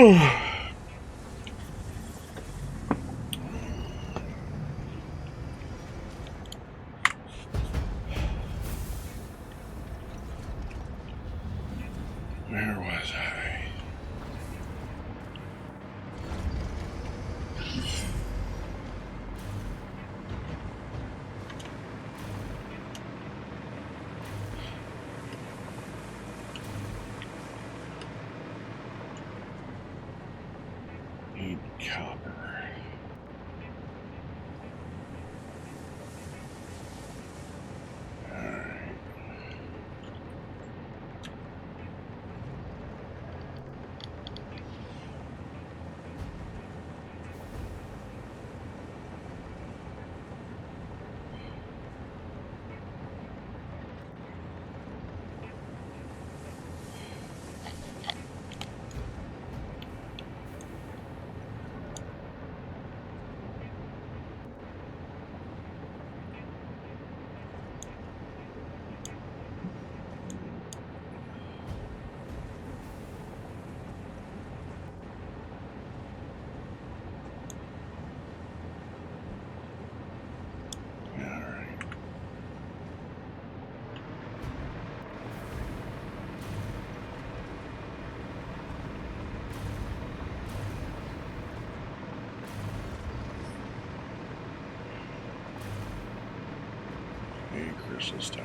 Where was I? Need copper. Crystal star.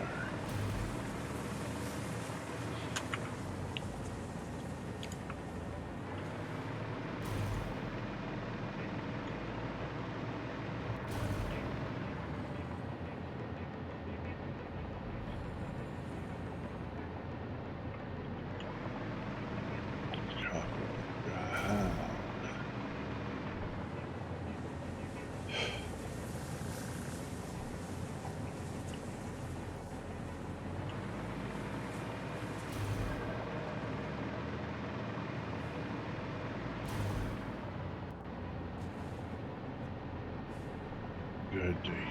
Good to hear.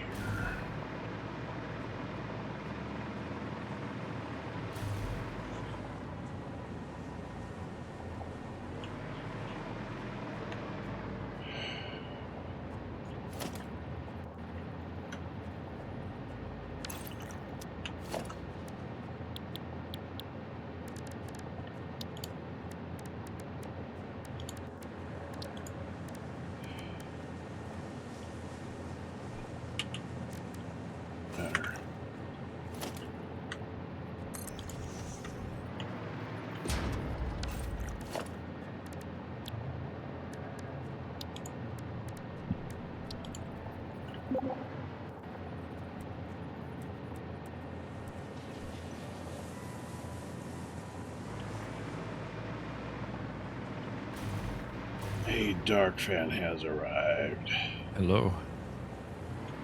A dark fan has arrived. Hello.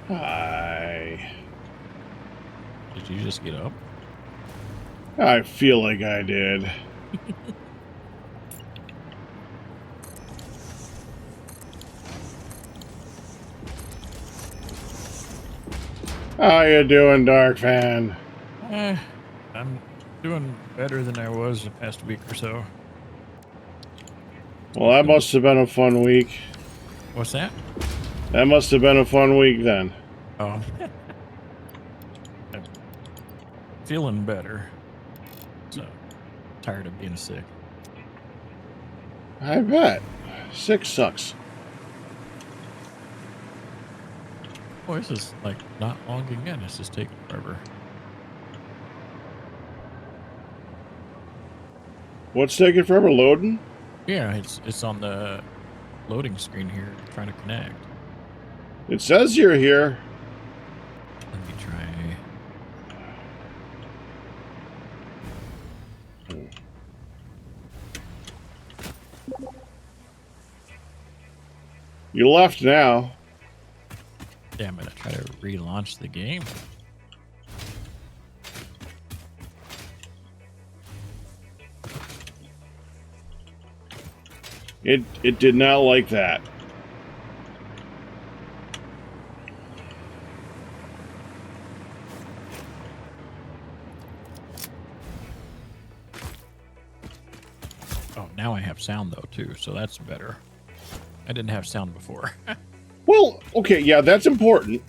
Hi. Did you just get up? I feel like I did. How you doing, Dark Fan? I'm doing better than I was the past week or so. Well, that must have been a fun week. What's that? That must have been a fun week then. Oh. I'm feeling better. So, tired of being sick. I bet. Sick sucks. Boy, this is like not long again. It's just taking forever. What's taking forever? Loading? Yeah, it's on the loading screen here trying to connect. It says you're here. Let me try. You left now. Damn it, I try to relaunch the game. It did not like that. now I have sound though too, so that's better. I didn't have sound before. Well, okay, yeah, that's important.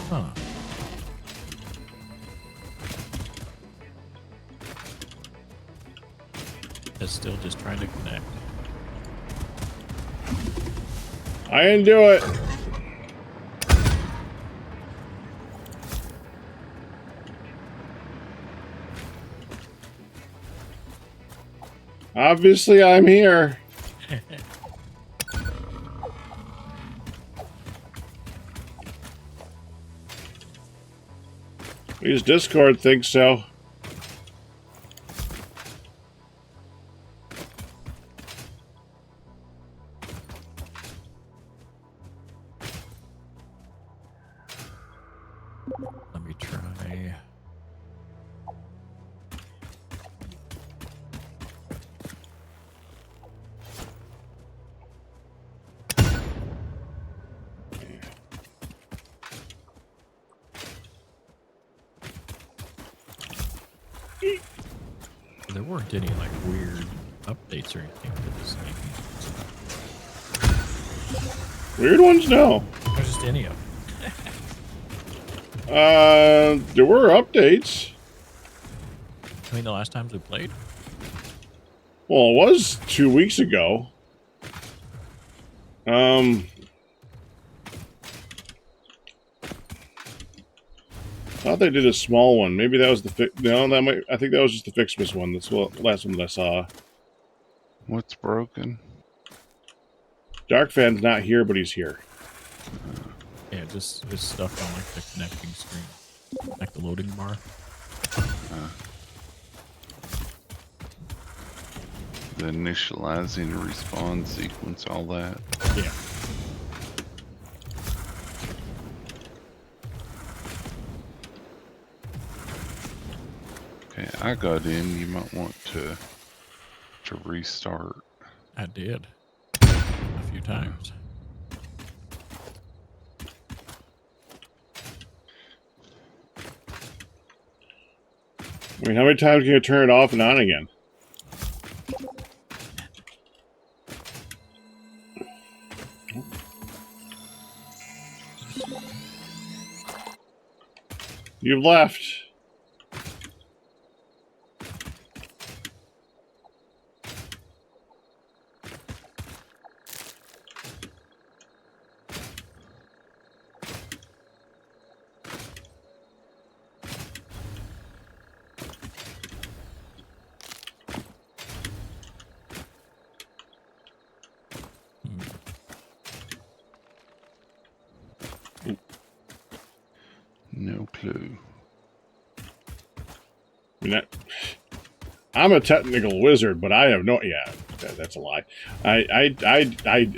Huh. It's still just trying to connect. I didn't do it. Obviously, I'm here. At least Discord thinks so. Let me try. There weren't any like weird updates or anything for this thing. Weird ones? No. Or just any of them. There were updates. I mean, the last times we played? Well, it was 2 weeks ago. I thought they did a small one. Maybe that was the no, that might. I think that was just the Fixmas one. That's the last one that I saw. What's broken? Darkfan's not here, but he's here. Yeah, just his stuff on like the connecting screen, like the loading bar. The initializing respawn sequence, all that. Yeah. Okay, I got in. You might want to restart. I did. A few times. I mean, how many times can you turn it off and on again? You've left. No clue. I mean, I'm a technical wizard, but I have no. Yeah, that's a lie. I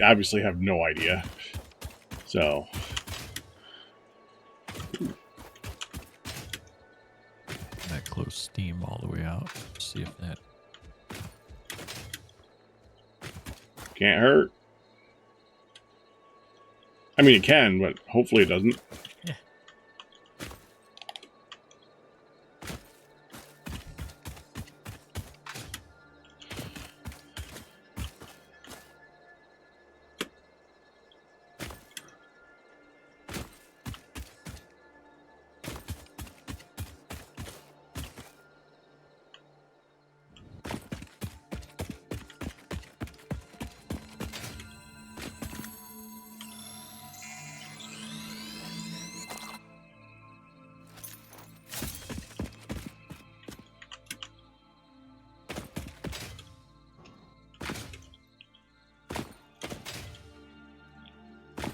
obviously have no idea. So. That close Steam all the way out. See if that. Can't hurt. I mean, it can, but hopefully it doesn't. Yeah.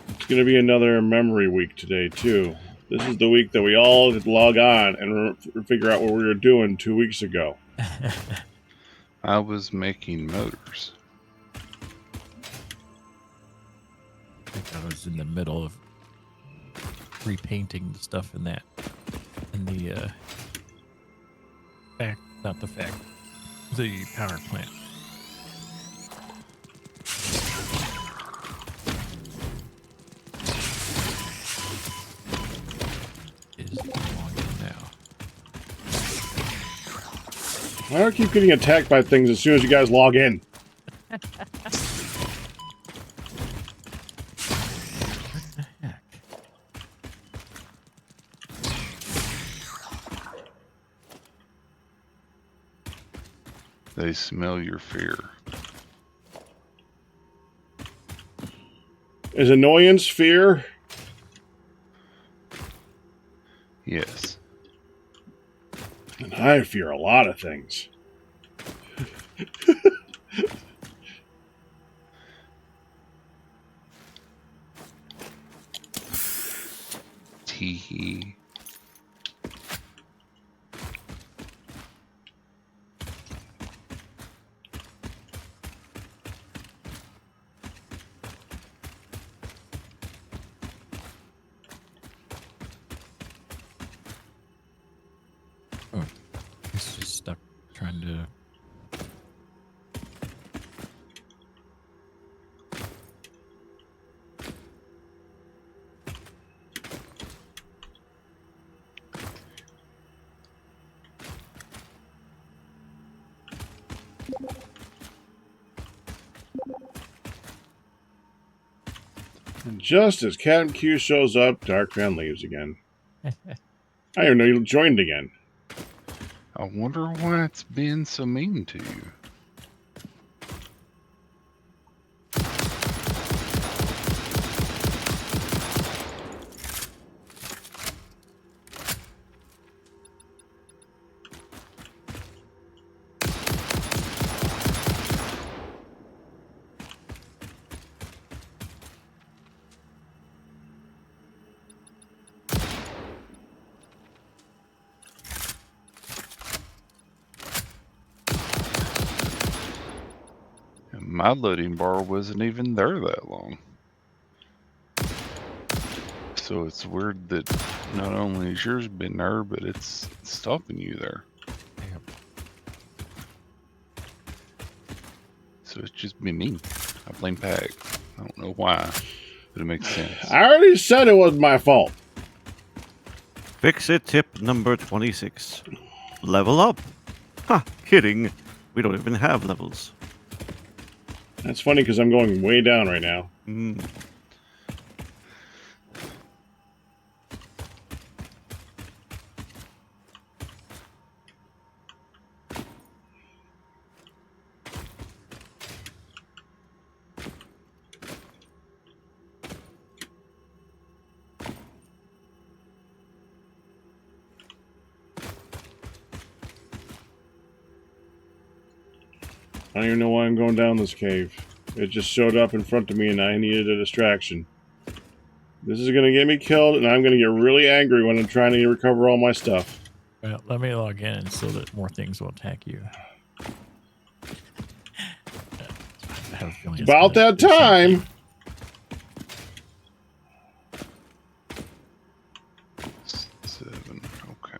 It's going to be another memory week today, too. This is the week that we all log on and figure out what we were doing 2 weeks ago. I was making motors. I think I was in the middle of repainting the stuff in that. In the not the power plant. Is logging now. Why do I keep getting attacked by things as soon as you guys log in? What the heck? They smell your fear. Is annoyance fear? Yes. And I fear a lot of things. Teehee. Oh, it's just stuck trying to. And just as Captain Q shows up, Darkman leaves again. I didn't even know you joined again. I wonder why it's being so mean to you. My loading bar wasn't even there that long. So it's weird that not only has yours been there, but it's stopping you there. Yep. So it's just been me. I blame Pack. I don't know why, but it makes sense. I already said it was my fault. Fix it tip number 26. Level up. Ha, kidding. We don't even have levels. That's funny because I'm going way down right now. Mm. I don't even know why I'm going down this cave. It just showed up in front of me and I needed a distraction. This is going to get me killed and I'm going to get really angry when I'm trying to recover all my stuff. Well, let me log in so that more things will attack you. I have a feeling it's About gonna that do something. time! 7. Okay.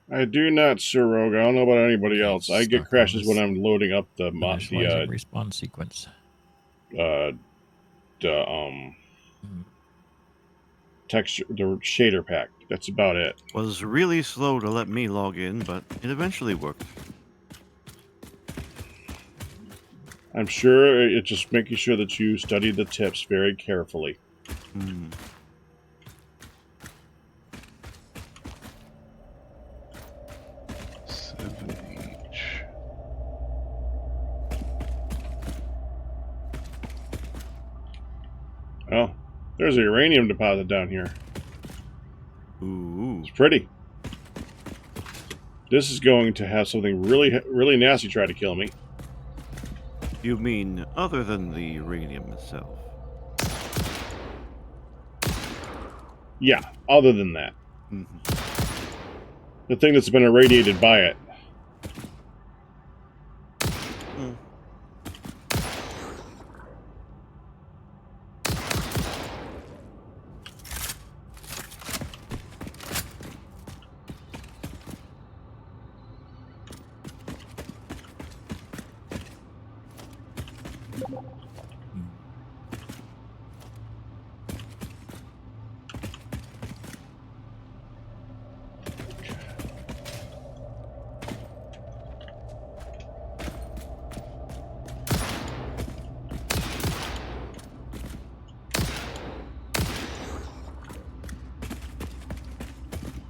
I do not, Sir Rogue. I don't know about anybody else. I get Stuck crashes on when I'm loading up the Initializing respawn sequence. texture, the shader pack. That's about it. Was really slow to let me log in, but it eventually worked. I'm sure it's just making sure that you study the tips very carefully. There's a uranium deposit down here. Ooh. It's pretty. This is going to have something really nasty try to kill me. You mean other than the uranium itself? Yeah, other than that. Mm-hmm. The thing that's been irradiated by it. Mm.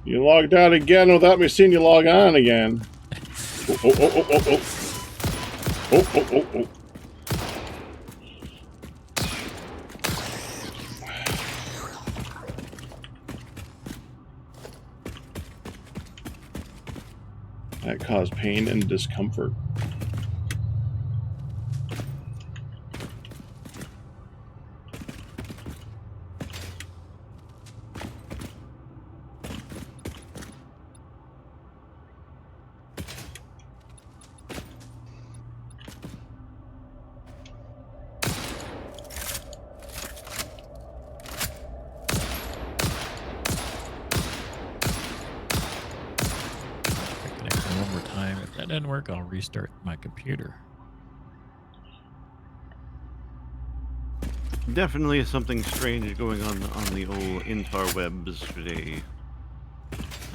You logged out again without me seeing you log on again. Oh. Oh. That caused pain and discomfort. Connect one more time. If that doesn't work, I'll restart my computer. Definitely something strange going on the old interwebs today.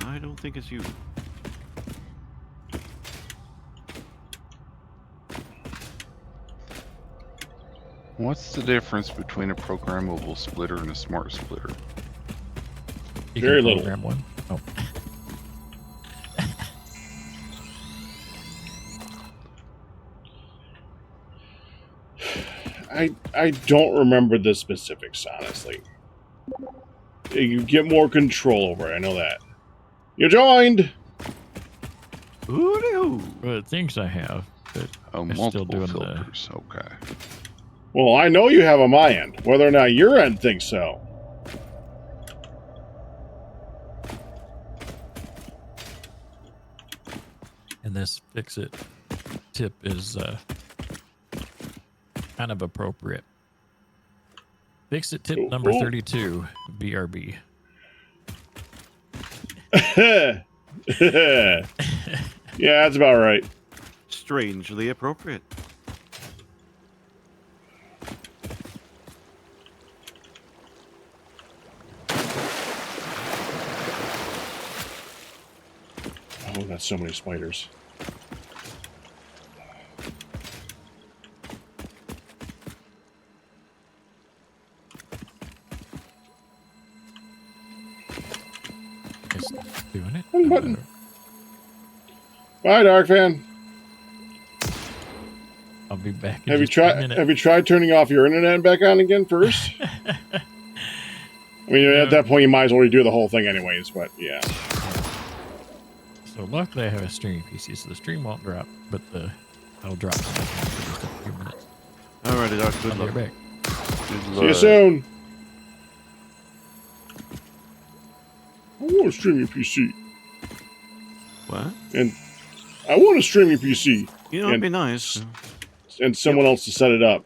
I don't think it's you. What's the difference between a programmable splitter and a smart splitter? You Very can little. program one. Oh. I don't remember the specifics, honestly. You get more control over it, I know that. You joined! Ooh. Well, it thinks I have, but Oh, It's still multiple doing the- filters. Okay. Well, I know you have on my end. Whether or not your end thinks so. and this fix-it tip is kind of appropriate. Fix-it tip number Ooh. 32, BRB. Yeah, that's about right. Strangely appropriate. Oh, that's so many spiders. It's doing it. One button. Bye, Dark Fan. I'll be back. In Have you just a tried? minute. Have you tried turning off your internet back on again first? I mean, at that point, you might as well redo the whole thing, anyways. But yeah, So luckily I have a streaming PC, so the stream won't drop, but I'll drop something for just a few minutes. Alrighty, Doc. Good I'll be luck. right back. Good see you luck. soon. I want to stream your PC, What? and I want to stream your PC, You know, it'd And- be nice. and someone else to set it up.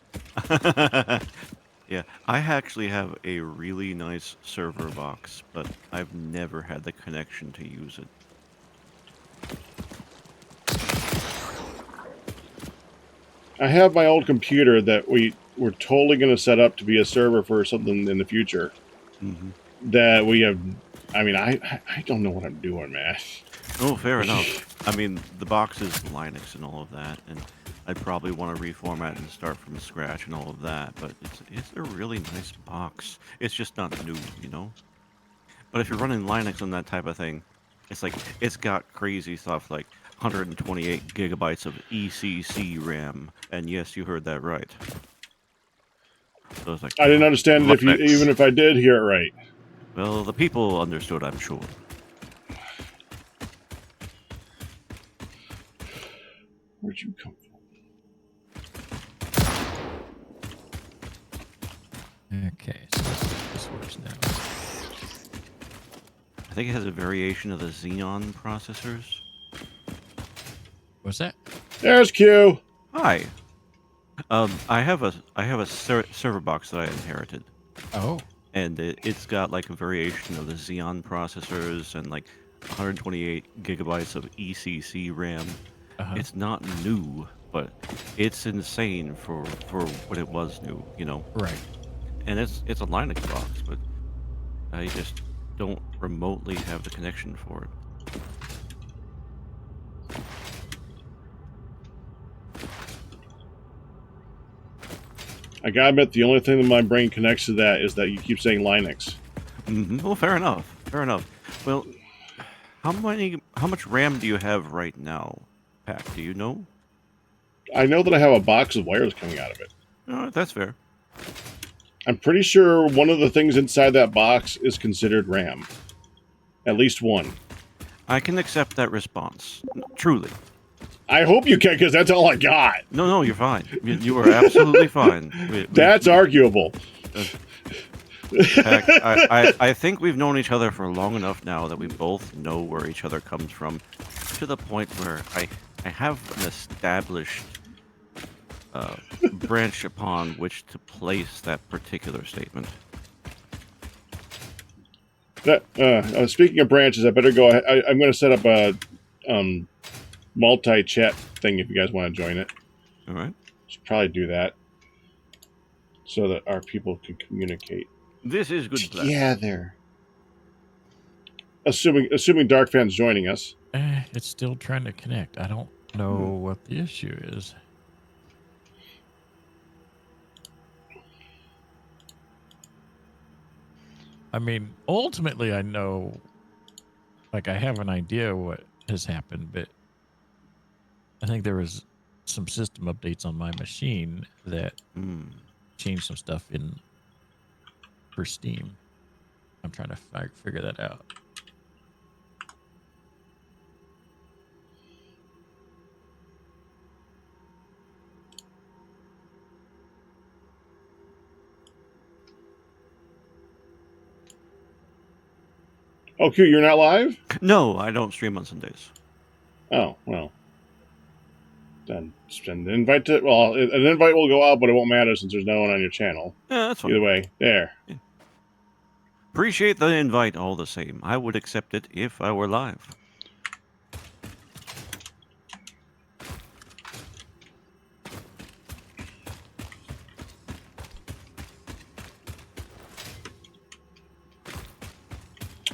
Yeah, I actually have a really nice server box, but I've never had the connection to use it. I have my old computer that we're totally going to set up to be a server for something in the future. Mm-hmm. That we have. I mean, I don't know what I'm doing, man. Oh, fair enough. I mean, the box is Linux and all of that, and I'd probably want to reformat and start from scratch and all of that, but it's a really nice box. It's just not new, you know? But if you're running Linux on that type of thing, it's like, it's got crazy stuff like 128 gigabytes of ECC RAM, and yes, you heard that right. So it's like, I didn't understand it if you, Linux. even if I did hear it right. well, the people understood, I'm sure. Where'd you come from? Okay, so this works now. I think it has a variation of the Xenon processors. What's that? There's Q. Hi. I have a server box that I inherited, Oh, and it's got like a variation of the Xeon processors and like 128 gigabytes of ECC RAM. It's not new, but it's insane for when it was new, you know. right. And it's a Linux box, but I just don't remotely have the connection for it. I gotta admit, the only thing that my brain connects to that is that you keep saying Linux. Well, fair enough. Fair enough. Well, how much RAM do you have right now, Pack? Do you know? I know that I have a box of wires coming out of it. That's fair. I'm pretty sure one of the things inside that box is considered RAM. At least one. I can accept that response. Truly. I hope you can, because that's all I got. No, you're fine. You are absolutely fine. That's arguable. Pack, I think we've known each other for long enough now that we both know where each other comes from, to the point where I have an established branch upon which to place that particular statement. Speaking of branches, I better go ahead. I'm going to set up a multi-chat thing if you guys want to join it. All right. Should probably do that so that our people can communicate This is good plan. together. Assuming Dark Fan's joining us. It's still trying to connect. I don't know what the issue is. I mean, ultimately, I know, like, I have an idea what has happened, but I think there was some system updates on my machine that changed some stuff for Steam. I'm trying to figure that out. Oh, Q, you're not live? No, I don't stream on Sundays. Oh, well. Then send an invite to... Well, an invite will go out, but it won't matter since there's no one on your channel. Yeah, that's fine. Either way, there. Appreciate the invite all the same. I would accept it if I were live.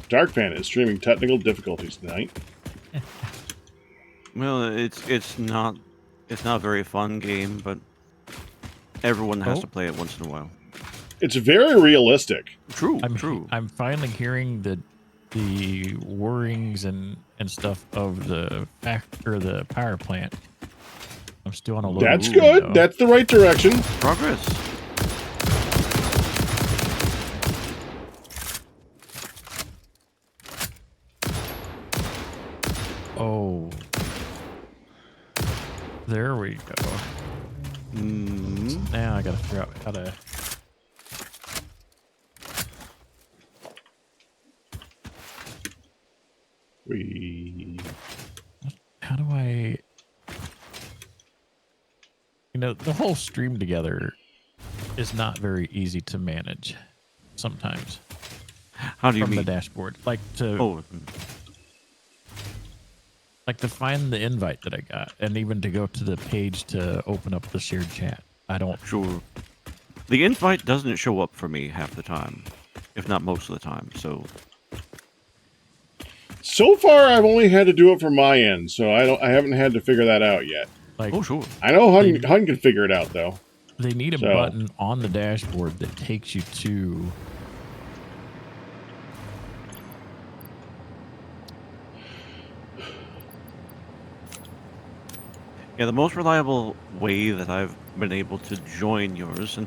Dark Fan is streaming technical difficulties tonight. Well, it's not a very fun game, but everyone has to play it once in a while. It's very realistic. True, I'm true. I'm finally hearing the whirrings and stuff of the power plant. I'm still on a low. That's moving, good. though. That's the right direction. Progress. Oh, there we go. Now I gotta figure out how to. How do I? You know, the whole stream together is not very easy to manage. Sometimes. How do you from mean? the dashboard, like to. Oh. Like to find the invite that I got, and even to go to the page to open up the shared chat. I don't. Sure. The invite doesn't show up for me half the time, if not most of the time. So far, I've only had to do it from my end, so I haven't had to figure that out yet. Like, oh, sure. I know Hun can figure it out though. They need a button on the dashboard that takes you to. Yeah, the most reliable way that I've been able to join yours, and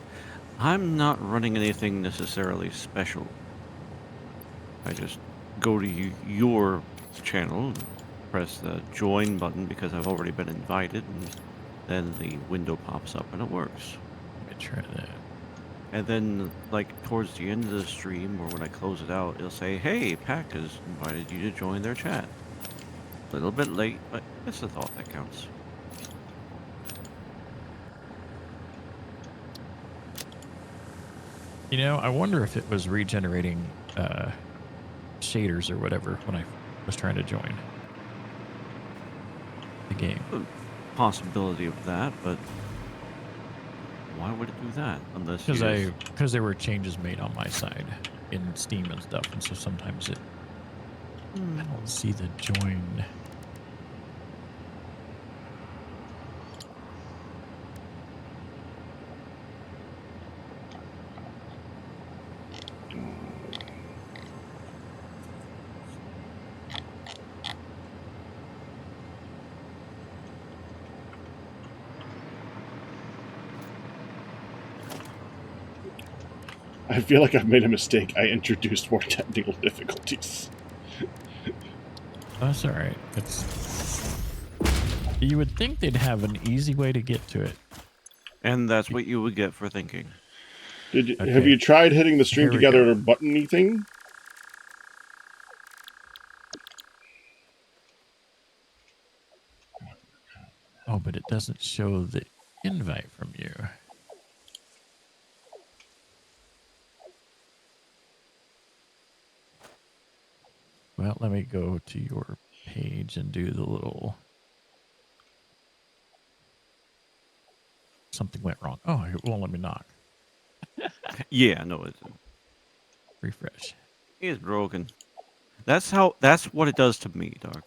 I'm not running anything necessarily special. I just go to your channel, press the join button because I've already been invited, and then the window pops up and it works. Let me try that. And then, like, towards the end of the stream, or when I close it out, it'll say, hey, Pack has invited you to join their chat. A little bit late, but it's the thought that counts. You know, I wonder if it was regenerating shaders or whatever when I was trying to join the game. Possibility of that, but why would it do that? Unless you Because there were changes made on my side in Steam and stuff, and so sometimes it. I don't see the join. I feel like I've made a mistake. I introduced more technical difficulties. That's all right. It's. You would think they'd have an easy way to get to it. And that's what you would get for thinking. Have you tried hitting the stream Here we together go. or button-y thing? Oh, but it doesn't show the invite from you. Well, let me go to your page and do the little... Something went wrong. Oh, it won't let me knock. Yeah, no, it's Refresh. broken. That's what it does to me, Dark.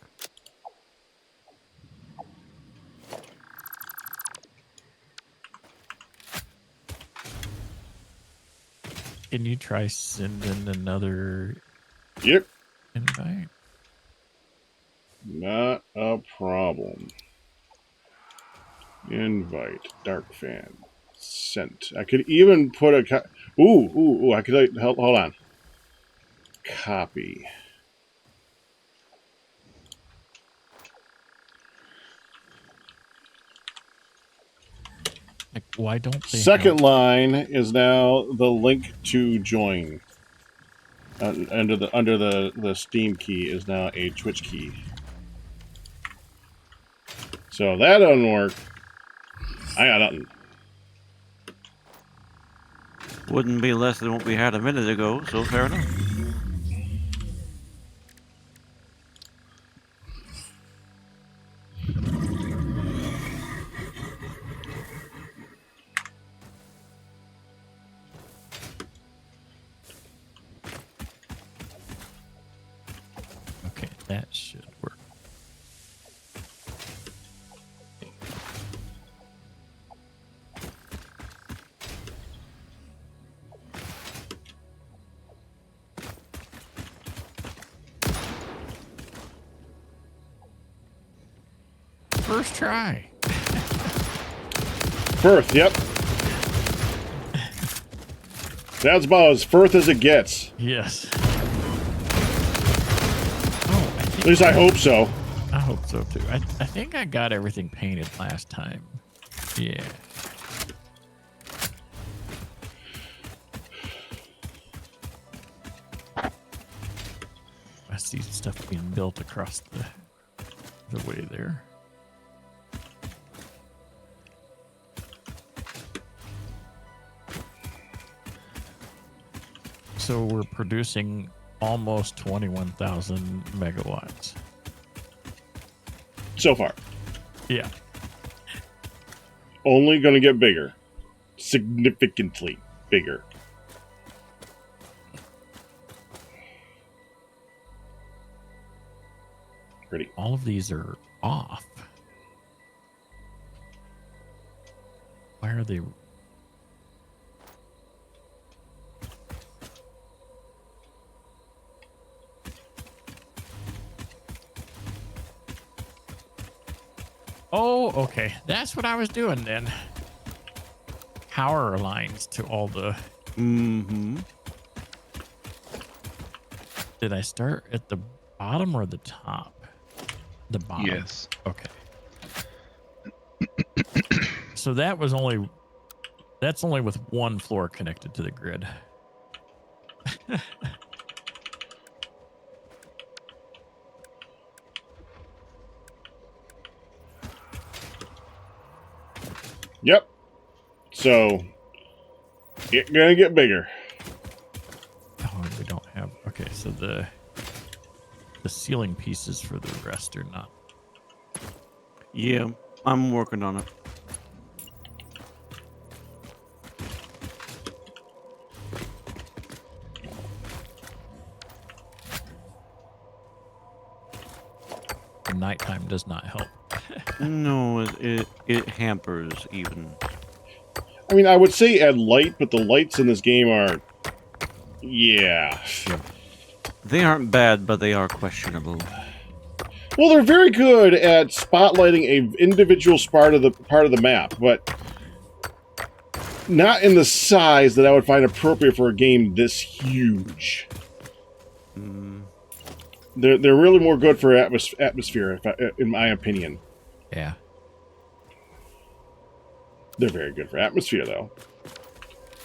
Can you try sending another Yep. invite? Not a problem. Invite. Dark fan. Sent. I could even put a... Ooh. I could... Hold on. Copy. Like, why don't they Second line is now the link to join. Under the Steam key is now a Twitch key. So if that doesn't work, I got nothing. Wouldn't be less than what we had a minute ago, so fair enough. Okay, that should work. First try. Firth, yep. That's about as Firth as it gets. Yes. Oh, At least I hope so. I hope so too. I think I got everything painted last time. Yeah. I see stuff being built across the way there. So we're producing almost 21,000 megawatts. So far. Yeah. Only going to get bigger. Significantly bigger. Pretty. All of these are off. Why are they? Oh, okay. That's what I was doing then. power lines to all the... Mm-hmm. Did I start at the bottom or the top? The bottom. Yes. Okay. So that's only with one floor connected to the grid. Yep. So it's gonna get bigger. Oh, we don't have... Okay, so the ceiling pieces for the rest are not... Yeah, I'm working on it. The nighttime does not help. No, it hampers even. I mean, I would say add light, but the lights in this game are, yeah. They aren't bad, but they are questionable. Well, they're very good at spotlighting a individual part of the map, but not in the size that I would find appropriate for a game this huge. Mm. They're really more good for atmosphere, in my opinion. Yeah. They're very good for atmosphere, though.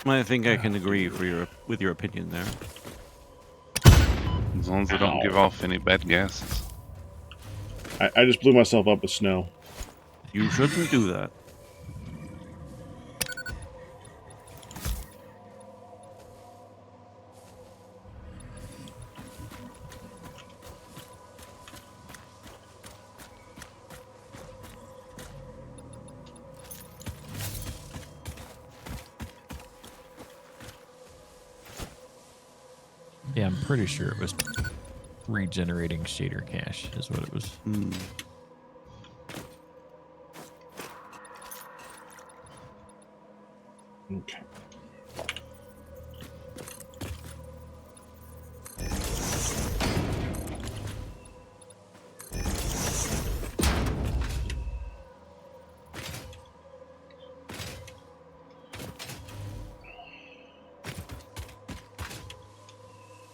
I think I can agree with your opinion there. As long as they don't give off any bad gases. I just blew myself up with snow. You shouldn't do that. Yeah, I'm pretty sure it was regenerating shader cache is what it was. Mm. Okay.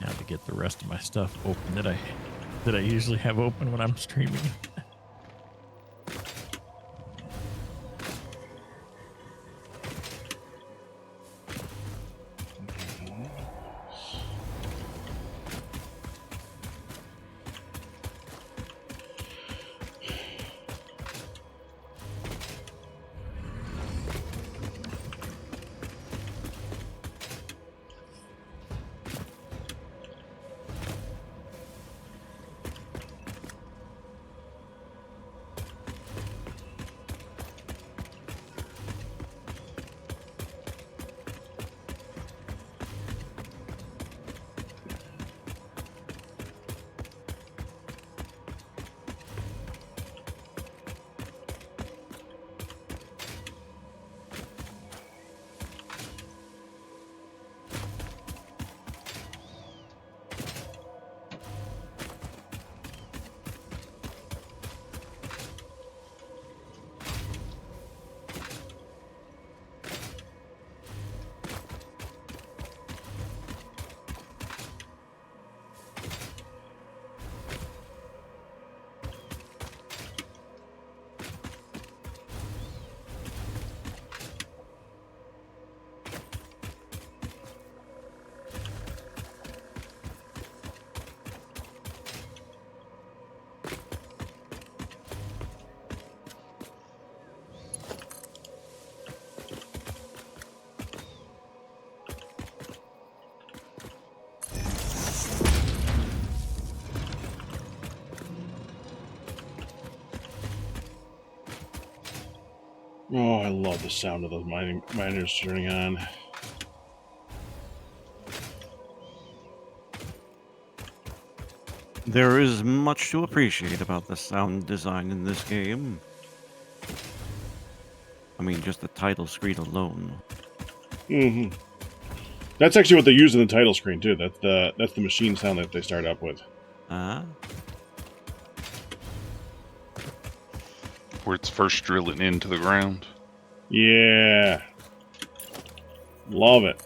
Now to get the rest of my stuff open that I usually have open when I'm streaming. Oh, I love the sound of those miners turning on. There is much to appreciate about the sound design in this game. I mean, just the title screen alone. Mm-hmm. That's actually what they use in the title screen too. That's the machine sound that they start up with. Ah. Where it's first drilling into the ground. Yeah. Love it.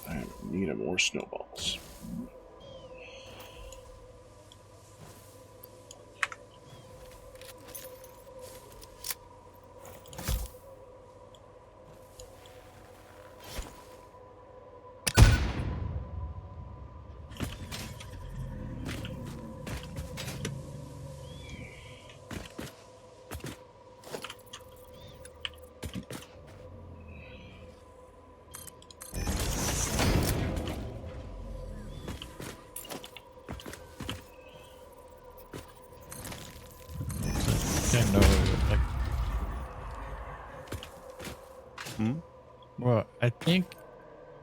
I need more snowballs. Kind of like. Well, I think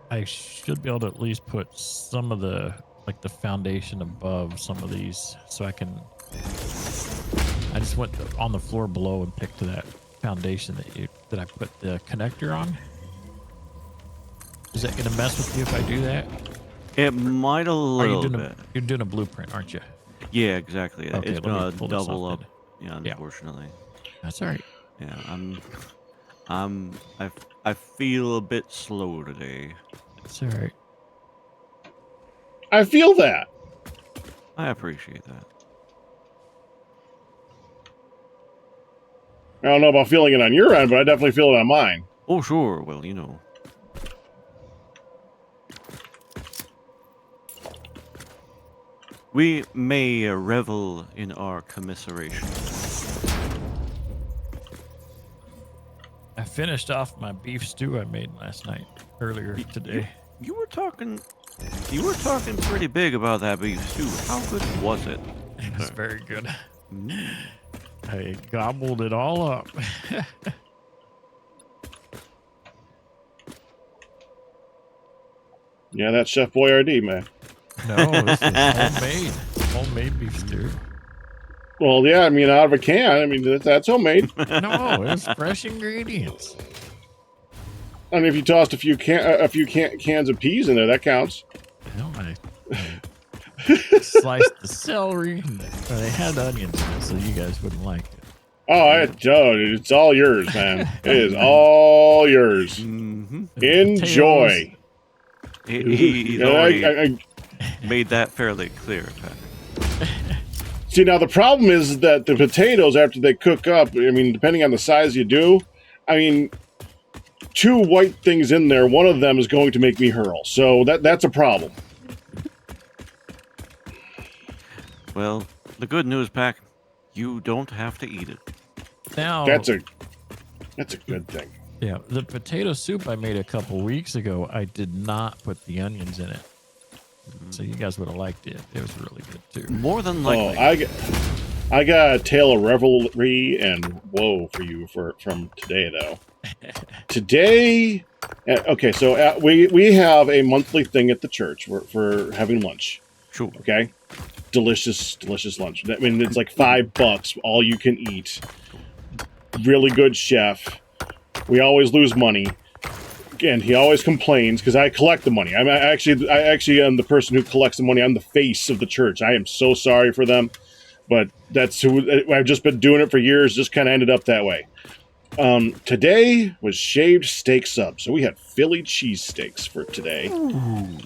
I should be able to at least put some of the foundation above some of these, so I can. I just went on the floor below and picked that foundation that I put the connector on. Is that going to mess with you if I do that? It might a little bit. You're doing a blueprint, aren't you? Yeah, exactly. Okay, It's let me gonna pull this double up up. then. Yeah, Yeah. unfortunately. That's all right. Yeah, I feel a bit slow today. That's all right. I feel that. I appreciate that. I don't know about feeling it on your end, but I definitely feel it on mine. Oh, sure. Well, you know. We may revel in our commiseration. I finished off my beef stew I made earlier today. You were talking pretty big about that beef stew. How good was it? It was very good. Mm. I gobbled it all up. Yeah, that's Chef Boyardee, man. No, this is homemade beef stew. Well, yeah, I mean, out of a can. I mean, that's homemade. No, it's fresh ingredients. I mean, if you tossed a few cans of peas in there, that counts. No, I sliced the celery. They had onions in it, so you guys wouldn't like it. Oh, dude, it's all yours, man. It is all yours. Mm-hmm. Enjoy. He's Yeah, already made that fairly clear, Pat. See, now the problem is that the potatoes, after they cook up, I mean, depending on the size you do, I mean, 2 white things in there, one of them is going to make me hurl. So that's a problem. Well, the good news, Pack, you don't have to eat it. Now That's a good thing. yeah, the potato soup I made a couple weeks ago, I did not put the onions in it. So you guys would have liked it. It was really good too. More than Oh, likely. I got a tale of revelry and woe for you from today, though. Today, okay, so we have a monthly thing at the church for having lunch. Sure. Okay, delicious lunch. I mean, it's like $5, all you can eat. Really good chef. We always lose money, and he always complains because I collect the money. I actually am the person who collects the money. I'm the face of the church. I am so sorry for them, but that's who I've just been doing it for years. Just kind of ended up that way. Today was shaved steak sub, so we had Philly cheesesteaks for today. Ooh.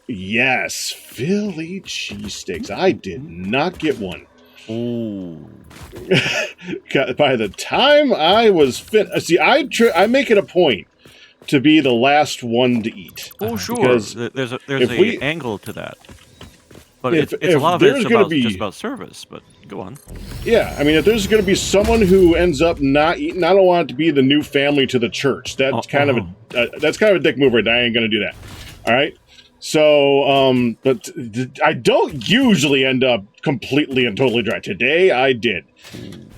Yes, Philly cheesesteaks. I did not get one. Ooh. By the time I was see, I make it a point to be the last one to eat. Oh, sure. Because There's if a we- angle to that. But if it's a lot of there's it's gonna about, be- just about service. But go on. Yeah, I mean, if there's going to be someone who ends up not eating, I don't want it to be the new family to the church. That's kind of a dick move. Right? I ain't going to do that. All right. So, but I don't usually end up completely and totally dry. Today I did,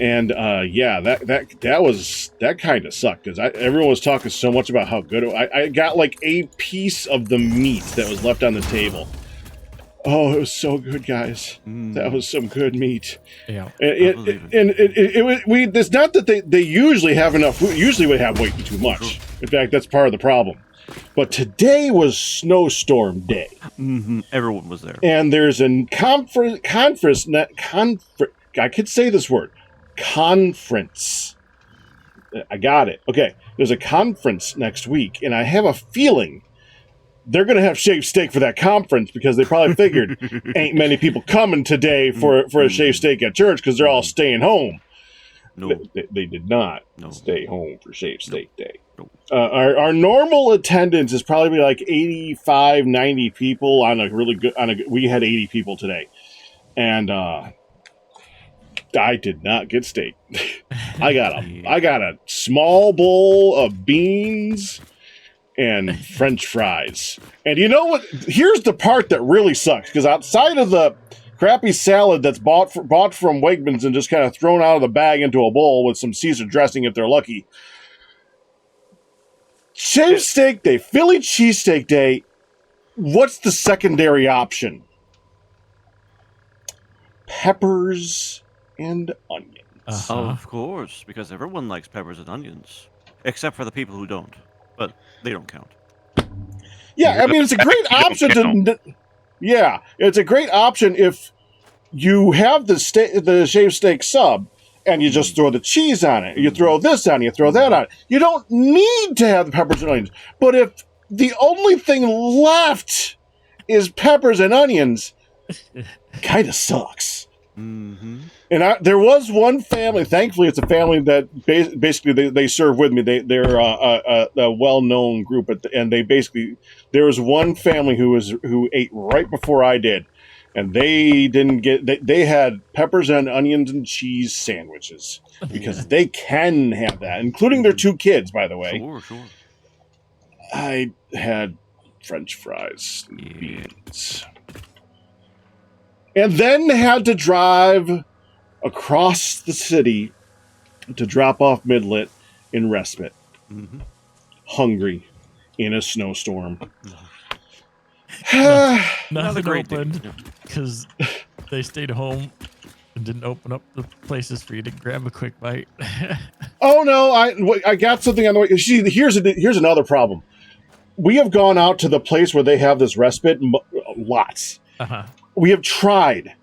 and yeah, that kind of sucked because everyone was talking so much about how good I got like a piece of the meat that was left on the table. Oh, it was so good, guys. That was some good meat. Yeah. It's not that they usually have enough food. Usually we have way too much. In fact, that's part of the problem. But today was snowstorm day. Everyone was there. And there's a conference. I could say this word. Conference. I got it. Okay. There's a conference next week, and I have a feeling they're going to have shaved steak for that conference because they probably figured ain't many people coming today for a shaved steak at church because they're all staying home. No. They did not stay home for shaved steak day. No. Our normal attendance is probably like 85, 90 people on a really good. We had 80 people today, and I did not get steak. I got a small bowl of beans and French fries. And you know what? Here's the part that really sucks, because outside of the crappy salad that's bought from Wegmans and just kind of thrown out of the bag into a bowl with some Caesar dressing if they're lucky, shaved steak day, Philly cheesesteak day, what's the secondary option? Peppers and onions. Of course, because everyone likes peppers and onions, except for the people who don't. But they don't count. Yeah, I mean, it's a great option yeah, it's a great option if you have the shaved steak sub and you just throw the cheese on it. You throw this on it, you throw that on it. You don't need to have the peppers and onions. But if the only thing left is peppers and onions, kind of sucks. And there was one family. Thankfully, it's a family that basically they serve with me. They're a well-known group, and there was one family who ate right before I did, and they didn't get. They had peppers and onions and cheese sandwiches because they can have that, including their 2 kids, by the way. Sure. I had French fries, and beans. And then had to drive across the city to drop off Midlet in respite. Hungry in a snowstorm. Nothing opened because they stayed home and didn't open up the places for you to grab a quick bite. Oh no, I got something on the way. See, here's another problem. We have gone out to the place where they have this respite lots. We have tried.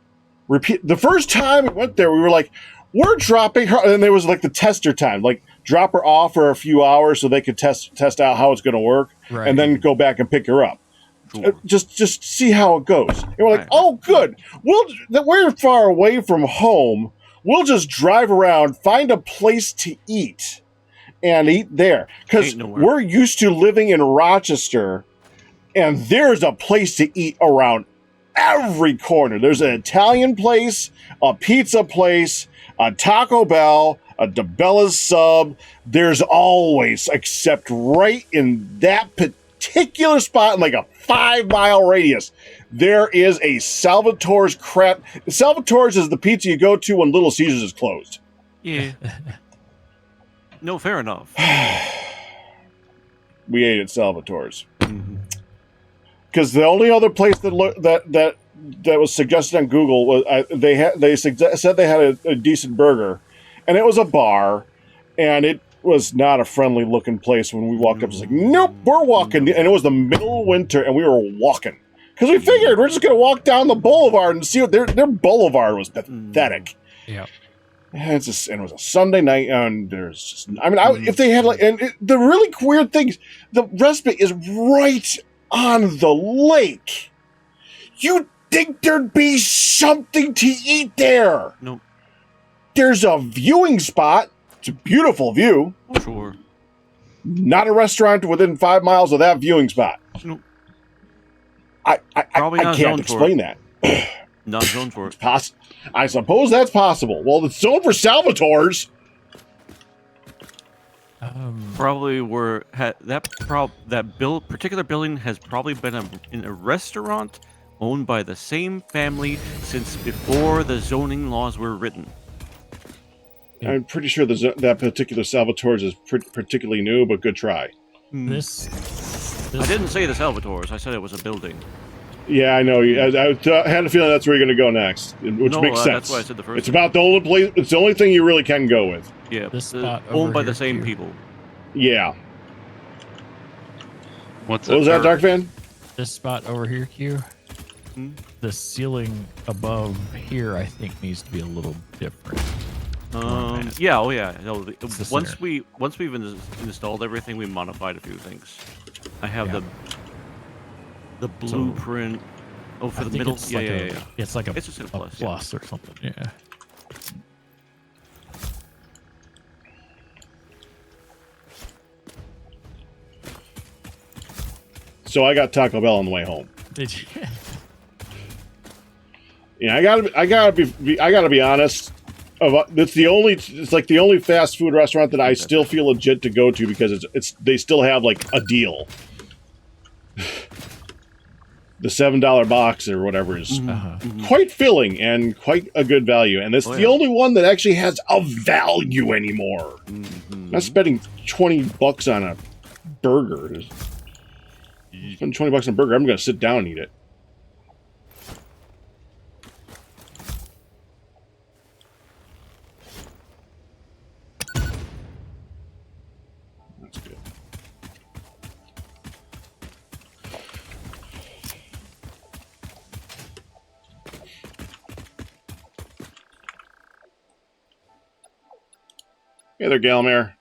The first time we went there, we were like, we're dropping her. And there was like the tester time, like drop her off for a few hours so they could test out how it's going to work, and then go back and pick her up. Sure. Just see how it goes. And we're like, oh, good. We're far away from home. We'll just drive around, find a place to eat, and eat there. Because we're used to living in Rochester, and there's a place to eat around every corner. There's an Italian place, a pizza place, a Taco Bell, a DeBella's sub. There's always, except right in that particular spot, in like a 5-mile radius, there is a Salvatore's crap. Salvatore's is the pizza you go to when Little Caesars is closed. Yeah. No, fair enough. We ate at Salvatore's. Because the only other place that was suggested on Google was said they had a decent burger, and it was a bar, and it was not a friendly looking place. When we walked up, it was like, nope, we're walking, and it was the middle of winter, and we were walking because we figured we're just gonna walk down the boulevard and see what their boulevard was pathetic. Yeah. And it was a Sunday night, and there's just, I mean, if they had the really weird things, the respite is right on the lake. You'd think there'd be something to eat there. Nope. There's a viewing spot. It's a beautiful view. Sure. Not a restaurant within 5 miles of that viewing spot. Nope. I Probably not can't explain that. Not zoned for it. I suppose that's possible. Well, it's zoned for Salvatore's. Probably particular building has probably been in a restaurant owned by the same family since before the zoning laws were written. I'm pretty sure that particular Salvatore's is particularly new, but good try. This I didn't say the Salvatore's. I said it was a building. Yeah, I know. I had a feeling that's where you're going to go next, which No, makes sense. that's why I said the first It's thing. about the only place. It's the only thing you really can go with. Yeah, This spot owned over by here the same too. people. Yeah. What's What was that, Dark Fan? This spot over here, Q. Hmm? The ceiling above here, I think, needs to be a little different. Yeah, oh yeah. No, It's the once center. we've installed everything, we modified a few things. I have Yeah. the blueprint. Oh, for I the think middle. it's Yeah, like yeah, a, yeah. It's like a, It's just a a plus, plus, yeah. or something. Yeah. So I got Taco Bell on the way home. Did you? Yeah, I gotta be honest. It's like the only fast food restaurant that I still feel legit to go to because they still have like a deal. The $7 box or whatever is Uh-huh. quite filling and quite a good value, and it's Oh, the yeah. only one that actually has a value anymore. I'm not spending $20 on a burger. Spend $20 on a burger, I'm going to sit down and eat it. That's good. Hey there, Galmare.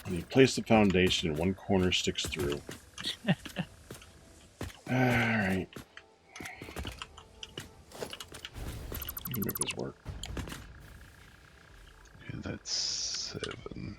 When you place the foundation and one corner sticks through. Alright. You can make this work. Okay, that's 7.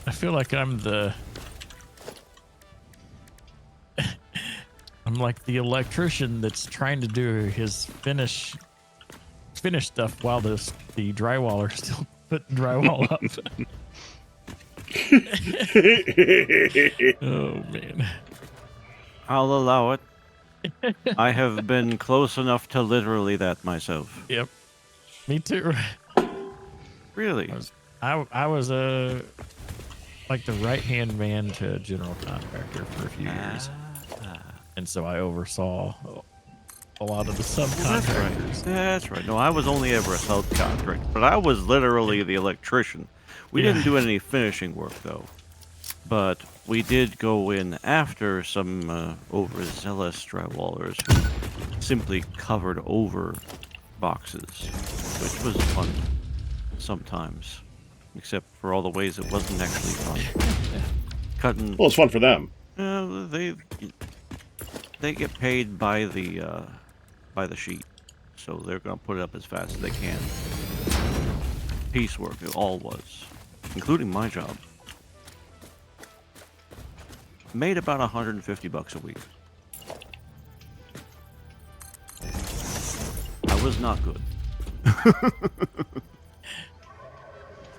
I feel like I'm like the electrician that's trying to do his finish stuff while the drywaller's still putting drywall up. Oh man. I'll allow it. I have been close enough to literally that myself. Yep. Me too. Really? I was like the right hand man to a general contractor for a few years, and so I oversaw a lot of the Well, subcontractors. That's right. No, I was only ever a subcontractor, but I was literally the electrician. We Yeah. didn't do any finishing work though, but we did go in after some overzealous drywallers who simply covered over boxes, which was fun sometimes, except for all the ways it wasn't actually fun. Cutting, Well, it's fun for them. they get paid by the sheet, so they're gonna put it up as fast as they can. Piecework, it all was, including my job. Made about $150 a week. I was not good.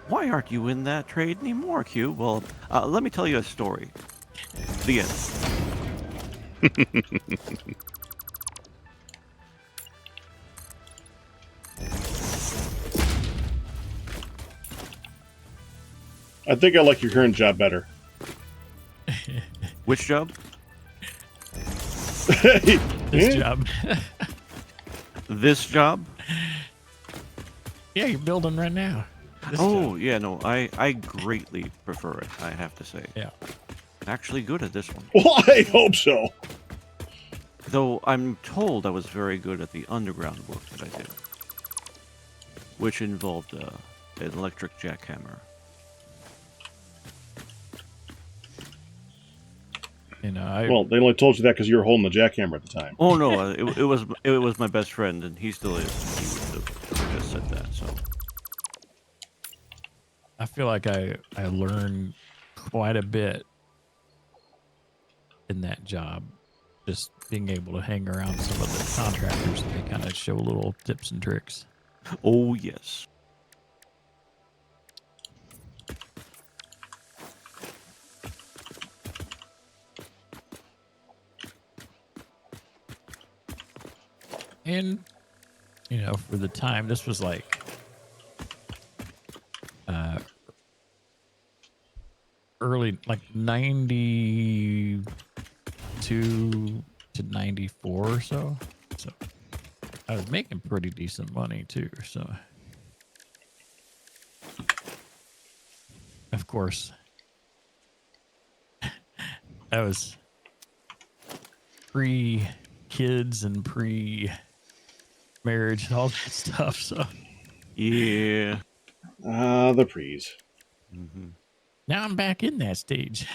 Why aren't you in that trade anymore, Q? Well, let me tell you a story. The end. I think I like your current job better. Which job? This job. This job? Yeah, you're building right now. This Oh, job. yeah, no, I greatly prefer it, I have to say. Yeah. Actually good at this one. Well, I hope so. Though I'm told I was very good at the underground work that I did, which involved an electric jackhammer. You know, Well, they only told you that because you were holding the jackhammer at the time. Oh no, it was my best friend, and he still is. He would have just said that. So I feel like I learned quite a bit in that job. Just being able to hang around some of the contractors, they kind of show little tips and tricks. oh yes. And, you know, for the time, this was like early, like 92 to 94 or so. So I was making pretty decent money too. So, of course, that was pre-kids and pre-marriage and all that stuff. So Yeah. The prees. hmm now I'm back in that stage.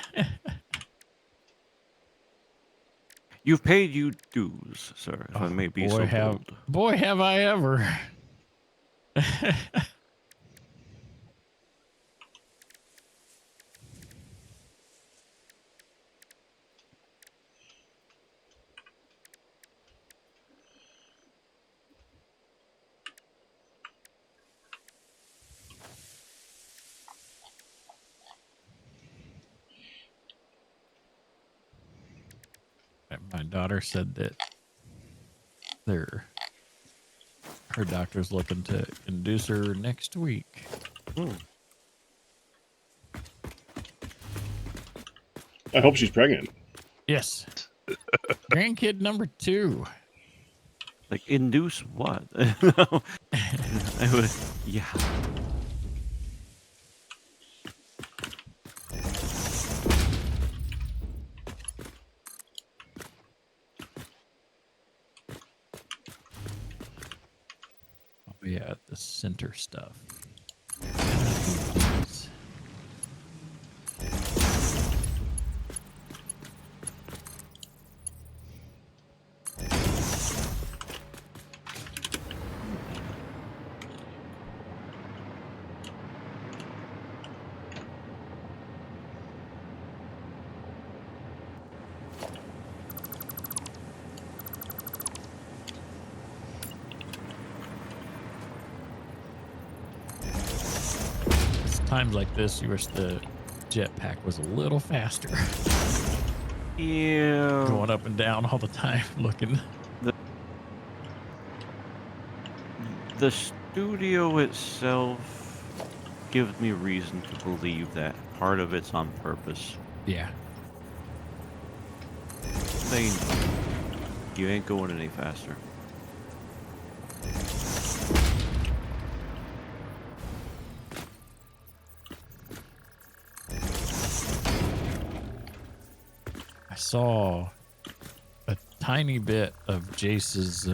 You've paid you dues, sir. If I may be so bold. Boy, have I ever. My daughter said that her doctor's looking to induce her next week. I hope she's pregnant. Yes. Grandkid number 2. Like induce what? No. I would, yeah. Oh yeah, the center stuff. Times like this, you wish the jetpack was a little faster. Yeah. Going up and down all the time, looking. The studio itself gives me reason to believe that part of it's on purpose. Yeah. They know you ain't going any faster. saw a tiny bit of Jace's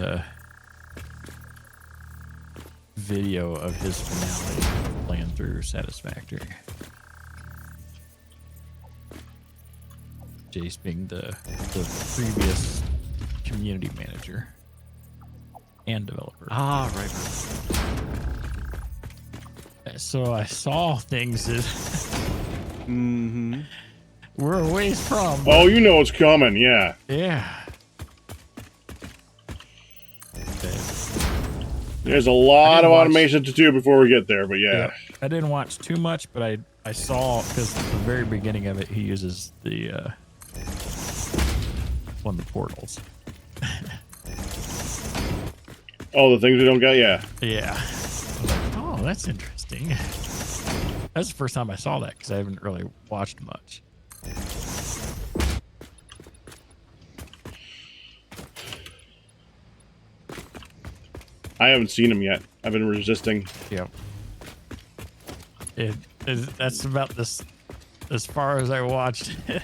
video of his finale of playing through Satisfactory. Jace being the previous community manager and developer. Ah, right. So I saw things that Mm-hmm. we're a ways from. Oh, you know it's coming, yeah. Yeah. There's a lot of watch- automation to do before we get there, but yeah. I didn't watch too much, but I saw, because at the very beginning of it, he uses the one of the portals. Oh, the things we don't got, yeah. Yeah. I was like, oh, that's interesting. That's the first time I saw that, because I haven't really watched much. I haven't seen them yet. I've been resisting. Yep. That's about this as far as I watched it.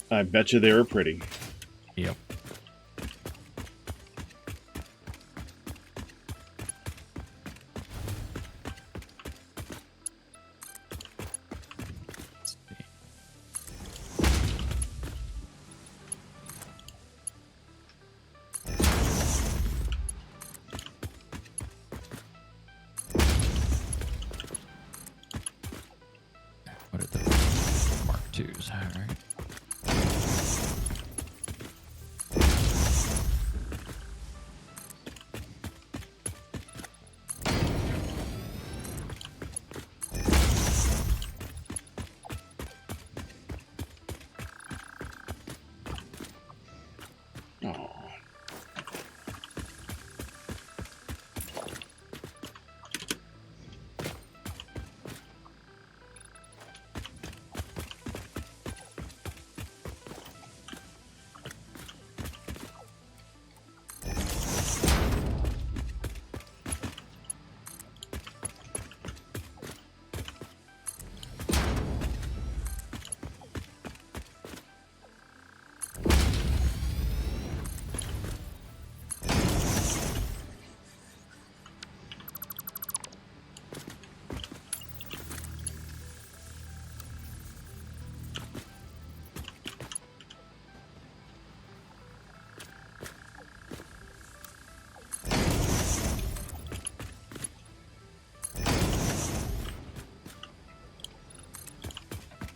I bet you they were pretty. Yep. What are the Mark IIs? All right. Oh.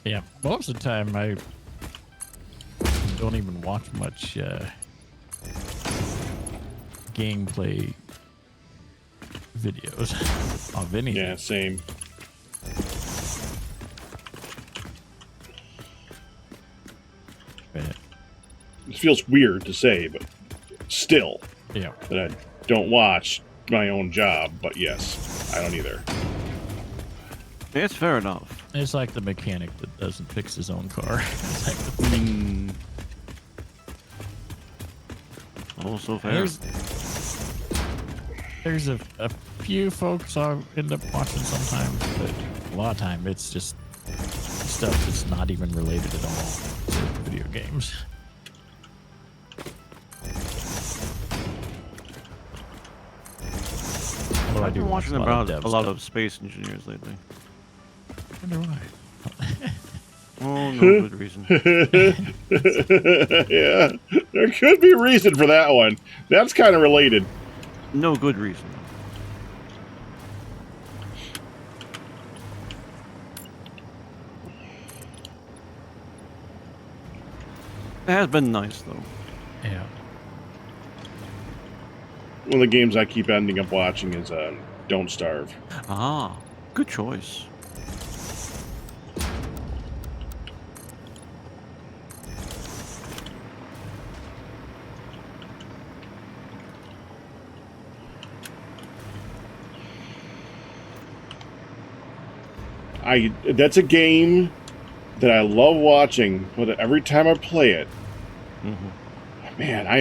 Yeah, most of the time I don't even watch much gameplay videos of anything. Yeah, same. But, It feels weird to say, but still, yeah. that I don't watch my own job, but yes, I don't either. It's fair enough. It's like the mechanic that doesn't fix his own car. It's like the thing. Also fair. There's a few folks I end up watching sometimes, but a lot of time it's just stuff that's not even related at all to video games. Although I I've do been watch watching a lot about of dev a lot stuff. of space engineers lately. I wonder why. Oh, no good reason. Yeah, there could be a reason for that one. That's kind of related. No good reason. It has been nice though. Yeah. One of the games I keep ending up watching is Don't Starve. Ah, good choice. That's a game that I love watching, but every time I play it, man, I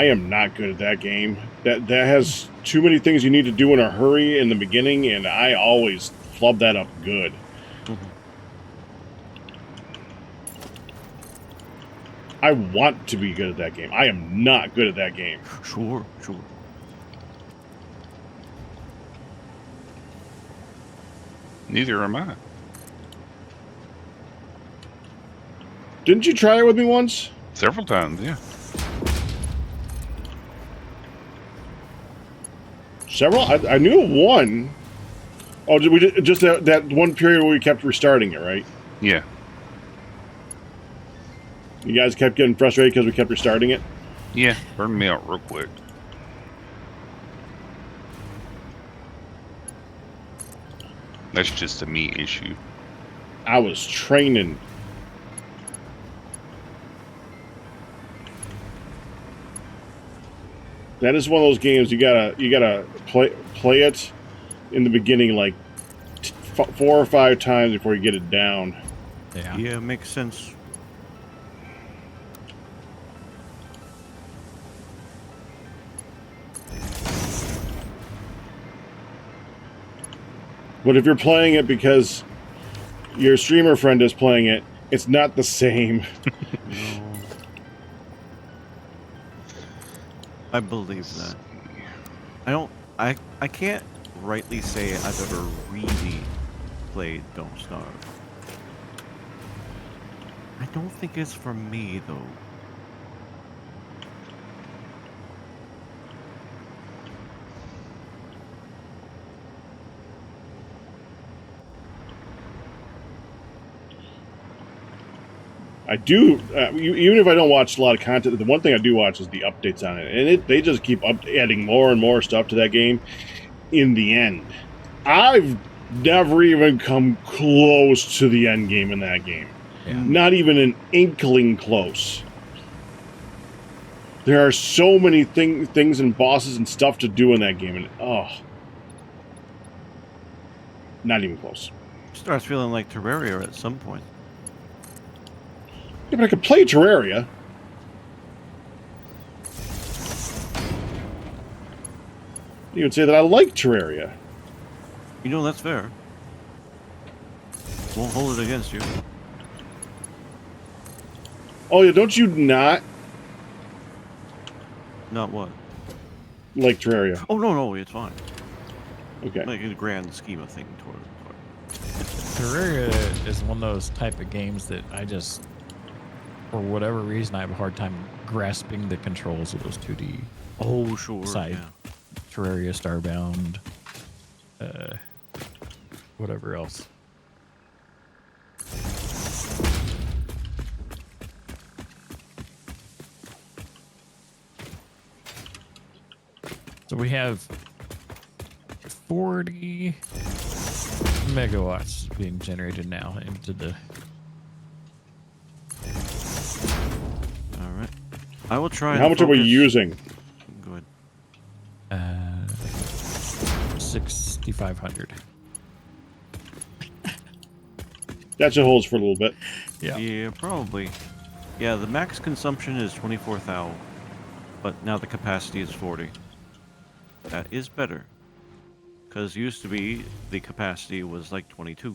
am not good at that game. That has too many things you need to do in a hurry in the beginning, and I always flub that up good. I want to be good at that game. I am not good at that game. Sure. Neither am I. Didn't you try it with me once? Several times, yeah. Several? I knew one. Oh, did we just that one period where we kept restarting it, right? Yeah. You guys kept getting frustrated because we kept restarting it? Yeah. Burn me out real quick. That's just a me issue. I was training. That is one of those games you gotta play it in the beginning like 4 or 5 times before you get it down. Yeah, makes sense. But if you're playing it because your streamer friend is playing it, it's not the same. No. I believe that. I can't rightly say I've ever really played Don't Starve. I don't think it's for me though. I do, even if I don't watch a lot of content, the one thing I do watch is the updates on it. And they just keep adding more and more stuff to that game. In the end, I've never even come close to the end game in that game. Yeah. Not even an inkling close. There are so many things and bosses and stuff to do in that game. And, not even close. Starts feeling like Terraria at some point. Yeah, but I could play Terraria. You would say that I like Terraria. You know, that's fair. Won't hold it against you. Oh, yeah, don't you not Not what? like Terraria? Oh, no, it's fine. Okay. Like in the grand scheme of things toward. Terraria is one of those type of games that I just, for whatever reason, I have a hard time grasping the controls of those 2D Oh, sure. side. Yeah. Terraria, Starbound, whatever else. So we have 40 megawatts being generated now into the... All right. I will try. How much are we using? Go ahead. 6,500. That should hold us for a little bit. Yeah, probably. Yeah, the max consumption is 24,000, but now the capacity is 40. That is better. Because used to be, the capacity was like 22.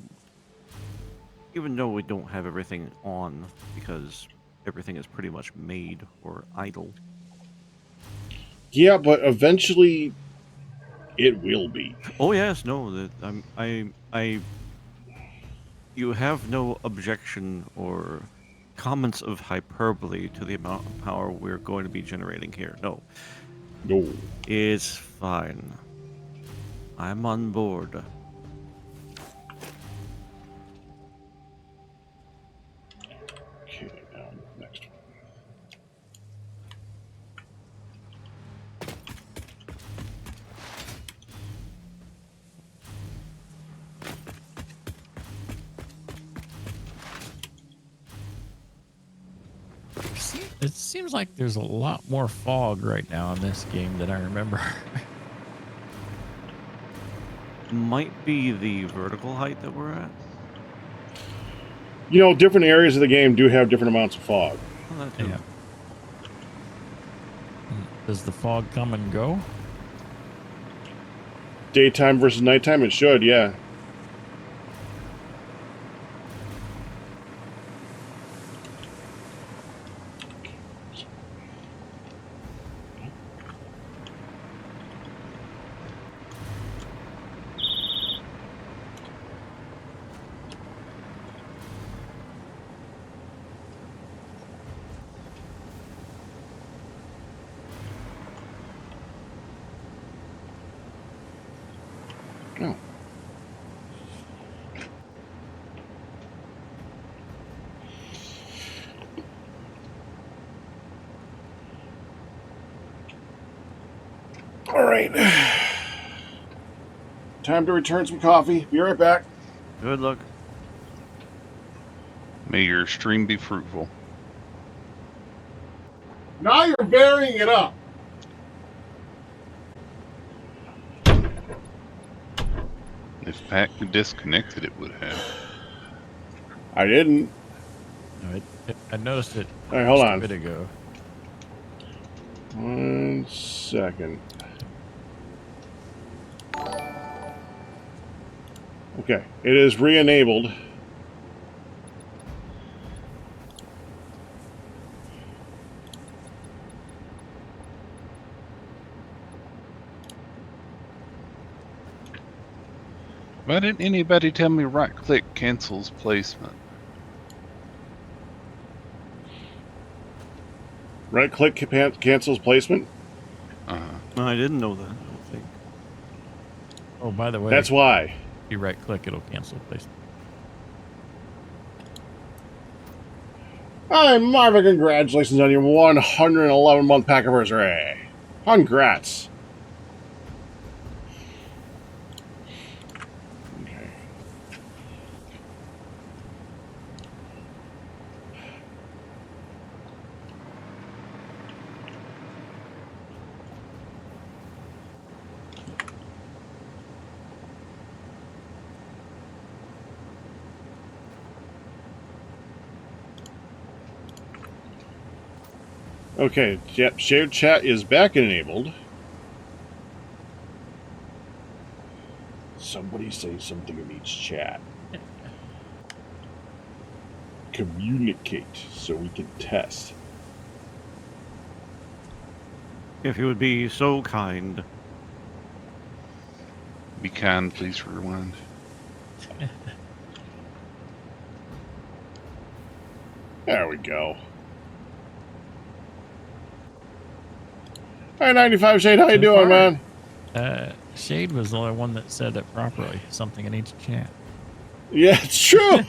Even though we don't have everything on, because everything is pretty much made or idle. Yeah, but eventually it will be. Oh yes, no, that you have no objection or comments of hyperbole to the amount of power we're going to be generating here. No. No. It's fine. I'm on board. Okay, now next one. It seems like there's a lot more fog right now in this game than I remember. Might be the vertical height that we're at. You know, different areas of the game do have different amounts of fog. Oh, that too. Yeah. Does the fog come and go? Daytime versus nighttime, it should, yeah. All right. Time to return some coffee. Be right back. Good luck. May your stream be fruitful. Now you're varying it up. If Pat could disconnect it, it would have. I didn't. No, I noticed it All right, hold just on. a bit ago. 1 second. Okay, it is re-enabled. Why didn't anybody tell me right-click cancels placement? Right-click cancels placement. No, I didn't know that. I don't think. Oh, by the way, That's why. if you right click, it'll cancel placement. Hi, Marvin. Congratulations on your 111-month pack anniversary. Congrats. Okay. Okay, yep, shared chat is back and enabled. Somebody say something in each chat. Communicate so we can test. If you would be so kind. Be kind, please rewind. There we go. Hi, 95 Shade. How you So doing, far- man? Shade was the only one that said it properly. Something in each chat. Yeah, it's true.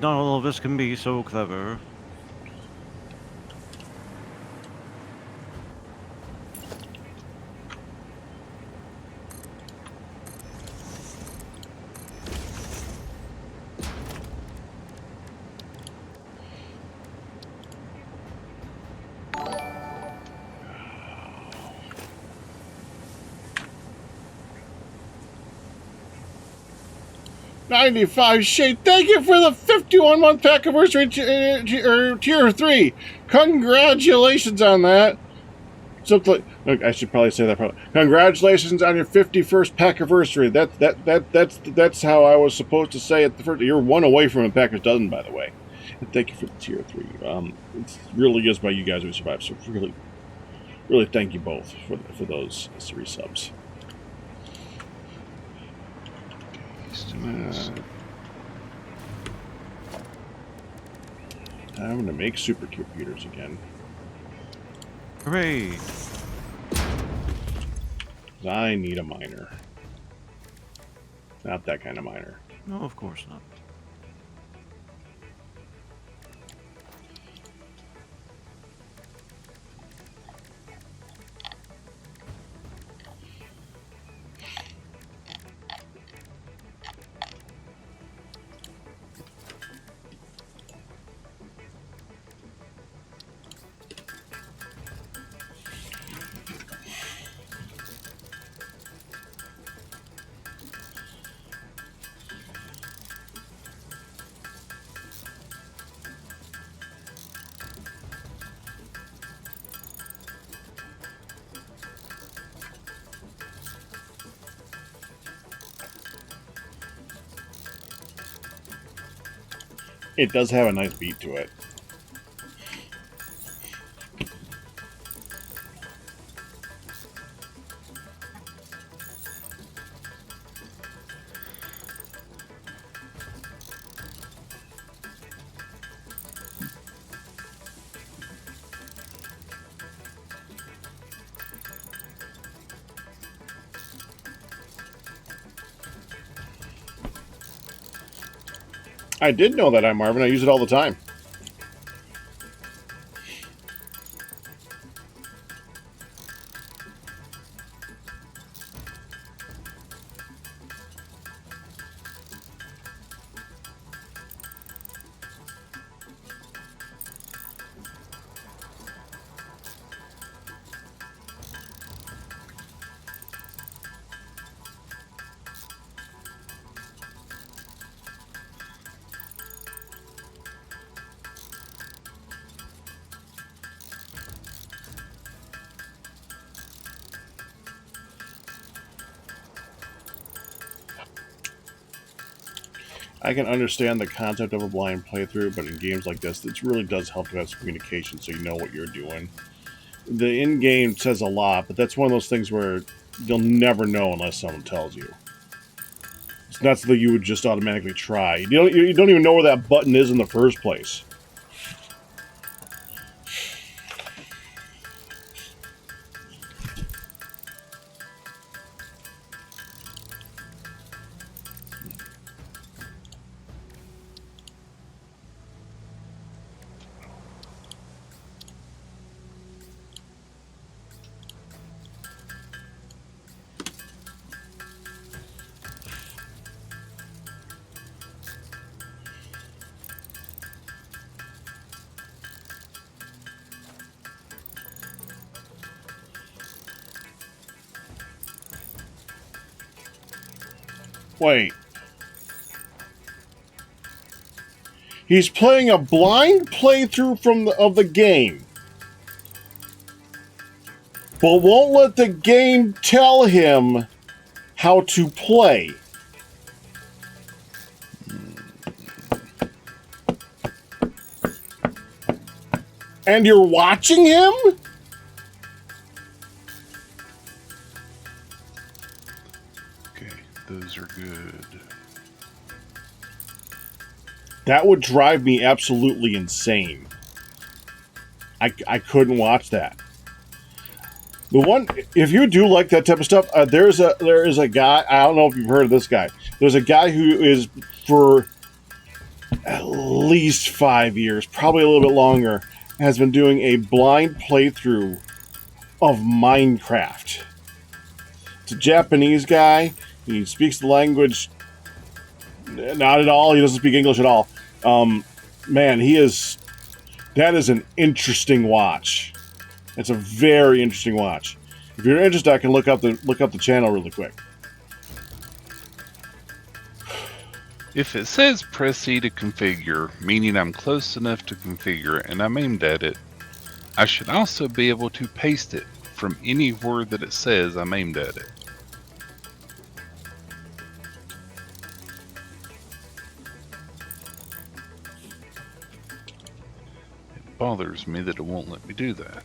Not all of us can be so clever. $95 Shade. Thank you for the 51-month pack anniversary tier 3. Congratulations on that. Something. Look, I should probably say that. Probably. Congratulations on your 51st pack anniversary. That's how I was supposed to say it. The first. You're one away from a Packers dozen, by the way. And thank you for the tier 3. It really is by you guys who survived. So really thank you both for those 3 subs. Time to make supercomputers again. Hooray! I need a miner. Not that kind of miner. No, of course not. It does have a nice beat to it. I did know that, I'm Marvin. I use it all the time. I can understand the concept of a blind playthrough, but in games like this, it really does help to have some communication so you know what you're doing. The in-game says a lot, but that's one of those things where you'll never know unless someone tells you. It's not something you would just automatically try. You don't even know where that button is in the first place. Wait. He's playing a blind playthrough of the game, but won't let the game tell him how to play. And you're watching him? Okay, those are good. That would drive me absolutely insane. I couldn't watch that. The one, if you do like that type of stuff, there is a guy. I don't know if you've heard of this guy. There's a guy who is for at least 5 years, probably a little bit longer, has been doing a blind playthrough of Minecraft. It's a Japanese guy. He speaks the language not at all. He doesn't speak English at all. Man, that is an interesting watch. It's a very interesting watch. If you're interested, I can look up the channel really quick. If it says press E to configure, meaning I'm close enough to configure and I'm aimed at it, I should also be able to paste it from anywhere that it says I'm aimed at it. It bothers me that it won't let me do that.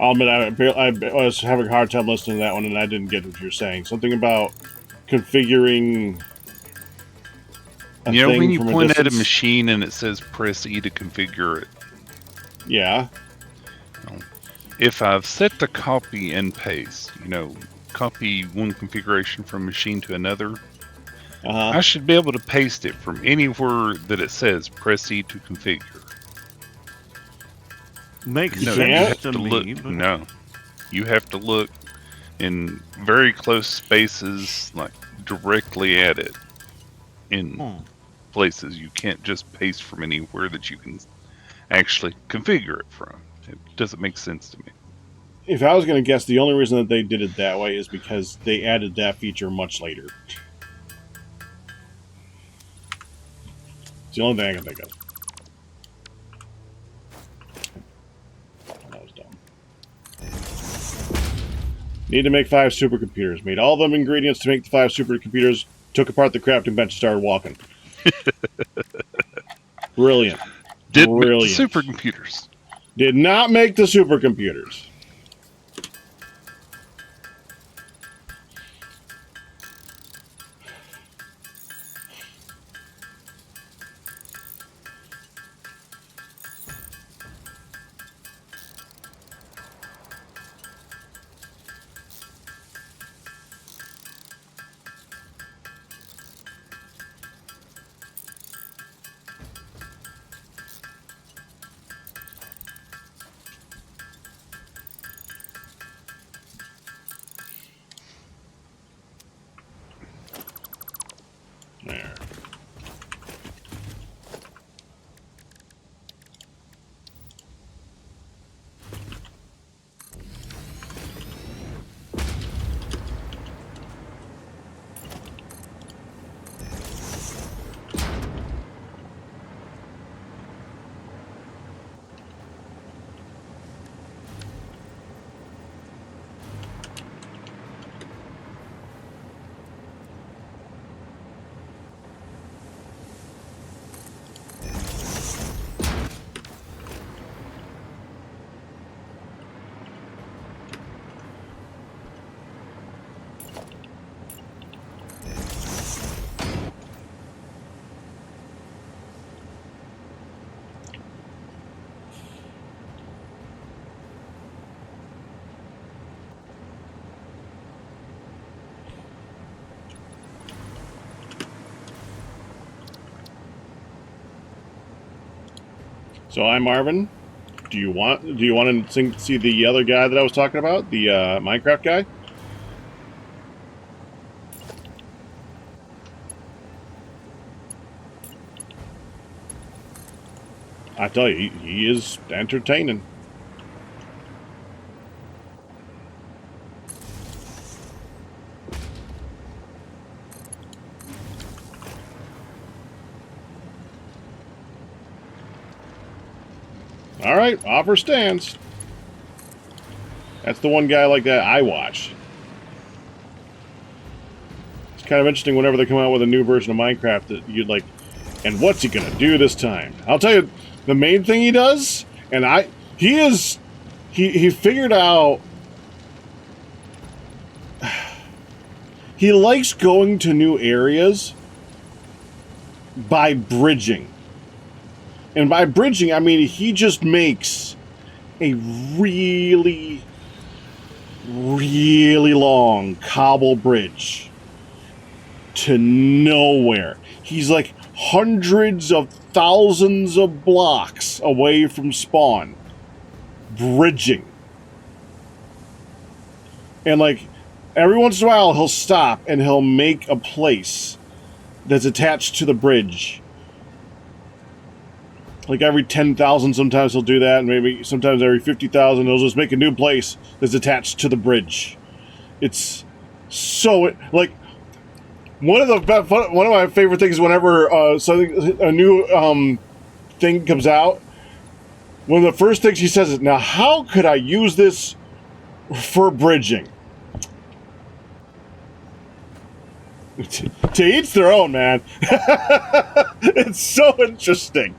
I'll admit, I was having a hard time listening to that one, and I didn't get what you were saying. Something about configuring. You know, when you point at a machine and it says press E to configure it. Yeah. If I've set the copy and paste, copy one configuration from machine to another, I should be able to paste it from anywhere that it says press E to configure. Makes No, sense to me. But... No, you have to look in very close spaces, like directly at it. In places, you can't just paste from anywhere that you can actually configure it from. It doesn't make sense to me. If I was going to guess, the only reason that they did it that way is because they added that feature much later. It's the only thing I can think of. That was dumb. Need to make 5 supercomputers. Made all them ingredients to make the 5 supercomputers. Took apart the crafting bench and started walking. Brilliant. Did make the supercomputers. Did not make the supercomputers. There. So I'm Marvin. Do you want to see the other guy that I was talking about, the Minecraft guy? I tell you, he is entertaining. All right, offer stands. That's the one guy like that I watch. It's kind of interesting whenever they come out with a new version of Minecraft that you'd like, and what's he gonna do this time? I'll tell you, the main thing he does, and he figured out he likes going to new areas by bridging. And by bridging, I mean he just makes a really, really long cobble bridge to nowhere. He's like hundreds of thousands of blocks away from spawn, bridging. And like every once in a while, he'll stop and he'll make a place that's attached to the bridge. Like every 10,000, sometimes he'll do that, and maybe sometimes every 50,000, he'll just make a new place that's attached to the bridge. It's so like one of my favorite things whenever a new thing comes out. One of the first things he says is, "Now, how could I use this for bridging?" To each their own, man. It's so interesting.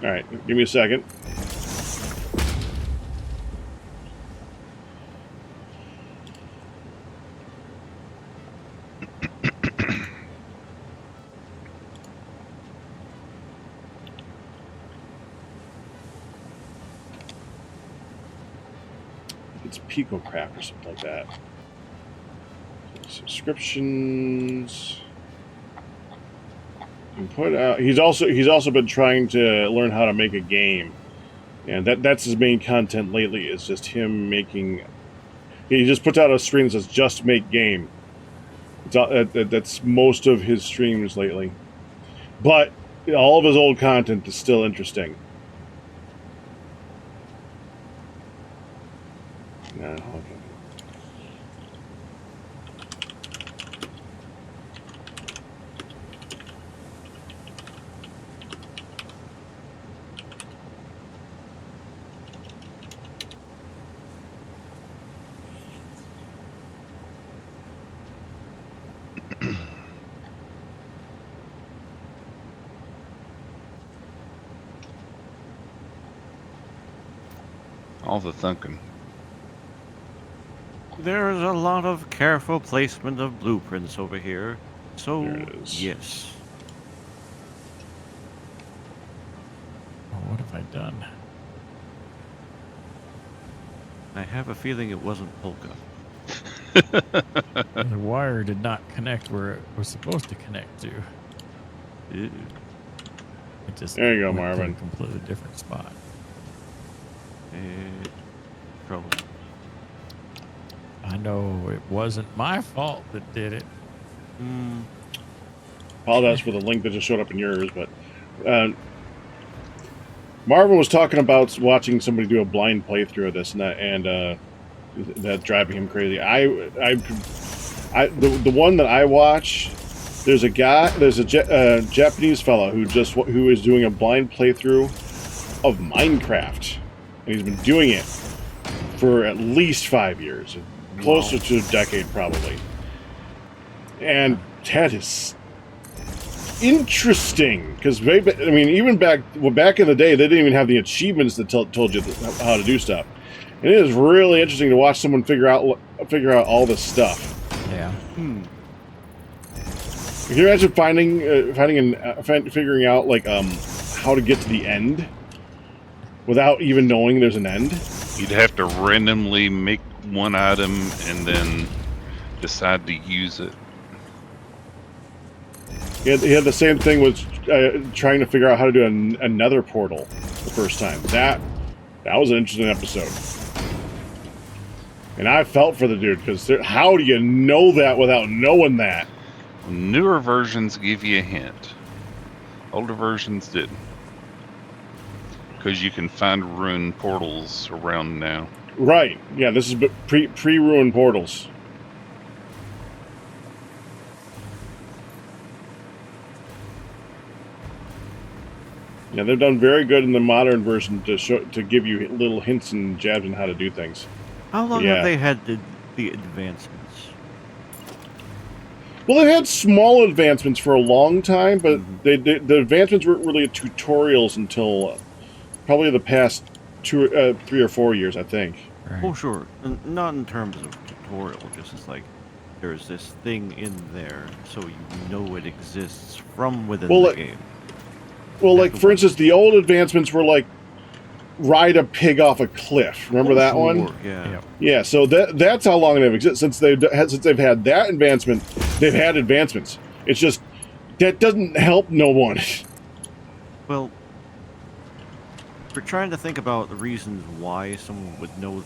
All right, give me a second. It's PicoCraft or something like that. Subscriptions. Put out. He's also been trying to learn how to make a game, and that's his main content lately. Is just him making. He just puts out a stream that says "Just Make Game." That's most of his streams lately, but all of his old content is still interesting. No, okay. All the thunking. There's a lot of careful placement of blueprints over here. So, There it is. yes. Oh, what have I done? I have a feeling it wasn't Polka. The wire did not connect where it was supposed to connect to. Ew. It just There you go, went to Marvin. a completely different spot. Trouble. I know it wasn't my fault that did it. Apologize for the link that just showed up in yours, but Marvin was talking about watching somebody do a blind playthrough of this and that driving him crazy. The one that I watch, there's a Japanese fella who is doing a blind playthrough of Minecraft, and he's been doing it for at least 5 years, closer to a decade probably. And that is interesting because even back in the day, they didn't even have the achievements that told you how to do stuff. And it is really interesting to watch someone figure out all this stuff. Yeah. Can you imagine figuring out like how to get to the end without even knowing there's an end? You'd have to randomly make one item and then decide to use it. He had the same thing with trying to figure out how to do a nether portal the first time. That was an interesting episode. And I felt for the dude, because how do you know that without knowing that? Newer versions give you a hint. Older versions didn't. Because you can find ruined portals around now. Right. Yeah, this is pre-ruined portals. Yeah, they've done very good in the modern version to give you little hints and jabs on how to do things. How long have they had the advancements? Well, they've had small advancements for a long time, but the advancements weren't really tutorials until probably the past 3 or 4 years, I think. Right. Oh, sure. Not in terms of tutorial, just as like there's this thing in there, so you know it exists from within the game. Well, like for instance, the old advancements were like ride a pig off a cliff. Remember that one? Yeah. Yeah. So that's how long they've existed. Since they've had that advancement, they've had advancements. It's just that doesn't help no one. Well, we're trying to think about the reasons why someone would know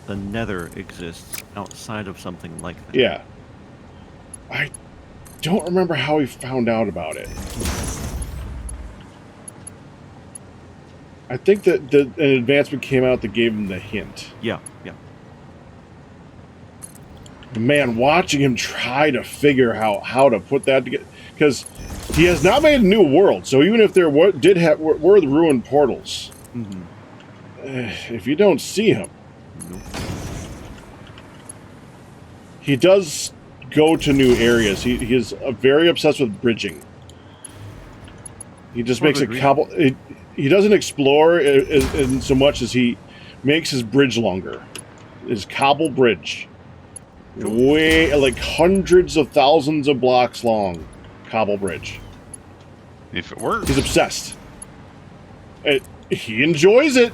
the Nether exists outside of something like that. Yeah. I don't remember how he found out about it. I think that an advancement came out that gave him the hint. Yeah. Man, watching him try to figure out how to put that together, because he has not made a new world. So even if there were the ruined portals, if you don't see him, he does go to new areas. He is very obsessed with bridging. He just makes a couple. He doesn't explore in so much as he makes his bridge longer. His cobble bridge. Way, like hundreds of thousands of blocks long. Cobble bridge. If it works. He's obsessed. He enjoys it.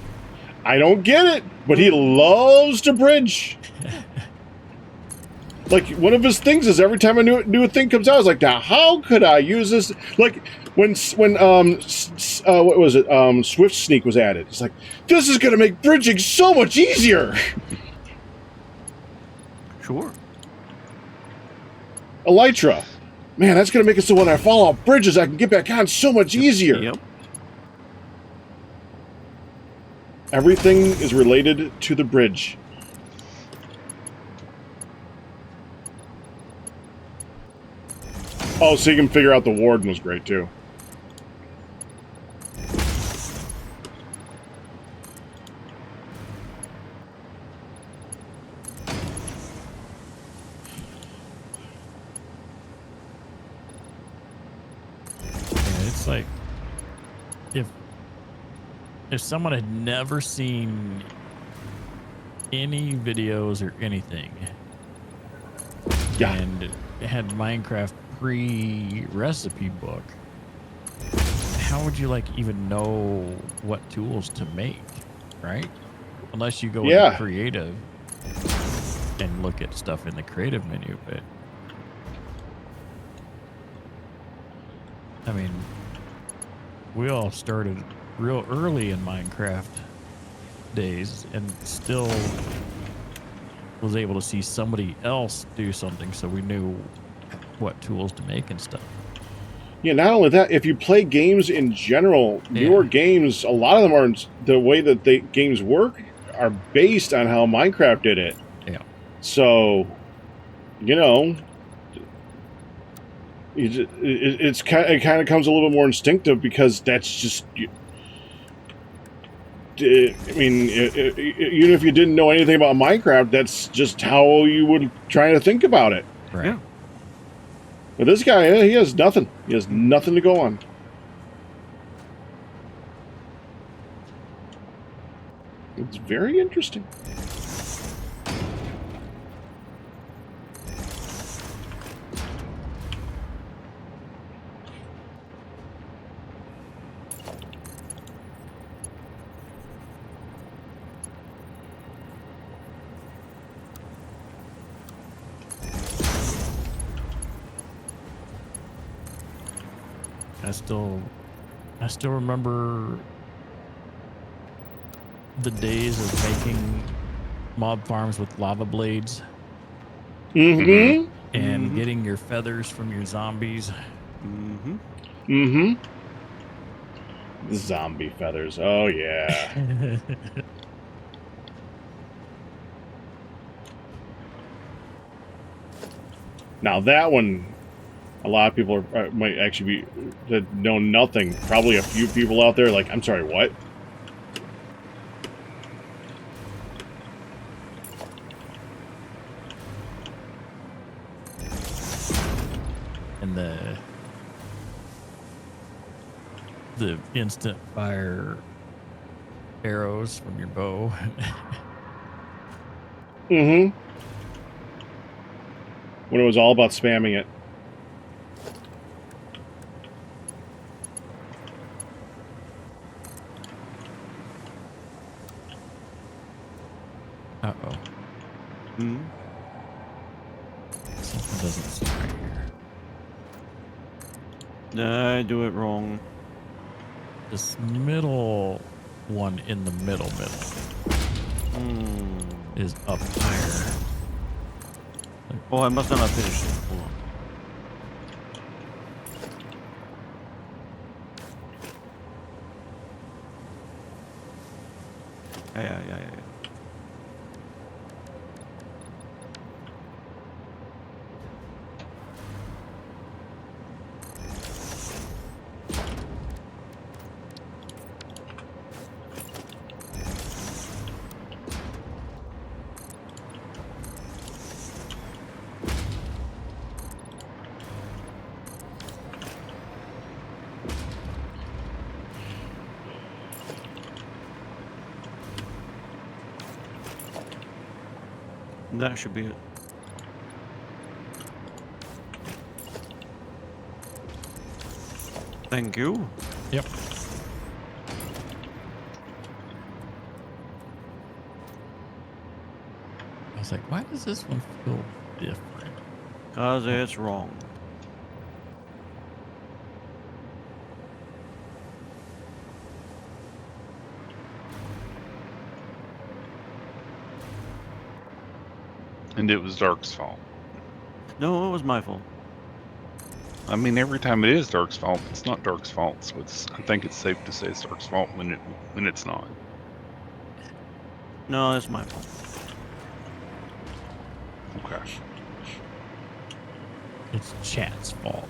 I don't get it, but he loves to bridge. Like, one of his things is every time a new thing comes out, it's like, now, how could I use this? Like, when what was it? Swift Sneak was added. It's like, this is going to make bridging so much easier. Sure. Elytra. Man, that's going to make it so when I fall off bridges, I can get back on so much easier. Yep. Everything is related to the bridge. Oh, so you can figure out the warden was great, too. It's like if someone had never seen any videos or anything, and had Minecraft pre-recipe book, how would you like even know what tools to make, right? Unless you go into creative and look at stuff in the creative menu. But I mean, we all started real early in Minecraft days and still was able to see somebody else do something, so we knew what tools to make and stuff. Yeah, not only that, if you play games in general, newer games, a lot of them are, the way that games work are based on how Minecraft did it. Yeah. So, you know, it kind of comes a little bit more instinctive, because that's just, I mean, even if you didn't know anything about Minecraft, that's just how you would try to think about it. Right. Yeah. But this guy, he has nothing. He has nothing to go on. It's very interesting. I still remember the days of making mob farms with lava blades Mm-hmm. and Mhm. getting your feathers from your zombies. Mm-hmm. Mm-hmm. Zombie feathers. Oh, yeah. Now, that one, a lot of people might actually be that know nothing. Probably a few people out there like, I'm sorry, what? And the instant fire arrows from your bow. Mm-hmm. When it was all about spamming it. Uh-oh. Mm-hmm. Something doesn't seem right here. I do it wrong. This middle one in the middle Mm. is up higher. Oh, I must not have finished it. Hold on. Yeah. That should be it. Thank you. Yep. I was like, why does this one feel different? Cause it's wrong. And it was Dark's fault. No, it was my fault. I mean, every time it is Dark's fault, it's not Dark's fault. So I think it's safe to say it's Dark's fault when it's not. No, it's my fault. Okay. It's chat's fault.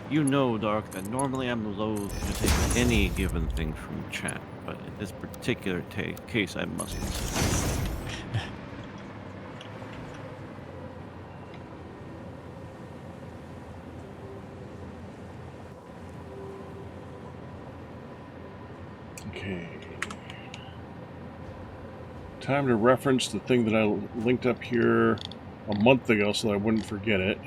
You know, Dark, that normally I'm loath to take any given thing from chat, but in this particular case, I must insist. Okay. Time to reference the thing that I linked up here a month ago so that I wouldn't forget it.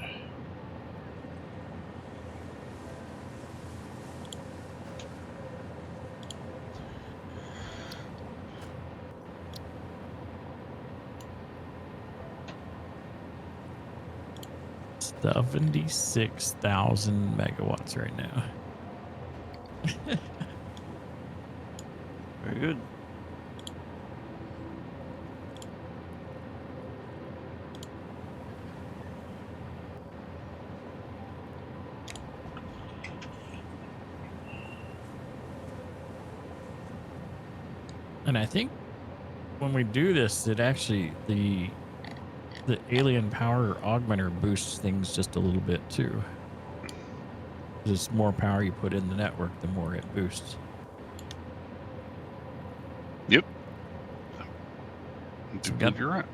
$76,000 megawatts right now. Very good. And I think when we do this, it actually the alien power augmenter boosts things just a little bit too. The more power you put in the network, the more it boosts. Yep. I So do we believe got you're right.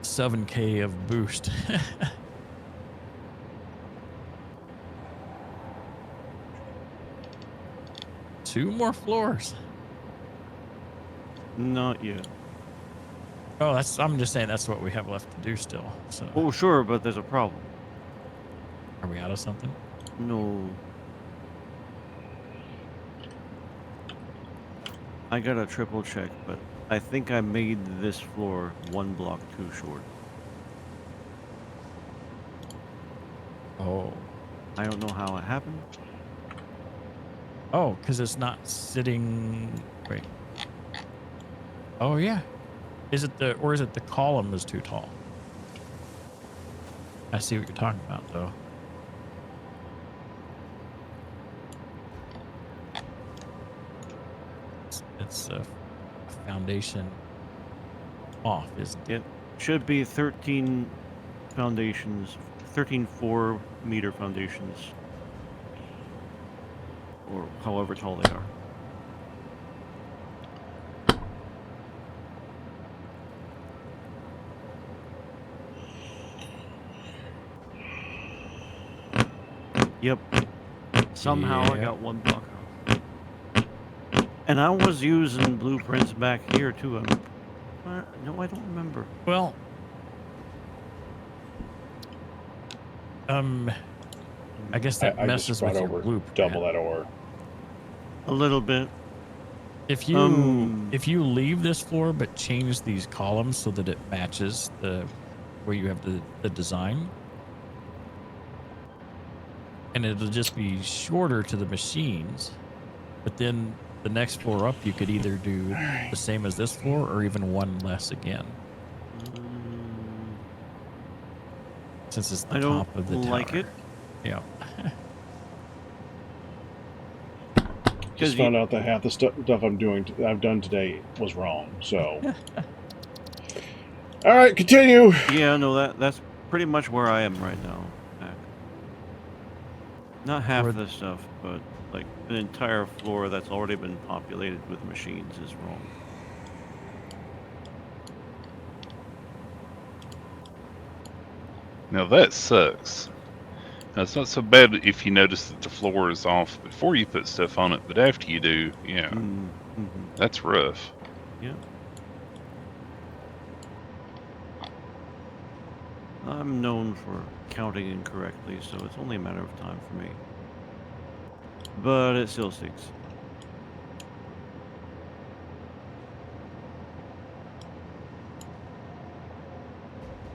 7K of boost. 2 more floors. Not yet. Oh, I'm just saying that's what we have left to do still. So, Oh, sure, but there's a problem. are we out of something? No. I gotta triple check, but I think I made this floor 1 block too short. Oh. I don't know how it happened. Oh, because it's not sitting. Wait. Oh yeah. Is it the column is too tall? I see what you're talking about though. It's a foundation off, isn't it? It should be 13 foundations, 13 4-meter foundations, or however tall they are. Yep. Somehow I Yeah. got 1 block off. And I was using blueprints back here too. No, I don't remember. Well, I guess that I just messes brought with your over blueprint. double that ore. A little bit. If you leave this floor but change these columns so that it matches the where you have the design, and it'll just be shorter to the machines, but then the next floor up you could either do the same as this floor or even 1 less again, since it's the I don't top of the like tower. it. Yeah. Just found out that half the stuff I've done today was wrong. So, all right, continue. Yeah, no, that's pretty much where I am right now. Not half of the stuff, but like an entire floor that's already been populated with machines is wrong. Now that sucks. Now, it's not so bad if you notice that the floor is off before you put stuff on it, but after you do, yeah, that's rough. Yeah. I'm known for counting incorrectly, so it's only a matter of time for me. But it still stinks.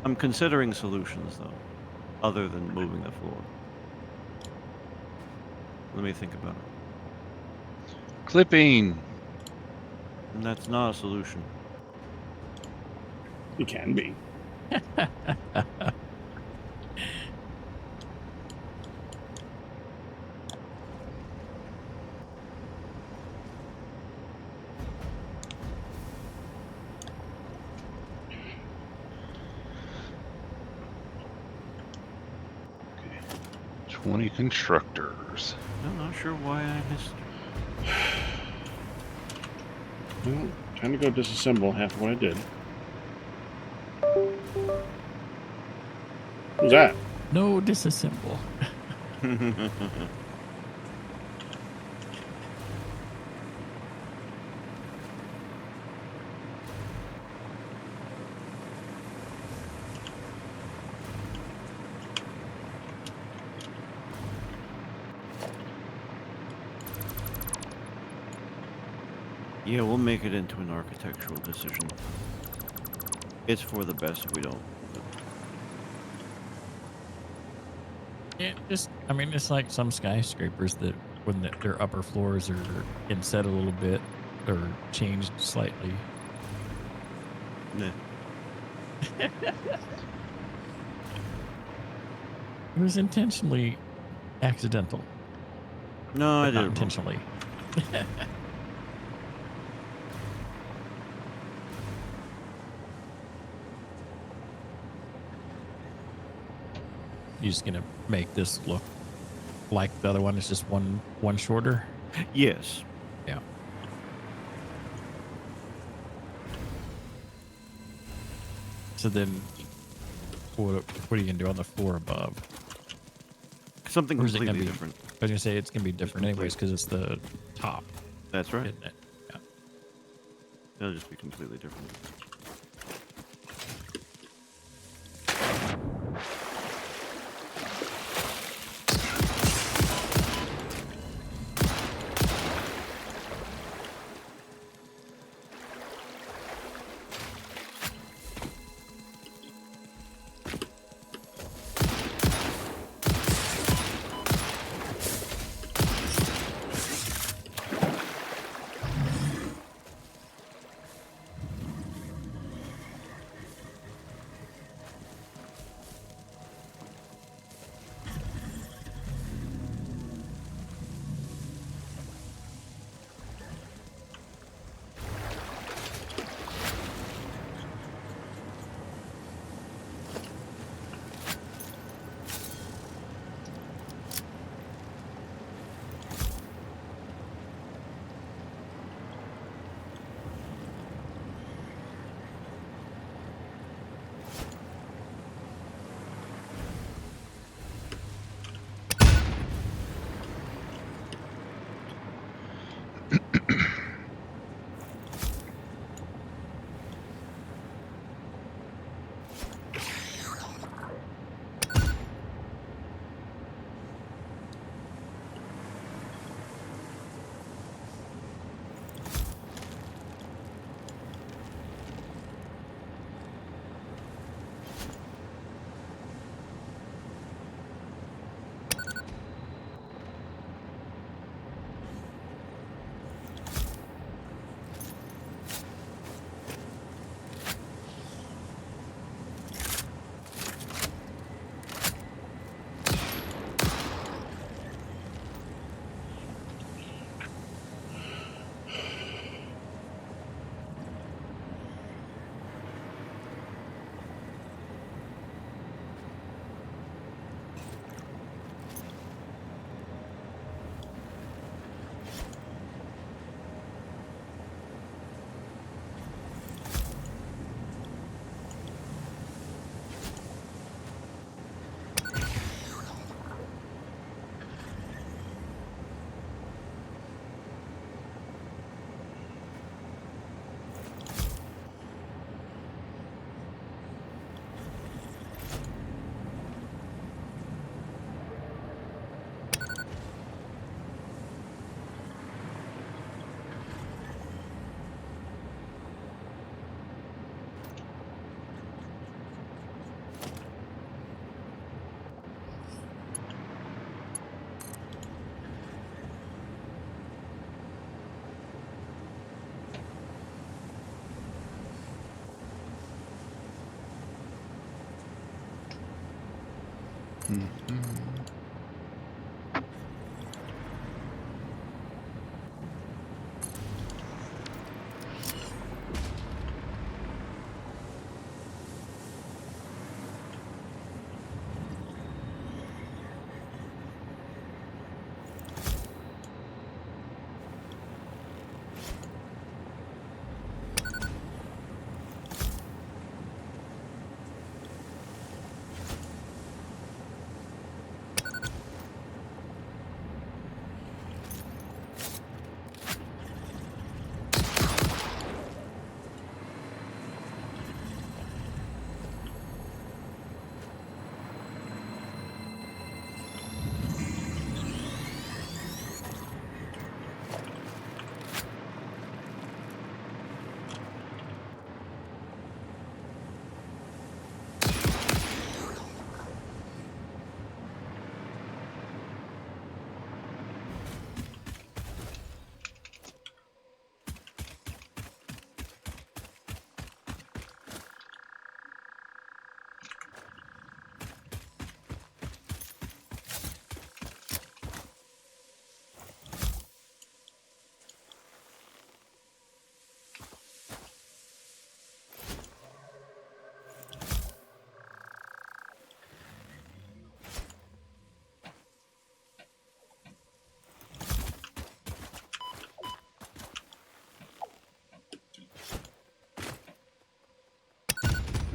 I'm considering solutions, though, other than moving the floor. Let me think about it. Clipping. And that's not a solution. It can be. Okay. 20 constructors. I'm not sure why I missed. Well, time to go disassemble half of what I did. Who's that? No disassemble. Yeah, we'll make it into an architectural decision. It's for the best if we don't. I mean, it's like some skyscrapers that when their upper floors are inset a little bit or changed slightly. Nah. It was intentionally accidental. No, I But did not it wrong. intentionally. You're just gonna make this look like the other one. It's just one shorter. Yes. Yeah. So then, what are you gonna do on the floor above? Something Or is it completely gonna be different. I was gonna say it's gonna be different anyways because it's the top. That's right. isn't it? Yeah. It'll just be completely different.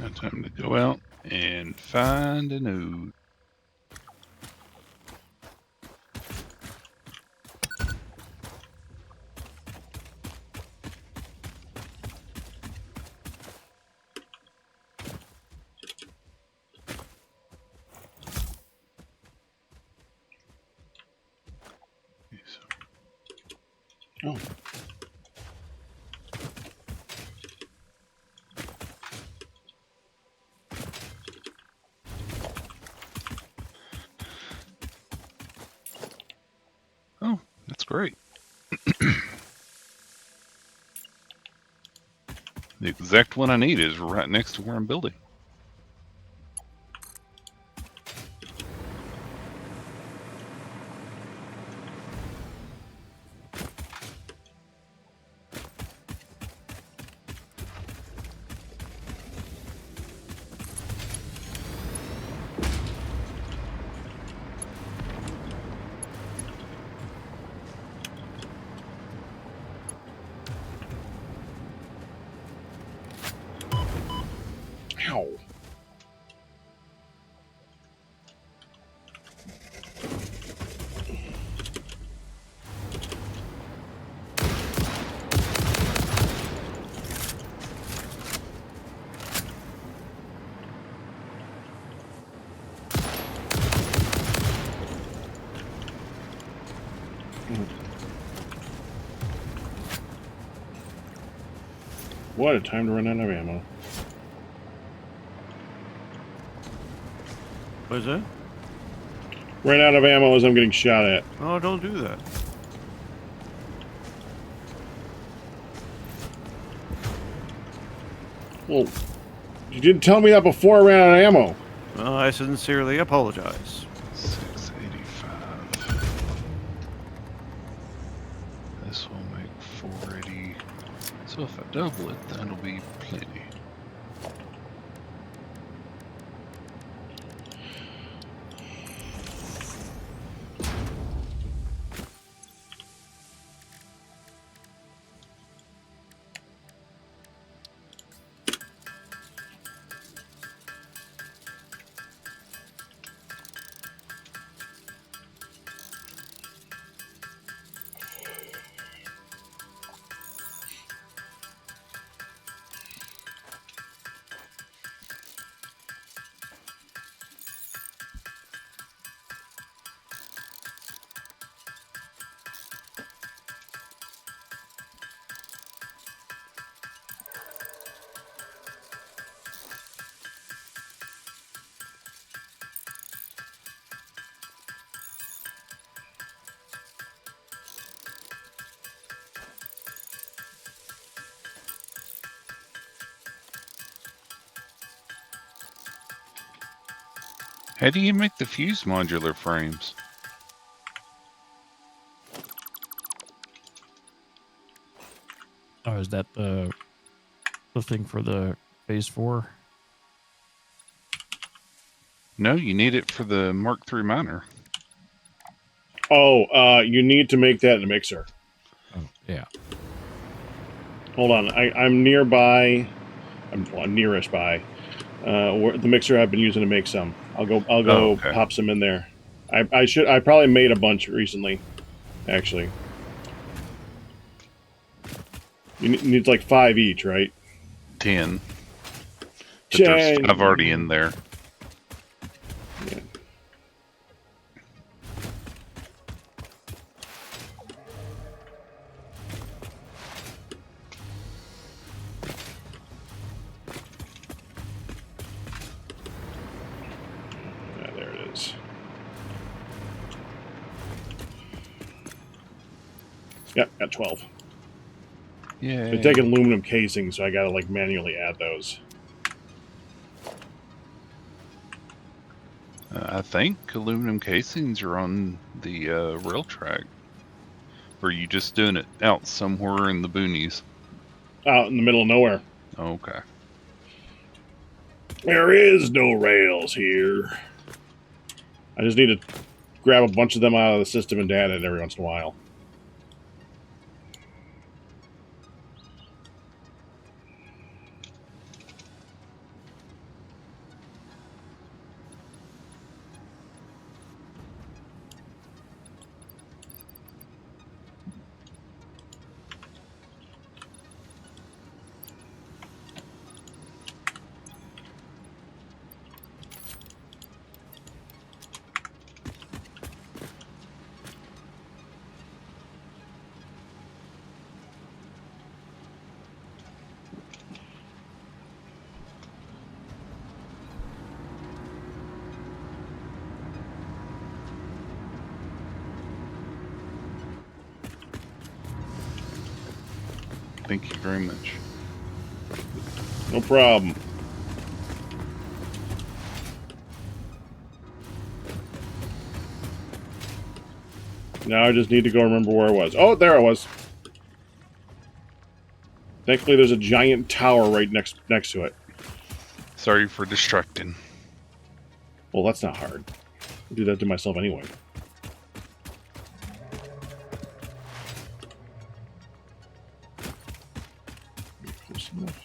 Now time to go out and find a node. Oh. Oh, that's great. The exact one I need is right next to where I'm building. Ow. What a time to run out of ammo. What is it? Ran out of ammo as I'm getting shot at. Oh, don't do that. Well, you didn't tell me that before I ran out of ammo. Well, I sincerely apologize. 685. This will make 480. So if I double it, that'll be plenty. How do you make the fuse modular frames? Oh, is that the thing for the phase 4? No, you need it for the Mark III miner. Oh, you need to make that in a mixer. Oh, yeah. Hold on, I'm nearby. I'm nearest by where the mixer I've been using to make some. I'll go Oh, okay. pop some in there. I probably made a bunch recently, actually. You need like 5 each, right? 10. But there's 5 already in there. Yeah. Yeah, there it is. Yep, got 12. Yeah. They take aluminum casings, so I gotta like manually add those. I think aluminum casings are on the rail track. Or are you just doing it out somewhere in the boonies? Out in the middle of nowhere. Okay. There is no rails here. I just need to grab a bunch of them out of the system and add it every once in a while. Thank you very much. No problem. Now I just need to go remember where I was. Oh, there I was. Thankfully, there's a giant tower right next to it. Sorry for distracting. Well, that's not hard. I do that to myself anyway. Close enough.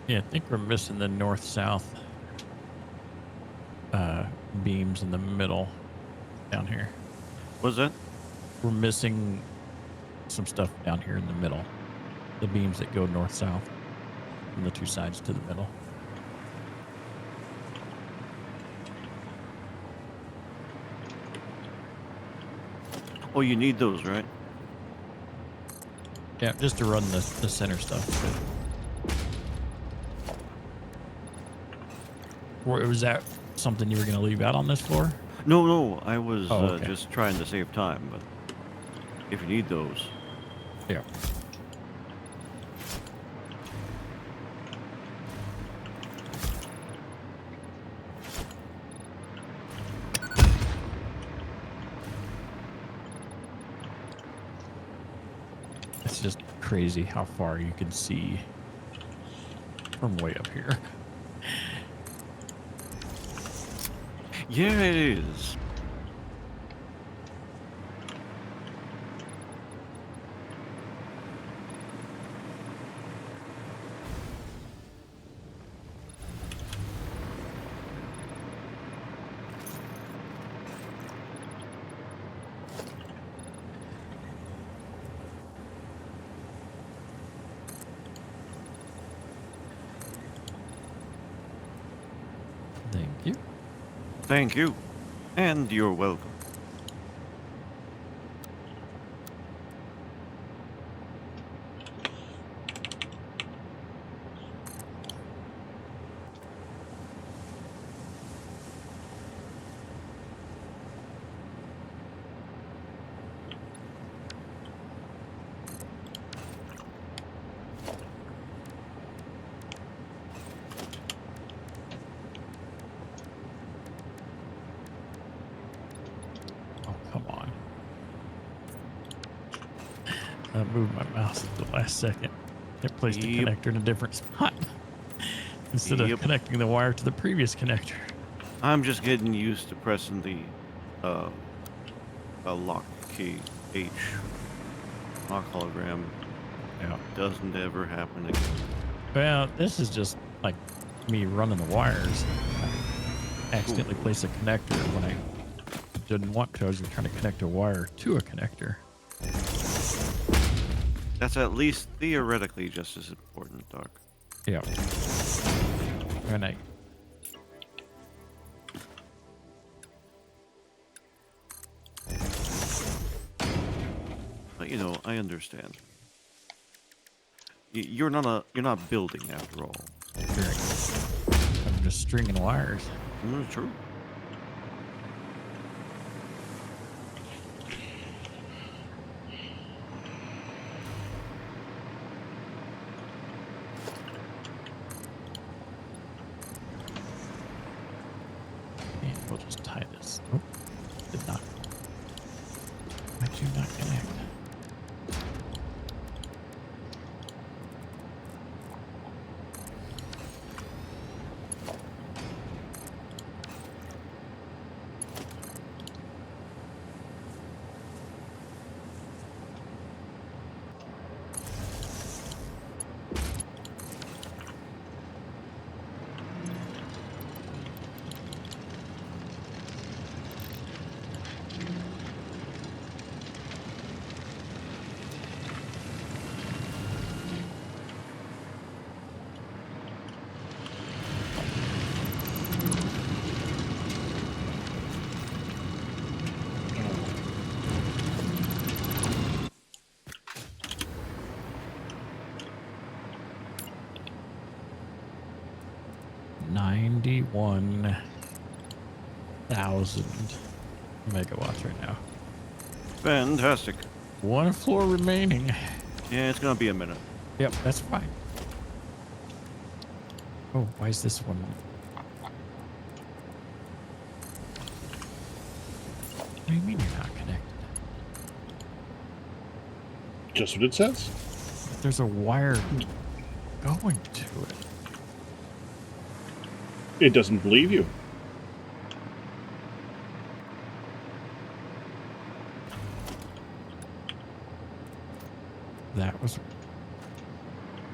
Yeah, I think we're missing the north-south beams in the middle down here. Was that? We're missing some stuff down here in the middle. The beams that go north-south from the two sides to the middle. Oh, you need those, right? Yeah, just to run the center stuff. Or was that something you were going to leave out on this floor? No, I was okay. just trying to save time, but if you need those. Yeah. It's just crazy how far you can see from way up here. Yeah, it is. Thank you. Thank you. And you're welcome. Oh, come on. I moved my mouse at the last second. It placed the Yep. connector in a different spot instead Yep. of connecting the wire to the previous connector. I'm just getting used to pressing the lock key H. Lock hologram. Yeah. Doesn't ever happen again. Well, this is just like me running the wires. I accidentally placed a connector when I didn't want to. I was trying to connect a wire to a connector. That's at least theoretically just as important, Doc. Yeah. And I But you know, I understand. You're not building after all. I'm just stringing wires. True. And we'll just tie this. Oh, did not. Why'd you not connect? $91,000 megawatts right now. Fantastic. One floor remaining. Yeah, it's gonna be a minute. Yep, that's fine. Oh, why is this one? What do you mean you're not connected? Just what it says. There's a wire going to it. It doesn't believe you.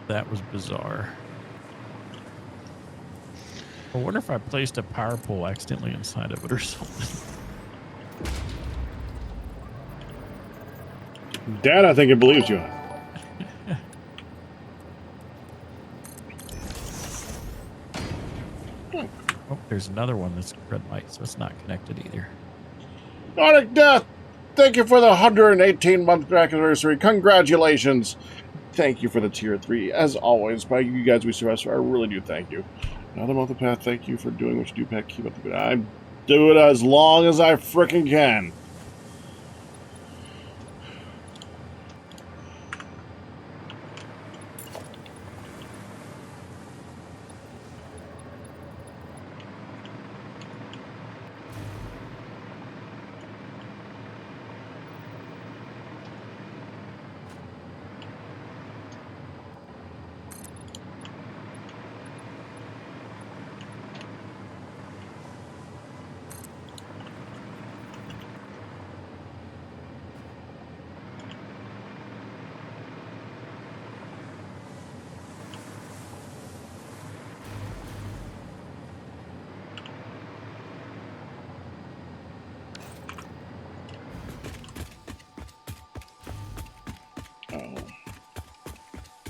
That was bizarre. I wonder if I placed a power pole accidentally inside of it or something. Dad, I think it believes you. Oh, there's another one that's red light, so it's not connected either. Sonic Death, thank you for the 118-month anniversary. Congratulations. Thank you for the tier 3. As always, by you guys we survive, so I really do thank you. Another month of path, thank you for doing what you do, Pat. Keep up the good. I do it as long as I frickin' can.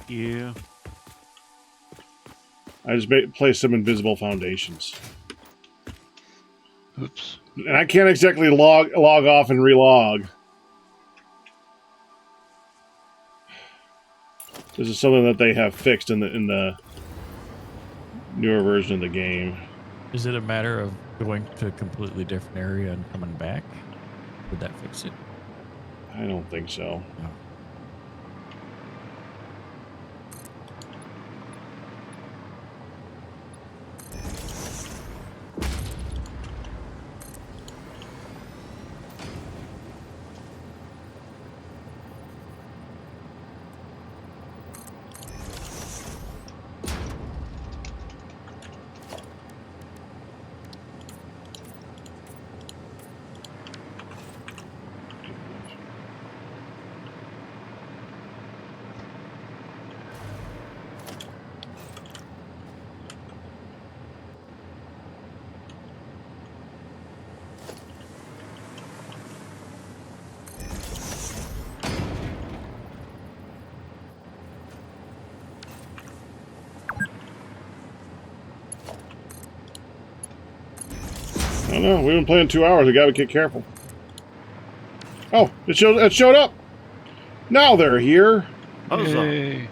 Yeah. I just placed some invisible foundations. Oops. And I can't exactly log off and relog. This is something that they have fixed in the newer version of the game. Is it a matter of going to a completely different area and coming back? Would that fix it? I don't think so. No. I don't know. We've been playing 2 hours. We gotta get careful. Oh, it showed up. Now they're here. Yay.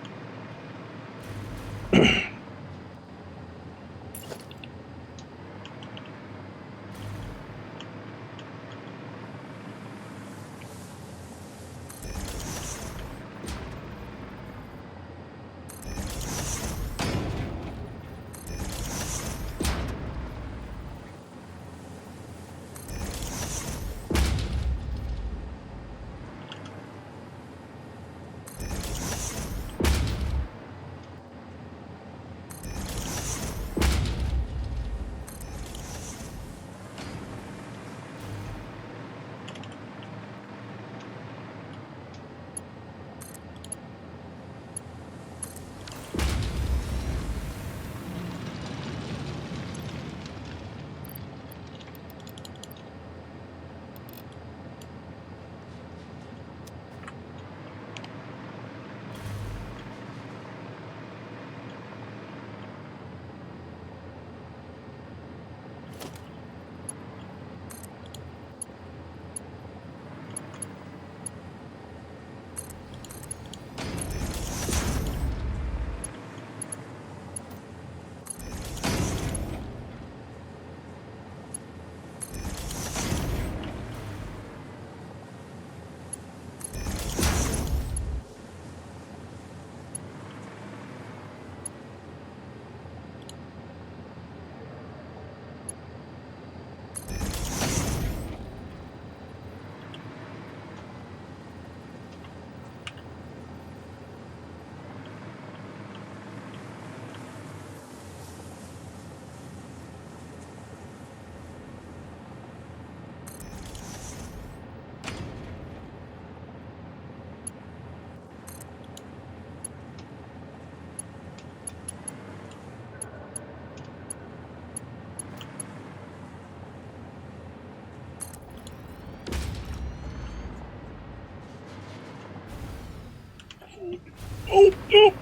Oh.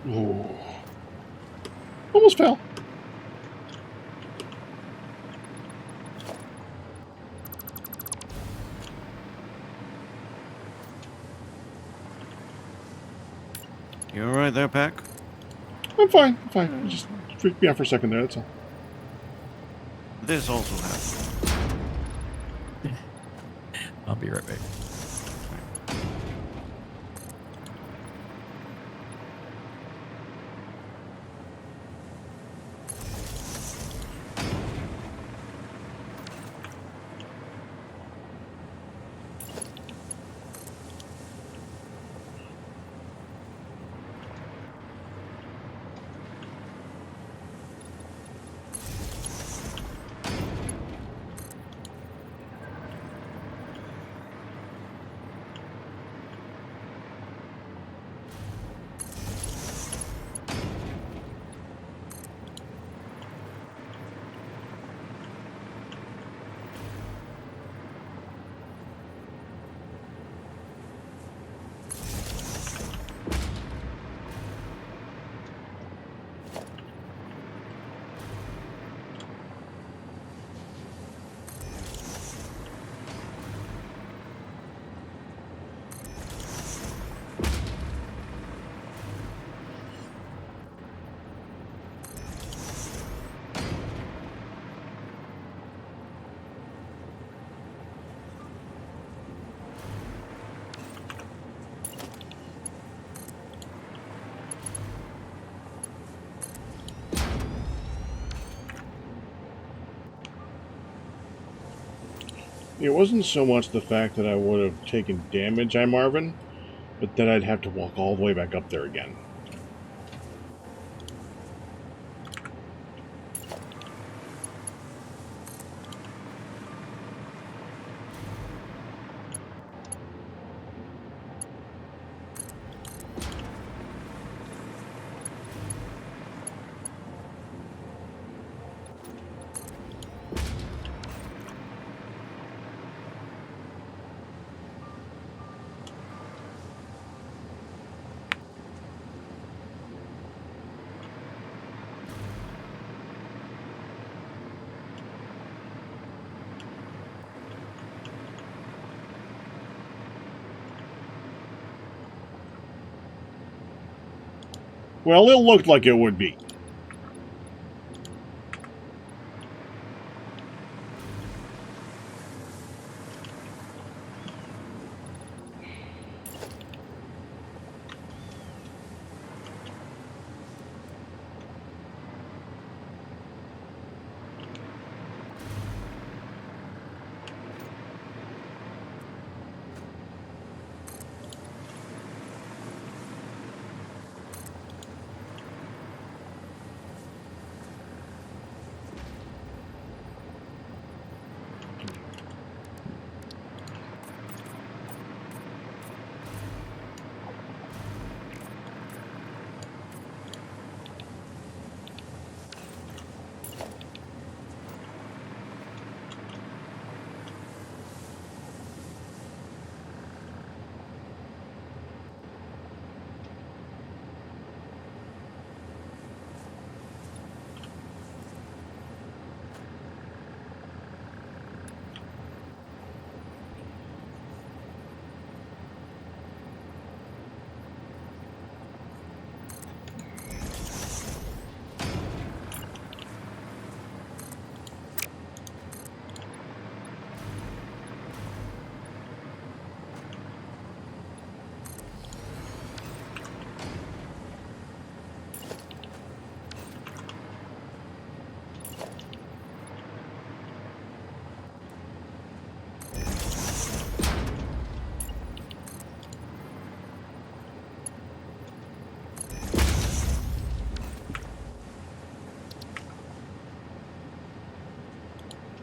Ooh. Almost fell. You all right there, Pack? I'm fine. I'm fine. You just freaked me out for a second there. That's all. This also happened. I'll be right back. It wasn't so much the fact that I would have taken damage, I'm Marvin, but that I'd have to walk all the way back up there again. Well, it looked like it would be.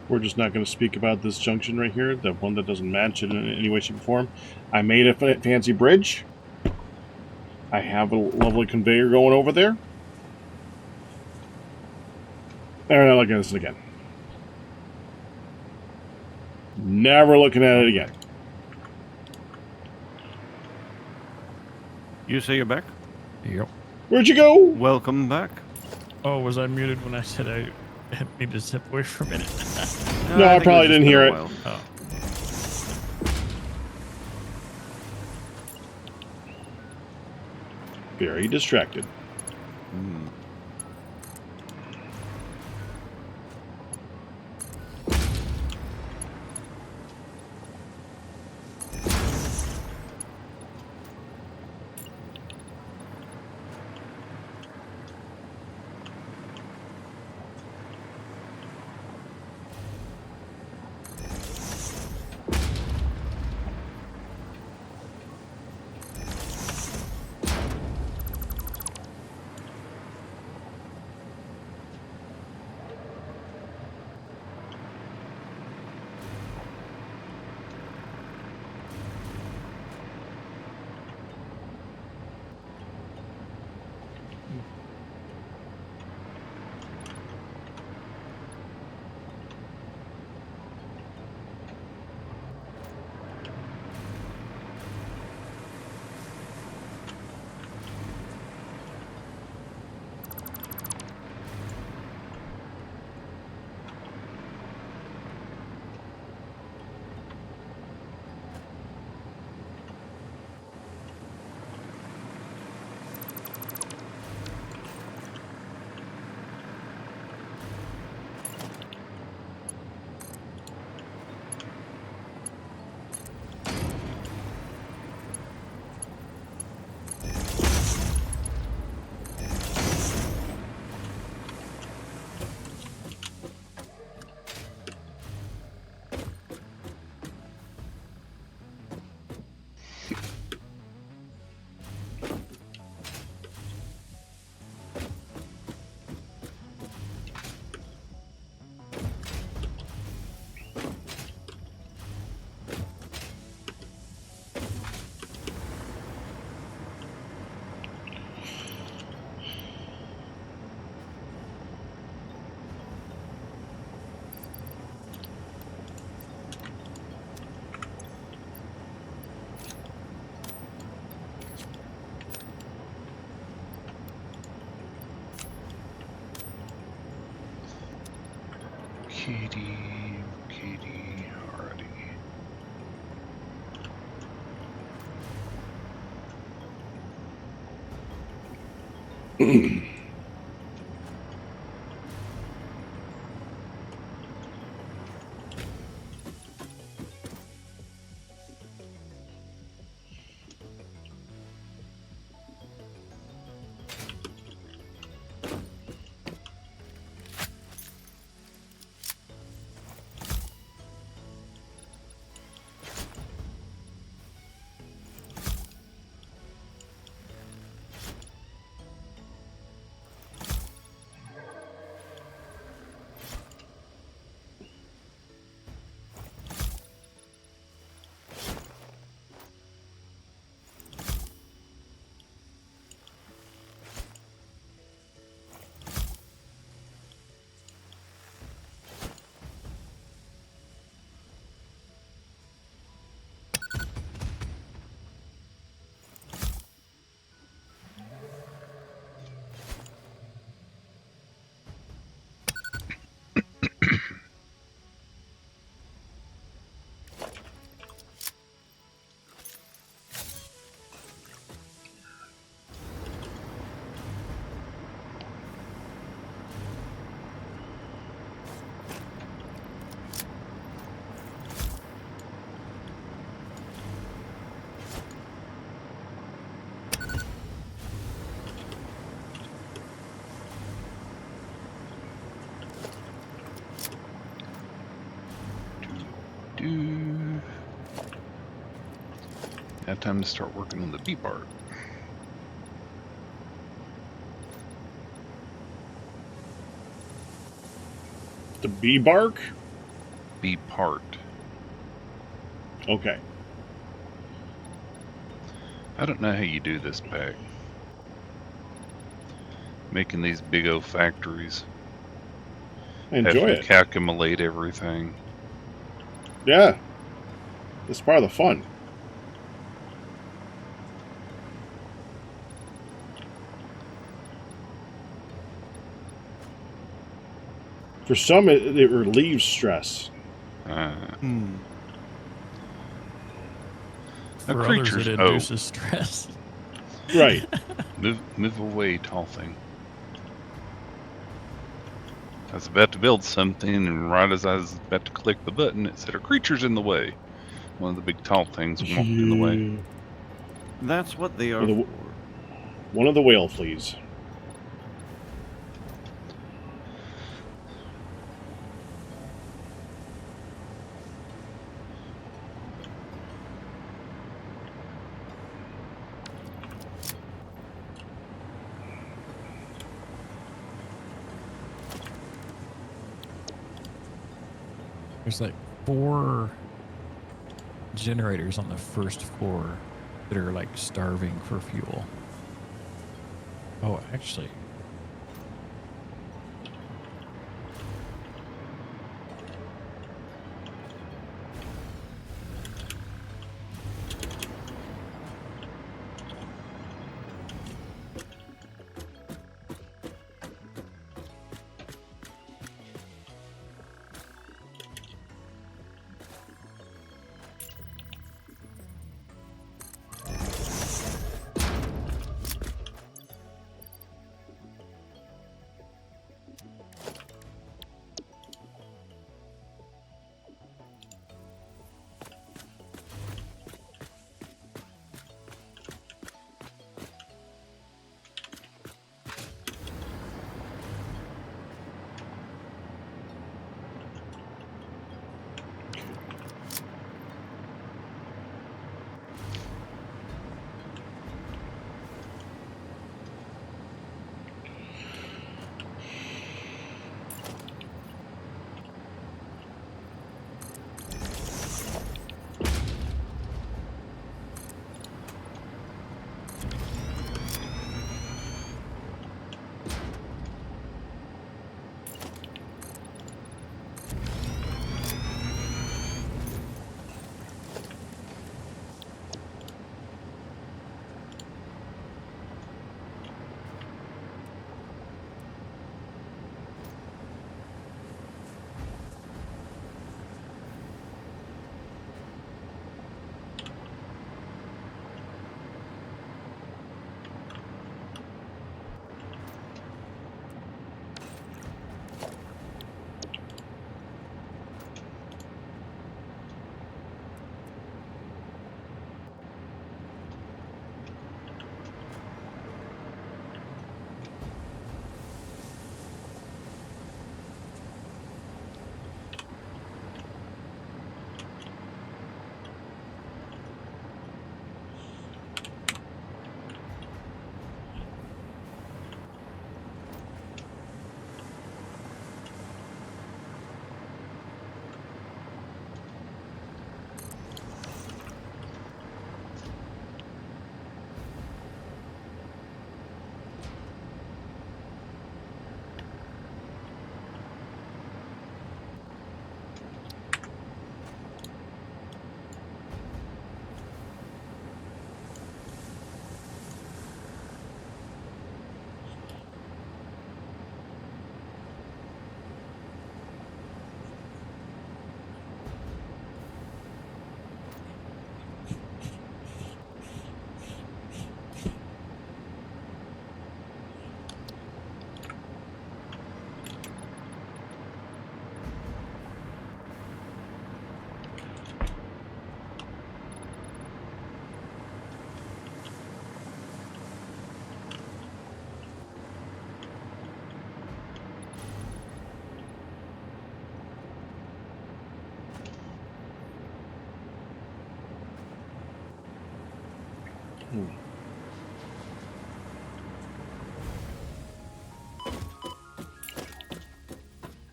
We're just not going to speak about this junction right here, the one that doesn't match it in any way, shape, or form. I made a fancy bridge. I have a lovely conveyor going over there. And we're not looking at this again. Never looking at it again. You say you're back? Yep. Where'd you go? Welcome back. Oh, was I muted when I said I need to step away for a minute? No, I think probably it's just didn't been hear a it. while. Oh. Very distracted. Hmm. Kitty, alrighty. Do. Now time to start working on the B part. The bee bark? B part. Okay. I don't know how you do this pack. Making these big old factories. I enjoy Having it. to calculate everything. Yeah. It's part of the fun. For some, it relieves stress. Uh, Hmm. A For others, creature's- it induces stress. Right. move away, tall thing. I was about to build something, and right as I was about to click the button, it said, "A creature's in the way." One of the big tall things walked in the way. Yeah. That's what they are Well, for. One of the whale fleas. There's like 4 generators on the first floor that are like starving for fuel. Oh, actually.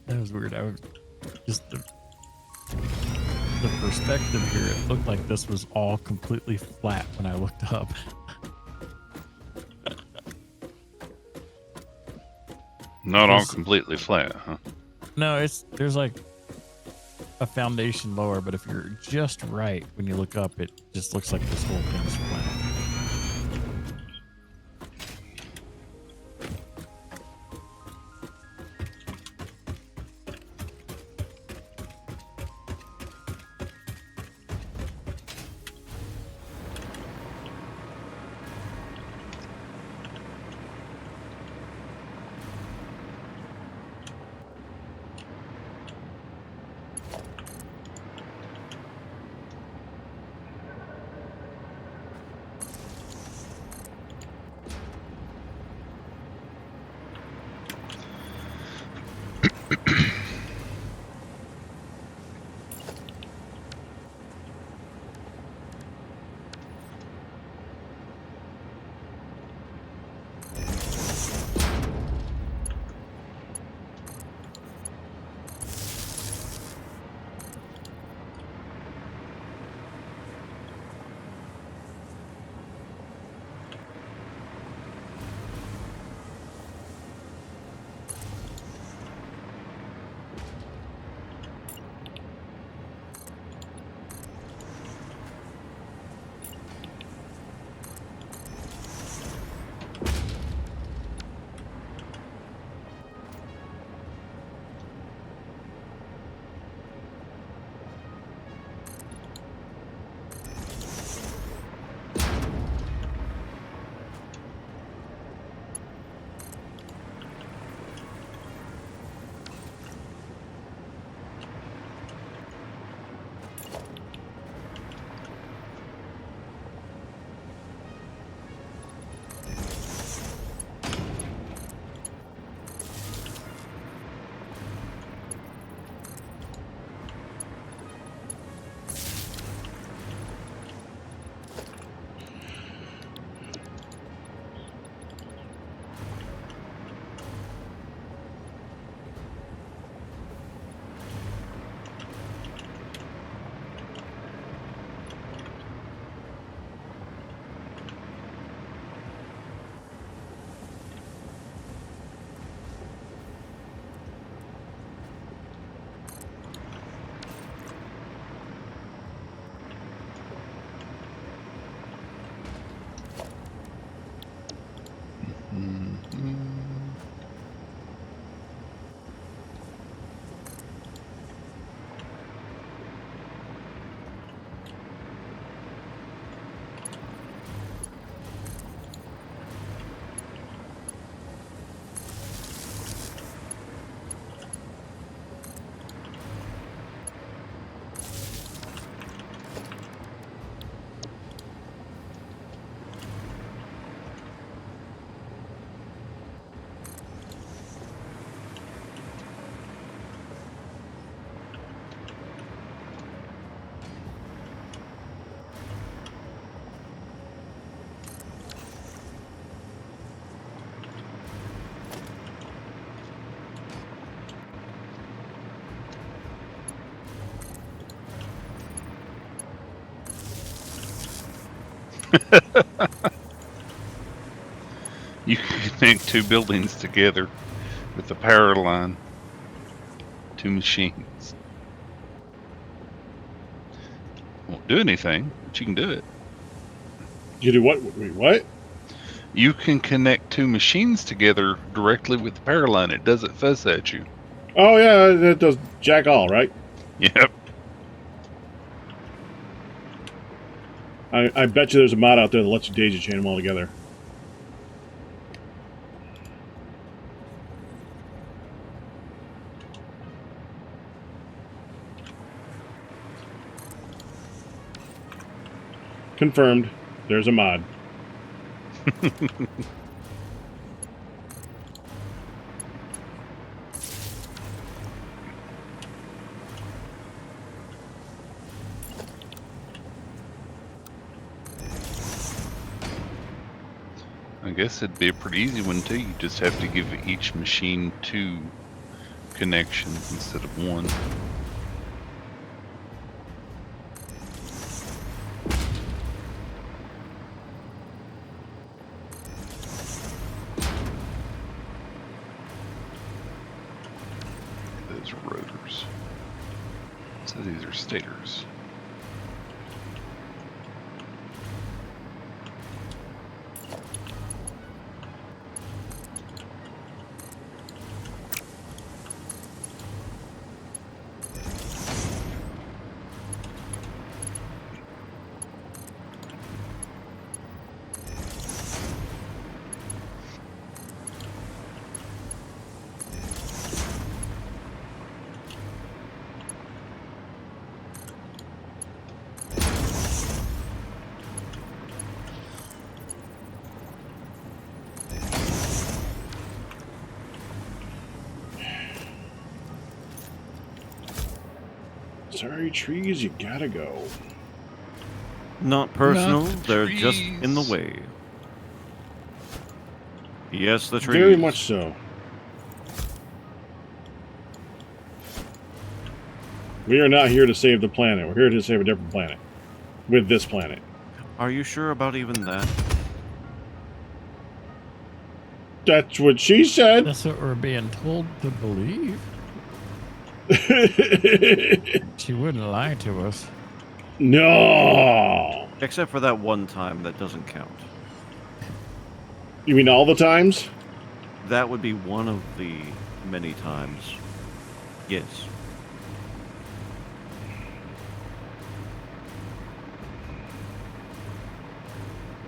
That was weird. I was just the perspective here. It looked like this was all completely flat when I looked up. Not all Yes. completely flat, huh? No, there's like a foundation lower, but if you're just right when you look up, it just looks like this whole thing's flat. You can connect two buildings together with the power line. Two machines. Won't do anything, but you can do it. You do what? Wait, what? You can connect two machines together directly with the power line. It doesn't fuss at you. Oh yeah, that does jack all, right? Yep. I bet you there's a mod out there that lets you daisy chain them all together. Confirmed. There's a mod. I guess it'd be a pretty easy one too. You just have to give each machine two connections instead of one. Those are rotors. So these are stators. Sorry, trees, you gotta go. Not personal, Not the they're just in the trees. way. Yes, the trees. Very much so. We are not here to save the planet. We're here to save a different planet. With this planet. Are you sure about even that? That's what she said. That's what we're being told to believe. She wouldn't lie to us. No. Except for that one time, that doesn't count. You mean all the times? That would be one of the many times. Yes.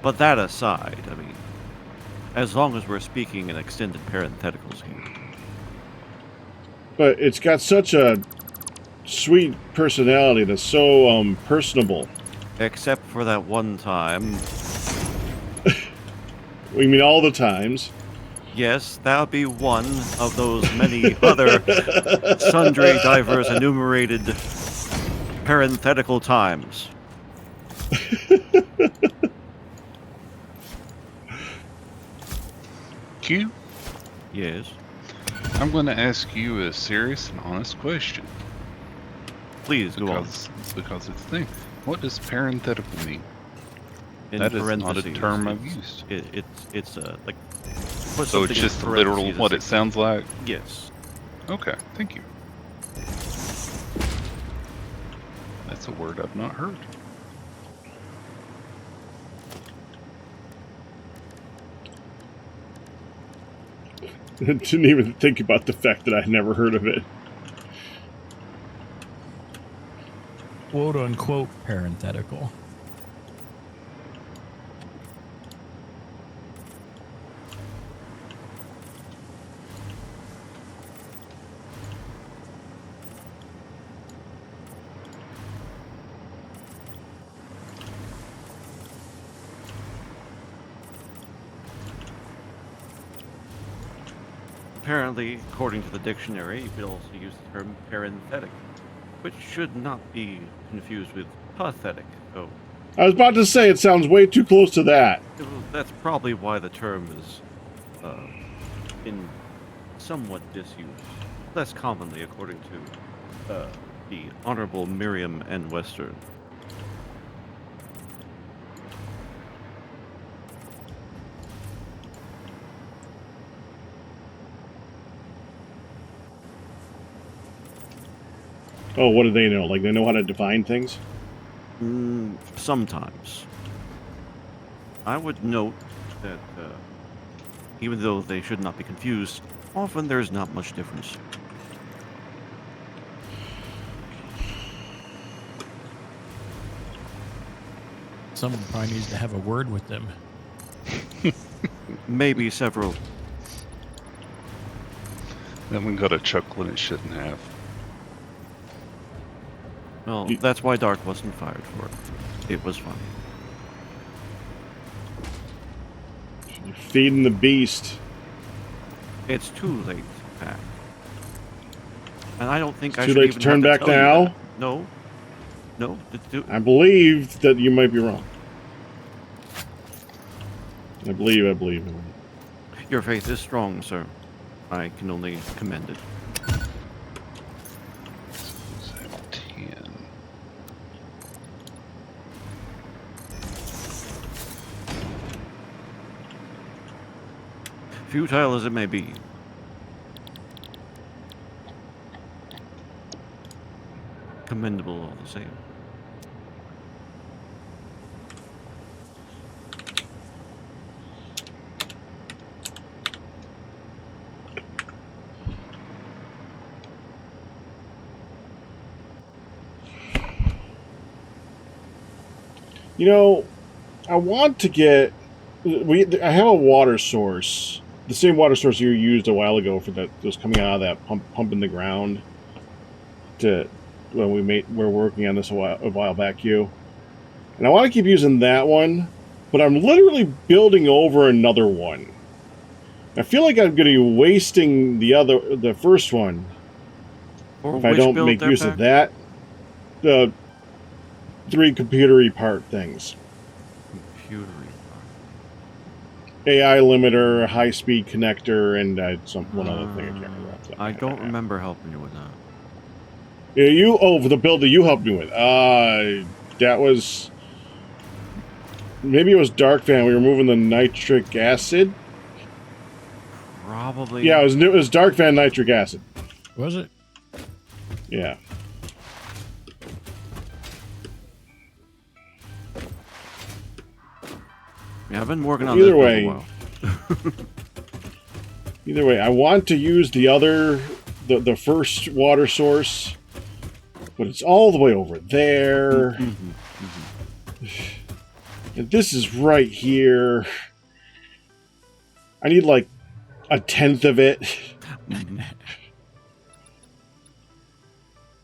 But that aside, I mean, as long as we're speaking in extended parentheticals here. But it's got such a sweet personality that's so personable. Except for that one time. We mean all the times. Yes, that would be one of those many other sundry, diverse, enumerated parenthetical times. Q, Yes. I'm going to ask you a serious and honest question. Please go on. Because it's the thing. What does parenthetical mean? In That is not a parentheses, term I've it's- used. It's like. put So something it's in just literal parentheses what to it sounds like? Yes. Okay, thank you. That's a word I've not heard. Didn't even think about the fact that I'd never heard of it. Quote unquote parenthetical. Apparently, according to the dictionary, you could also use the term parenthetic, which should not be confused with pathetic. Oh, I was about to say it sounds way too close to that. that's probably why the term is in somewhat disuse. Less commonly, according to the Honorable Merriam and Western. Oh, what do they know? Like, they know how to define things? Sometimes. I would note that even though they should not be confused, often there's not much difference. Someone probably needs to have a word with them. Maybe several. That one got a chuckle and it shouldn't have. Well, that's why Dark wasn't fired for it. It was funny. You're feeding the beast. It's too late, Pat. And I don't think I Too should late even to turn have back tell you now? that. No. No. I believe that you might be wrong. I believe. Your faith is strong, sir. I can only commend it. 10. Futile as it may be. Commendable all the same. You know, I want to get... I have a water source. The same water source you used a while ago for that was coming out of that pump in the ground. When we're working on this a while back, you. And I want to keep using that one, but I'm literally building over another one. I feel like I'm going to be wasting the first one Or if I which don't build make there, use Pac? of that. the 3 computery part things. Computery. AI limiter, high-speed connector, and one other thing I can't remember. off the top of I my don't head. remember helping you with that. Yeah, for the build that you helped me with. That was... Maybe it was Dark Fan. We were moving the nitric acid. Probably. Yeah, it was Dark Fan nitric acid. Was it? Yeah. Yeah, I've been working on Either this for way- a while. Either way, I want to use the first water source, but it's all the way over there. And this is right here. I need like a 1/10 of it.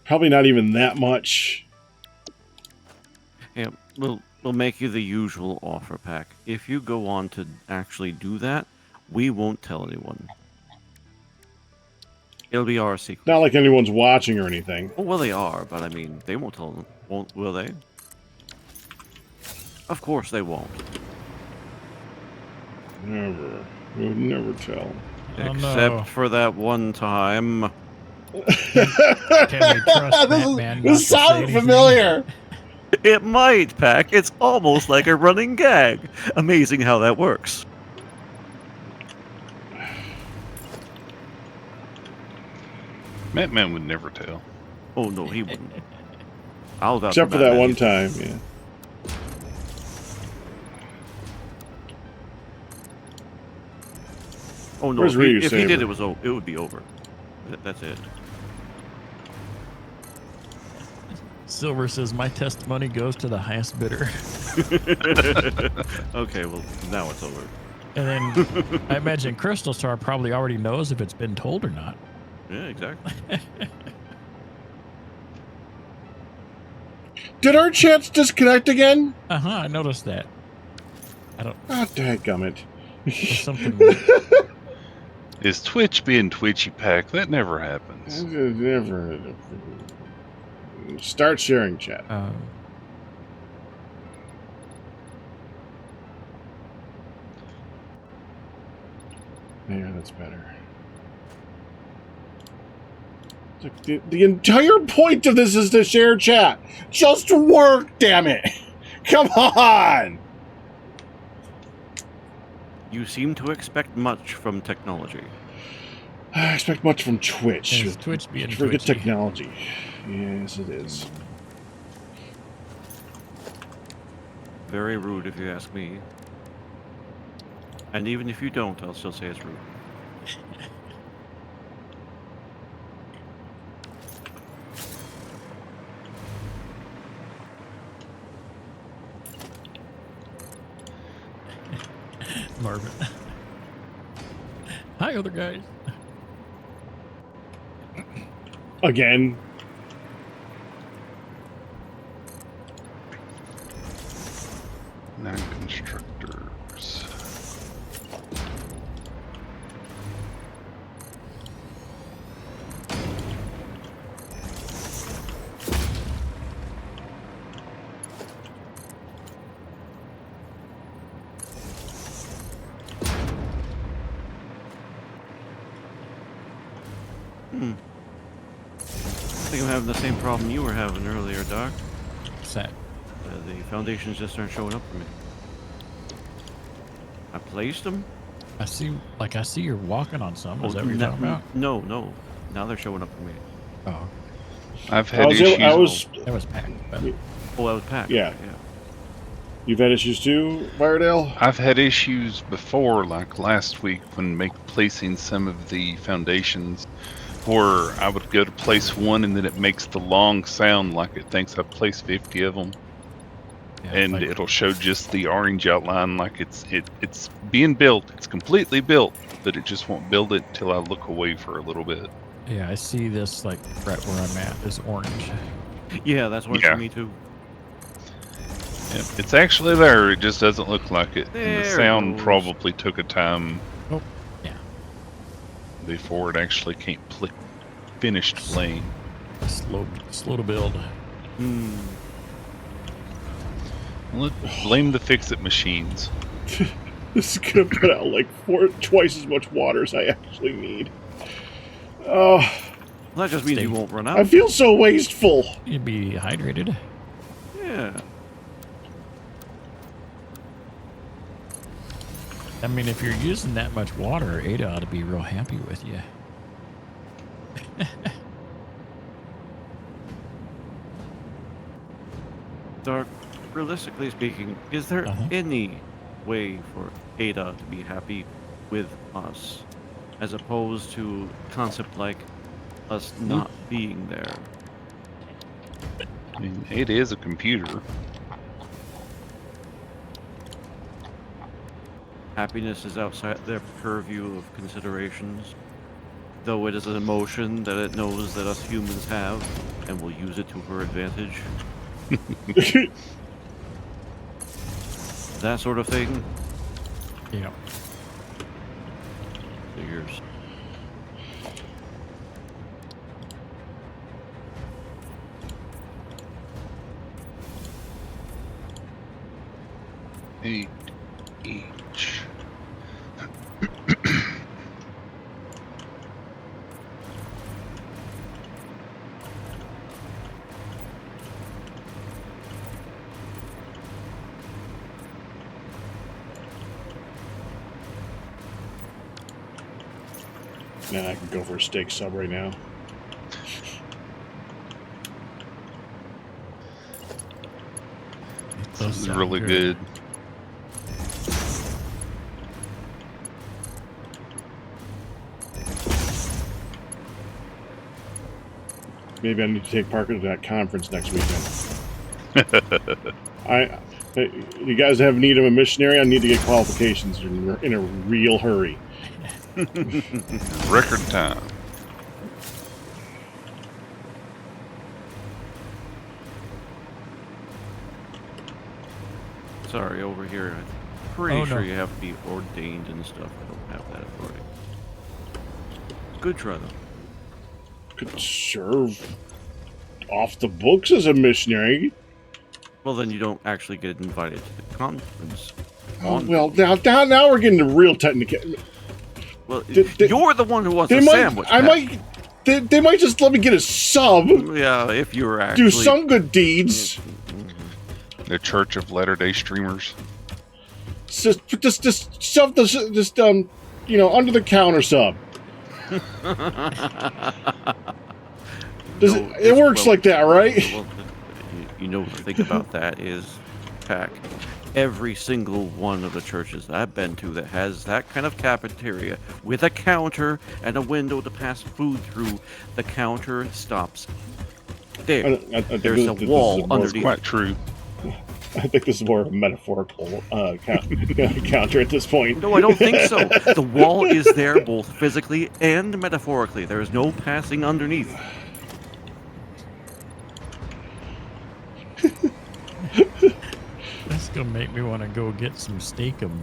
Probably not even that much. Yeah, we'll make you the usual offer pack. If you go on to actually do that, we won't tell anyone. It'll be our secret. Not like anyone's watching or anything. Oh, well, they are, but I mean, they won't tell them. Won't, will they? Of course they won't. Never. We would never tell. Oh, Except no. for that one time. Can we trust Batman not to say anything? It might, Pack. It's almost like a running gag. Amazing how that works. Batman would never tell. Oh, no, he wouldn't. I'll vouch Except for that Batman. one time, yeah. Oh, no, Where's if he Ryu did, Saber? it would be over. That's it. Silver says, my testimony goes to the highest bidder. Okay, well, now it's over. And then I imagine Crystal Star probably already knows if it's been told or not. Yeah, exactly. Did our chats disconnect again? Uh-huh, I noticed that. I don't... Ah, dadgummit. There's something... Is Twitch being Twitchy, Pack? That never happens. Never. Start sharing chat. Yeah, that's better. It's like the entire point of this is to share chat. Just work, damn it! Come on! You seem to expect much from technology. I expect much from Twitch. Is Twitch being Forget twitchy? technology. Yes, it is. Very rude if you ask me. And even if you don't, I'll still say it's rude. Marvin. Hi, other guys. Again. Non-constructors. I think I'm having the same problem you were having earlier, Doc. What's that? The foundations just aren't showing up for me. I placed them. I see you're walking on some. Is that what you're no, talking about? no. Now they're showing up for me. Oh, I've had issues. that was packed. But Oh, that was packed. Yeah. You've had issues too, Firedale? I've had issues before, like last week when placing some of the foundations, where I would go to place one and then it makes the long sound like it thinks I've placed 50 of them, yeah, and like- it'll show just the orange outline like it's being built. It's completely built, but it just won't build it till I look away for a little bit. yeah, I see this like right where I'm at is orange. Yeah, that's what it's Yeah. for me too. Yep, it's actually there. It just doesn't look like it. And There the it sound goes. probably took a time Oh, yeah. before it actually finished playing. Slow to build. Blame the fix-it machines. This is gonna put out like twice as much water as I actually need. Oh, Well, that just means you won't run out. I feel so wasteful. You'd be hydrated. Yeah. I mean, if you're using that much water, Ada ought to be real happy with you. Dark, realistically speaking, is there any way for Ada to be happy with us, as opposed to concept like us not being there? I mean, it is a computer. Happiness is outside their purview of considerations, though it is an emotion that it knows that us humans have, and will use it to her advantage. That sort of thing. Yeah. Figures. Eight each. Man, I could go for a steak sub right now. This is really good. Maybe I need to take Parker to that conference next weekend. You guys have need of a missionary? I need to get qualifications in a real hurry. Record time. Sorry, over here. I'm pretty sure you have to be ordained and stuff. I don't have that authority. Good try, though. Could serve off the books as a missionary. Well, then you don't actually get invited to the conference. Oh, well, now we're getting to real technical. Well, you're the one who wants a sandwich. They might just let me get a sub. Yeah, if you were actually... Do some good deeds. The Church of Latter-day Streamers. Just shove the under the counter sub. It works like that, right? Well, you know, the thing about that is, Pack, every single one of the churches that I've been to that has that kind of cafeteria with a counter and a window to pass food through, the counter stops there. There's a wall underneath. Quite true. I think this is more of a metaphorical counter at this point. No, I don't think so. The wall is there both physically and metaphorically. There is no passing underneath. That's gonna make me want to go get some steakum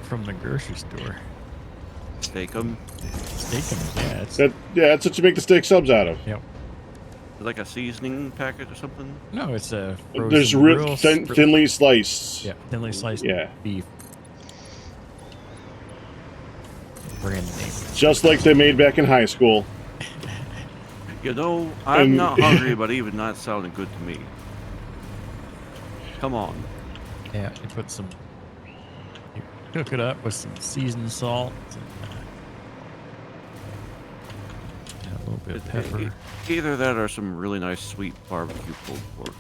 from the grocery store. Steakum? Steakum, yeah. That's what you make the steak subs out of. Yep. Like a seasoning packet or something? No, it's a frozen, There's real thinly sliced. Yeah, thinly sliced beef. Brand name. Just like they made back in high school. You know, I'm not hungry, but even that sounded good to me. Come on. Yeah, you put some... You cook it up with some seasoned salt. And a little bit of pepper. Either that or some really nice sweet barbecue pulled pork.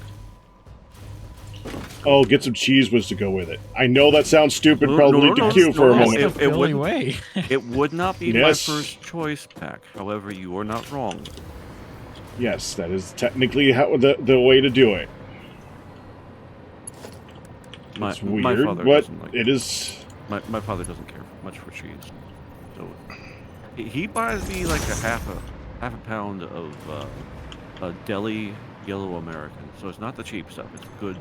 Oh, get some cheese whiz to go with it. I know that sounds stupid, probably to queue for a moment. It would not be my first choice, Pack. However, you are not wrong. Yes, that is technically the way to do it. It's weird, my father but doesn't like it is... My father doesn't care much for cheese. So he buys me like a half a pound of a deli yellow American. So it's not the cheap stuff. It's good,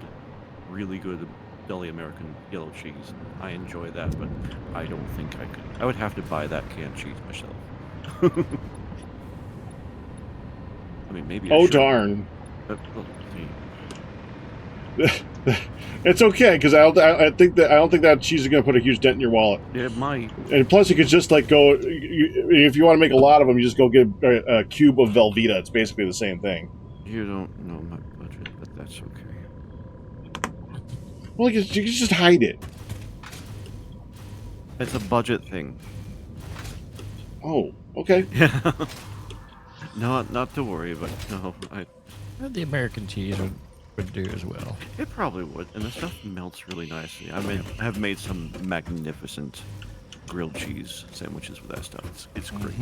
really good deli American yellow cheese. I enjoy that, but I don't think I could. I would have to buy that canned cheese myself. I mean, maybe. Oh darn! Well, see, It's okay because I don't think that cheese is going to put a huge dent in your wallet. it might. And plus, you could just like go if you want to make a lot of them, you just go get a cube of Velveeta. It's basically the same thing. You don't know my budget, but that's okay. Well, you can just hide it. It's a budget thing. Oh, okay. Yeah. No, not to worry, but no, The American cheese would do as well. it probably would, and the stuff melts really nicely. I have made some magnificent grilled cheese sandwiches with that stuff. It's great.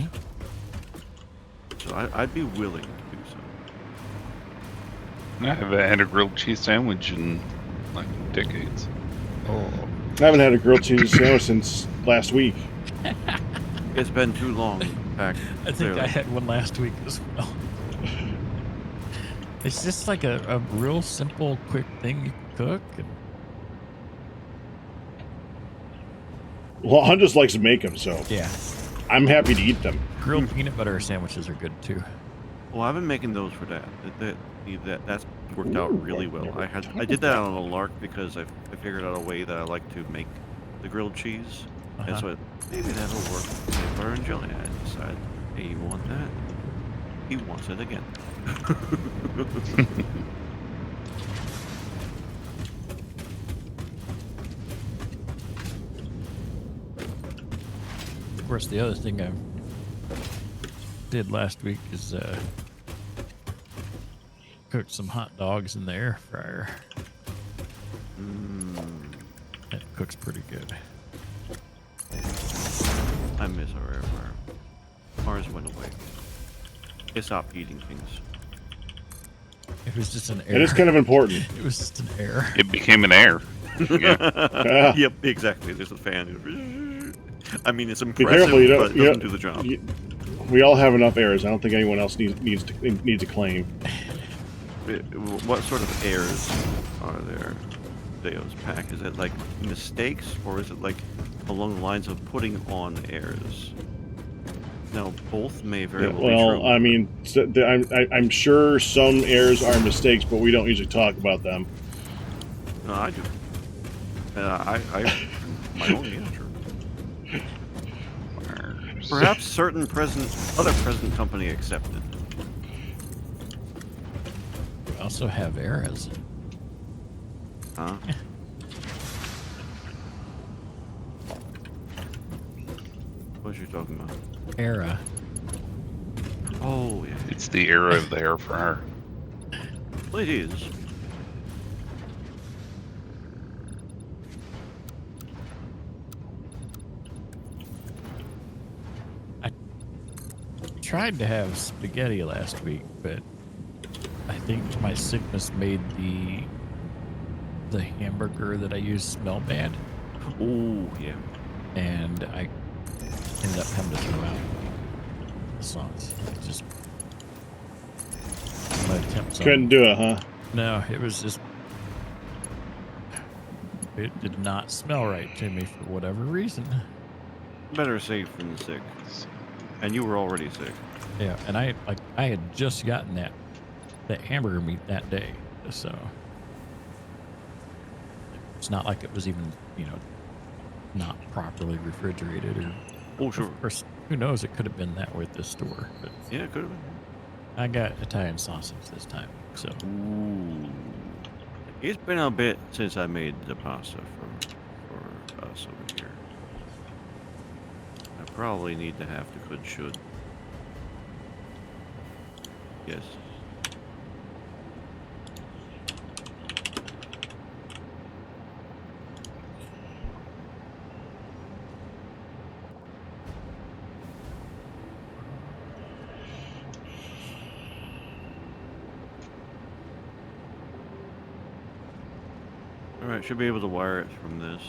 So I'd be willing to do so. I haven't had a grilled cheese sandwich in like decades. Oh, I haven't had a grilled cheese sandwich since last week. It's been too long back. I think clearly. I had one last week as well. It's just like a real simple, quick thing you can cook. And Well, Hunt just likes to make them, so yeah, I'm happy to eat them. grilled peanut butter sandwiches are good too. Well, I've been making those for Dad. That's worked out really well. I did that on a lark because I figured out a way that I like to make the grilled cheese, and so maybe that'll work with peanut butter and jelly. I decided, hey, you want that? He wants it again. Of course, the other thing I did last week is cooked some hot dogs in the air fryer. It cooks pretty good. I miss our air fryer. Ours went away. It stopped eating things. It was just an air. It is kind of important. It was just an air. It became an air. Yeah. Yep, exactly. There's a fan. I mean, it's Be impressive, careful, but it doesn't do the job. We all have enough errors. I don't think anyone else needs to claim. What sort of errors are there, Deo's pack? Is it like mistakes, or is it like along the lines of putting on errors? No, both may very well be Well, true. I mean, I'm sure some errors are mistakes, but we don't usually talk about them. No, I do. I my own answer. Perhaps certain other present company accepted. We also have eras. Huh? What you talking about? Era. Oh yeah, It's the era of the air fryer. well, it is. Tried to have spaghetti last week, but I think my sickness made the hamburger that I use smell bad, Oh yeah. and I ended up having to throw out the sauce. It just my attempts on- Couldn't do it, huh? No, it was just it did not smell right to me for whatever reason. Better safe than sick. And you were already sick. Yeah, and I had just gotten that hamburger meat that day, so it's not like it was even not properly refrigerated or. Oh sure. Of course, who knows? It could have been that way at this store, but Yeah, it could have been. I got Italian sausage this time, so Ooh. It's been a bit since I made the pasta for us over here. I probably need to have the good should. Yes. Alright, should be able to wire it from this.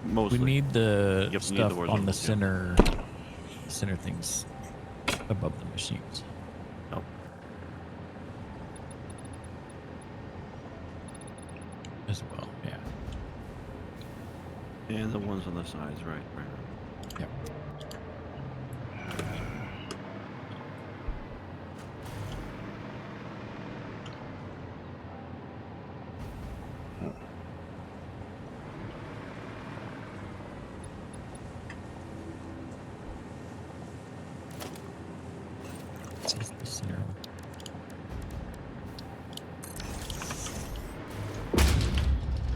Mostly. we need the Yep, need the stuff on the horizontals, center things above the machines. Oh. As well, yeah. And the ones on the sides, right. Yep. Says the center.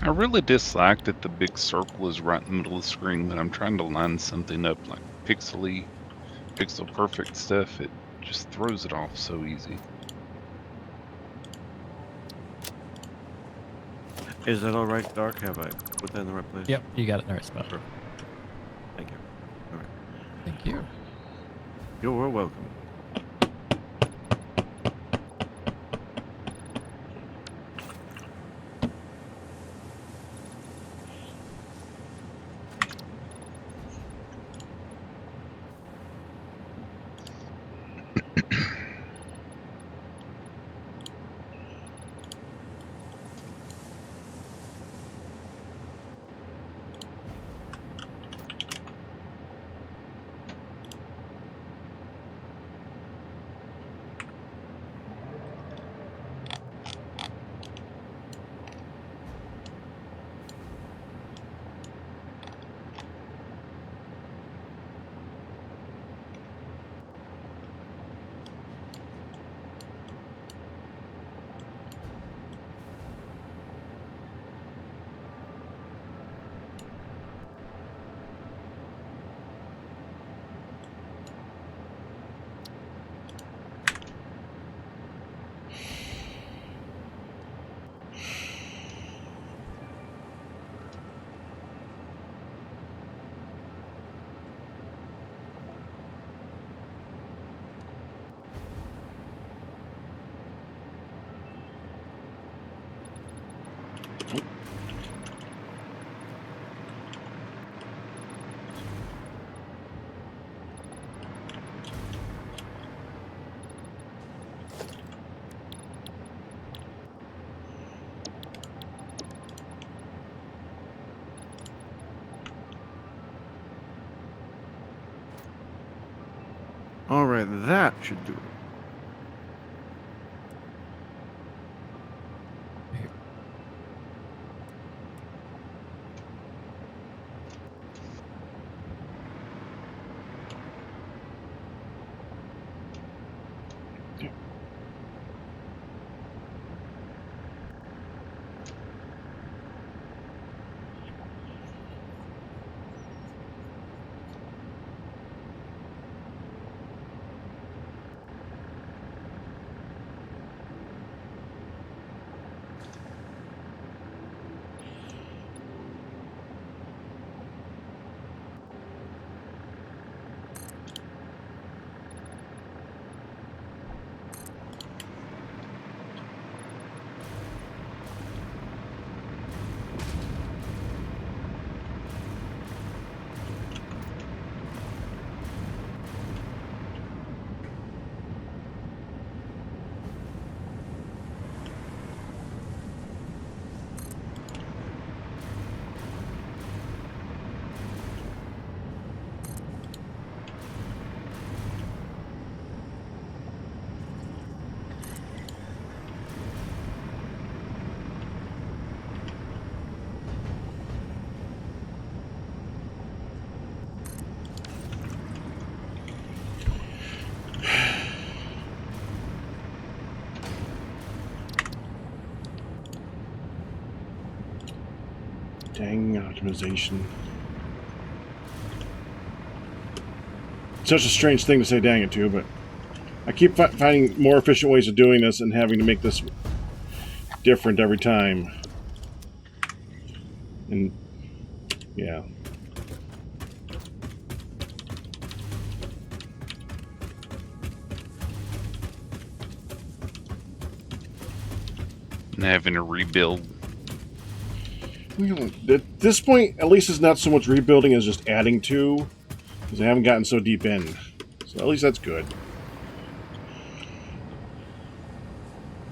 I really dislike that the big circle is right in the middle of the screen when I'm trying to line something up like pixel perfect stuff. It just throws it off so easy. Is that all right, Dark? Have I put that in the right place? Yep, you got it in the right spot. Perfect. Thank you. All right. Thank you. You're welcome. All right, that should do it. Dang optimization. Such a strange thing to say dang it to, but I keep finding more efficient ways of doing this and having to make this different every time. And yeah. And having to rebuild. Well, at this point, at least it's not so much rebuilding as just adding to, because I haven't gotten so deep in. So at least that's good.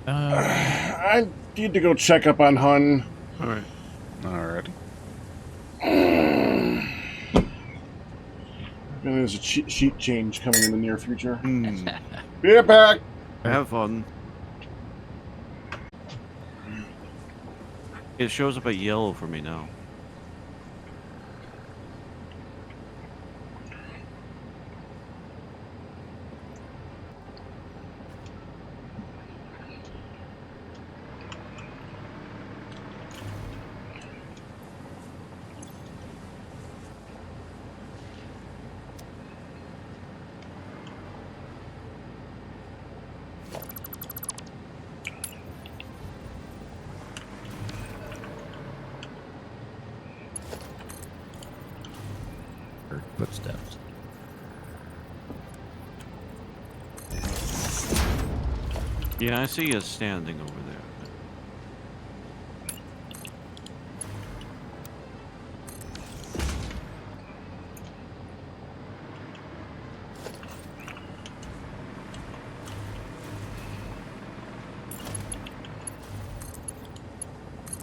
I need to go check up on Hun. All right. Alrighty. And there's a sheet change coming in the near future. Be right back. Have fun. It shows up at yellow for me now. Yeah, I see you standing over there.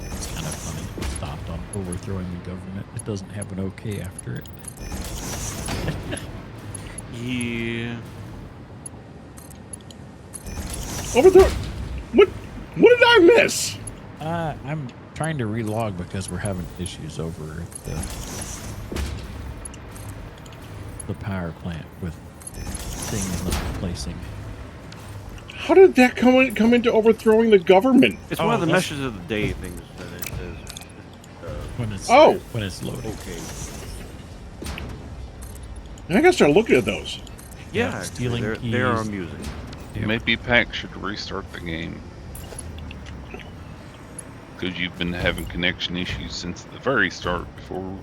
It's kind of funny. It stopped on overthrowing the government. It doesn't have an okay after it. Yeah. Overthrow. What? What did I miss? I'm trying to relog because we're having issues over the power plant with things not placing. How did that come into overthrowing the government? It's Oh, one of the that's- meshes of the day things that it says. When it's when it's loading. Okay. I gotta start looking at those. Yeah, Yeah, actually, stealing they are keys. amusing. Yep. Maybe Pack should restart the game. Because you've been having connection issues since the very start before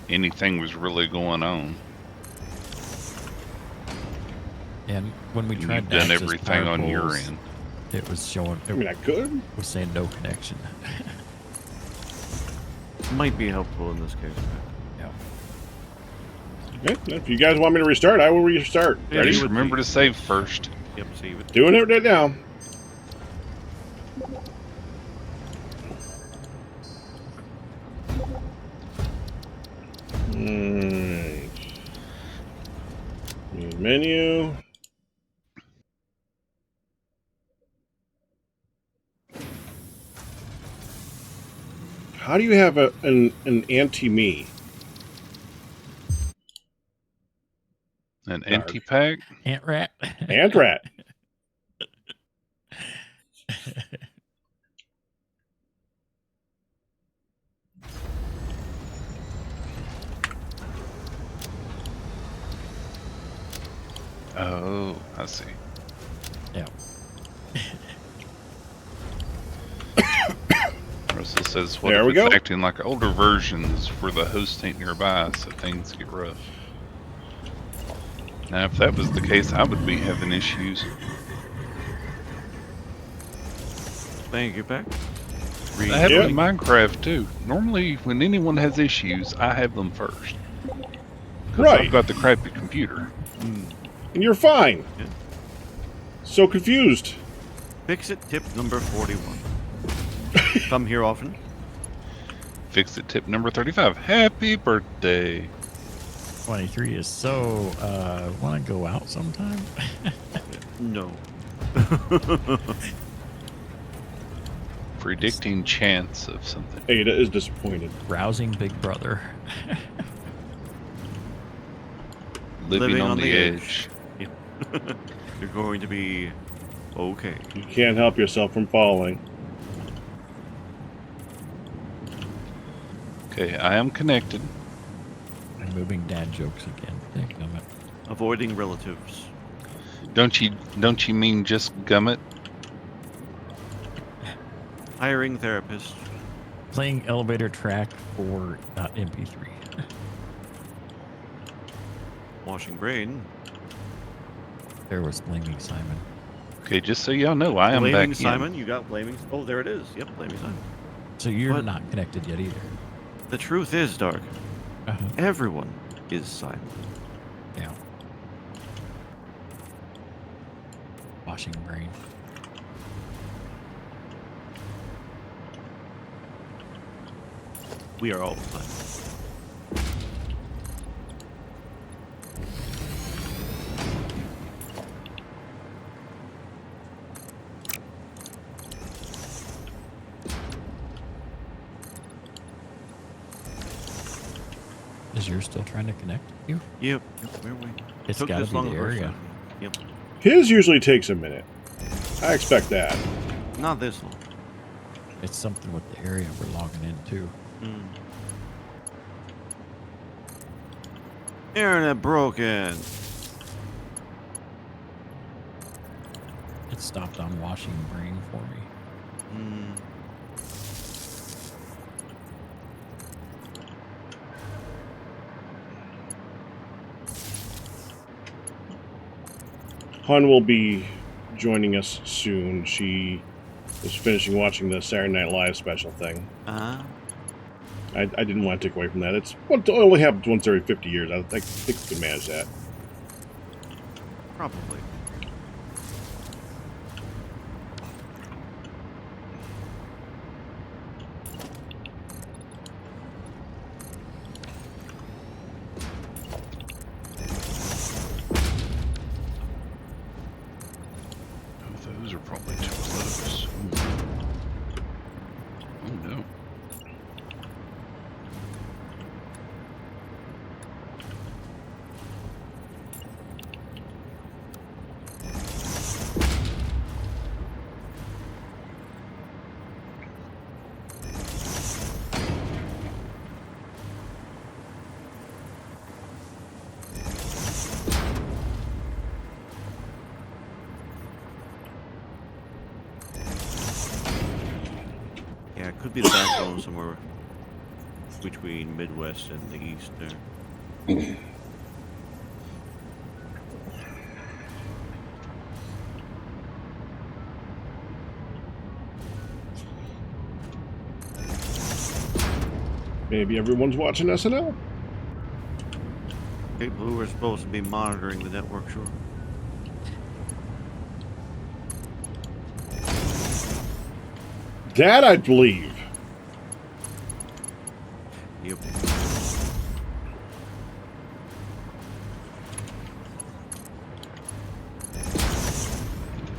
anything was really going on. And when we And tried you've to done access everything power on your poles, end. it was showing. I It mean, I could. was saying no connection. Might be helpful in this case. Yeah. Okay, if you guys want me to restart, I will restart. Yeah, Ready? you Just would remember be. to save first. Yep, save it. Doing it right now. Alright. Main menu. How do you have an anti-me? An Dark. anti-pack. Ant rat. Ant rat. Oh, I see. Yeah. Russell says, what There if we it's go. acting like older versions where the host ain't nearby, so things get rough? Now, if that was the case, I would be having issues. Thank you, Pack. I have Yeah. it in Minecraft, too. Normally, when anyone has issues, I have them first. 'Cause Right. I've got the crappy computer. And you're fine. Yeah. So confused. Fix it tip number 41. Come here often. Fix it tip number 35. Happy birthday. 23 is so. Want to go out sometime? No. Predicting chance of something. Ada is disappointed. Rousing Big Brother. Living on the edge. Yep. You're going to be okay. You can't help yourself from falling. Okay, I am connected. I'm moving dad jokes again. Dadgummit. Avoiding relatives. Don't you mean just gummit? Hiring therapist. Playing elevator track for .mp3. Washing brain. There was Blaming Simon. Okay, just so y'all know, I am Blaming back Simon. You got blaming. Oh, there it is. Yep, blaming Simon. So you're What? not connected yet either. The truth is, Dark. Uh-huh. Everyone is Simon. Yeah. Washing brain. We are all Simon. Is yours still trying to connect you? Yep. Where we? It's Took got to this be long the the first area. time. Yep. His usually takes a minute. I expect that. Not this long. It's something with the area we're logging into. Internet broken. It stopped on washing brain for me. Hun will be joining us soon. She was finishing watching the Saturday Night Live special thing. I didn't want to take away from that. It only happens once every 50 years. I think we can manage that. Probably. Oh, those are probably too close. Oh no. Yeah, it could be the backbone somewhere between Midwest and the East there. Maybe everyone's watching SNL. People who are supposed to be monitoring the network, sure. That I believe. Yep.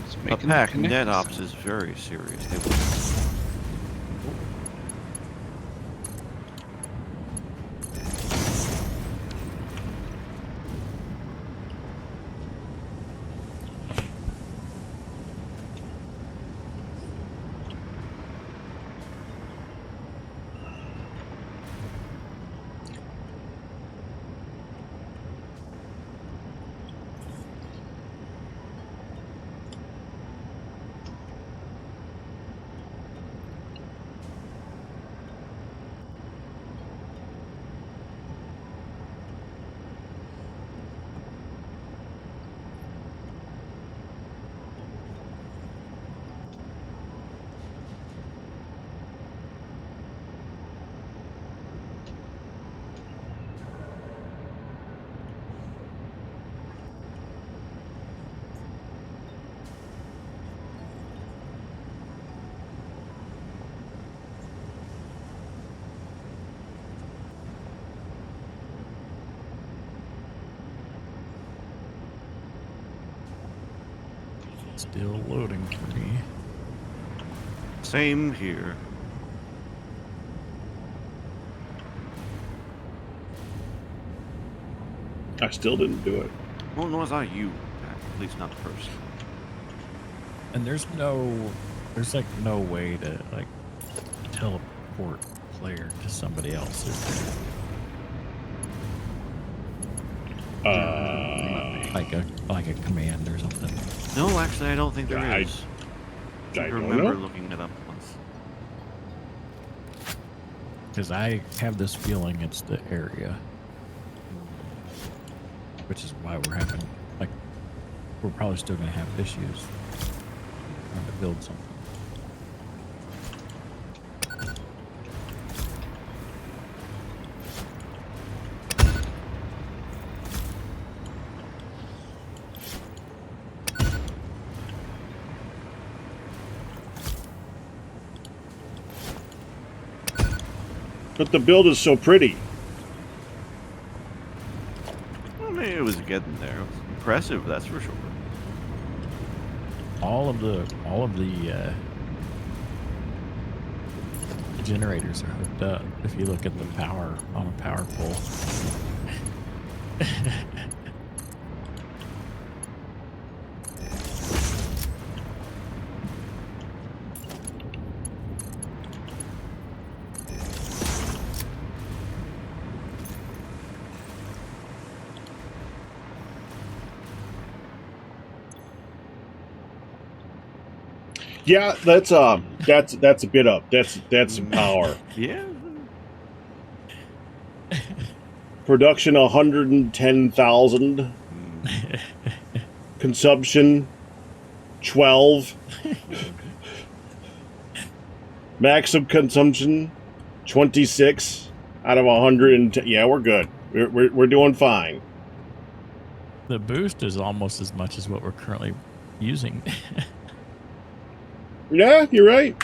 It's A making pack connect. NetOps is very serious. They Still loading for me. Same here. I still didn't do it. Well, no, it's not you, Pat. At least not the person. And there's like no way to like teleport player to somebody else, is there? Like a command or something. No, actually, I don't think there I is. I don't remember know. looking it up once. Because I have this feeling it's the area. Which is why we're having, like, we're probably still going to have issues trying to build something. But the build is so pretty. I mean, it was getting there. It was impressive, that's for sure. All of the generators are hooked up. If you look at the power on a power pole. Yeah, that's a bit up. That's some power. Yeah. Production 110,000. Consumption 12. Maximum consumption 26 out of 110. Yeah, we're good. We're doing fine. The boost is almost as much as what we're currently using. Yeah, you're right.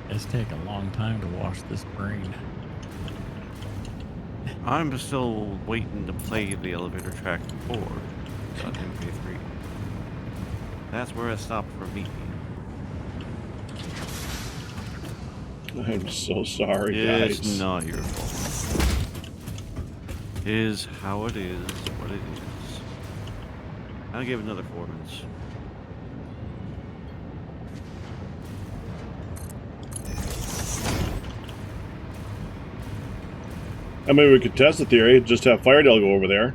It's taking a long time to wash this brain. I'm still waiting to play the elevator track 4. .mp3. That's where it stopped for me. I'm so sorry, guys. It's not your fault. It is how it is, what it is. I'll give it another 4 minutes. I mean, we could test the theory. Just have Firedale go over there.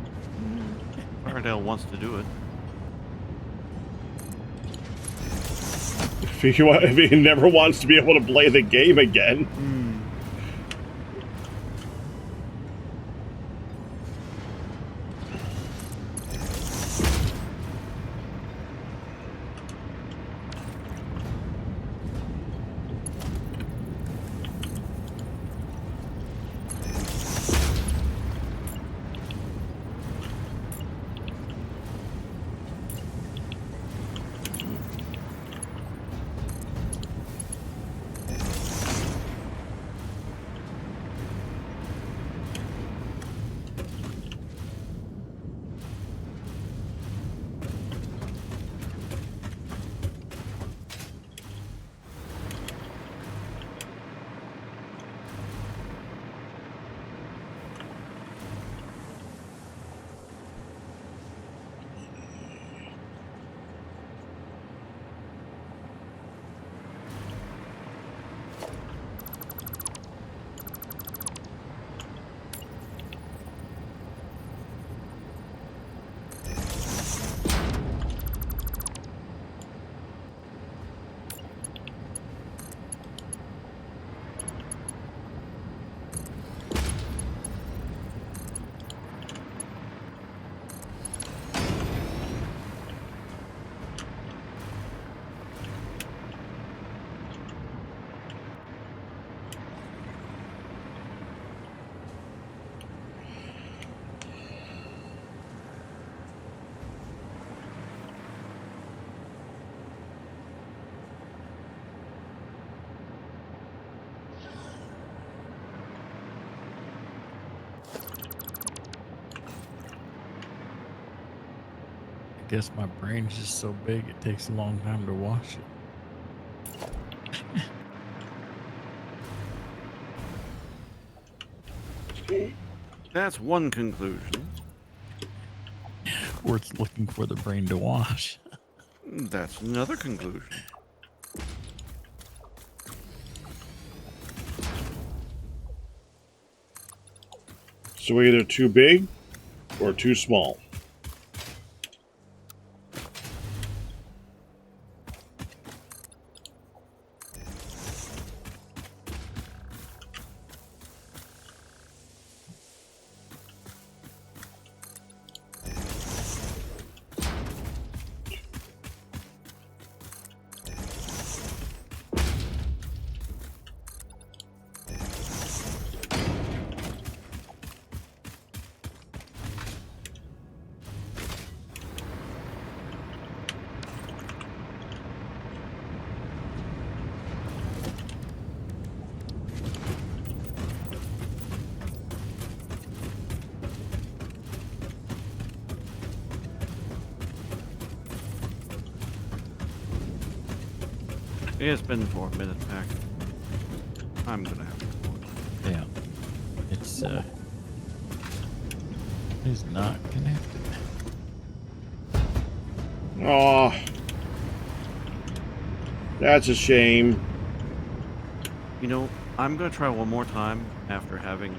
Firedale wants to do it. If he never wants to be able to play the game again. I guess my brain's just so big it takes a long time to wash it. That's one conclusion. Worth looking for the brain to wash. That's another conclusion. So either too big or too small. It's been 4 minutes, Pack. I'm gonna have to go. Yeah. It's not connected. Oh, that's a shame. You know, I'm gonna try one more time after having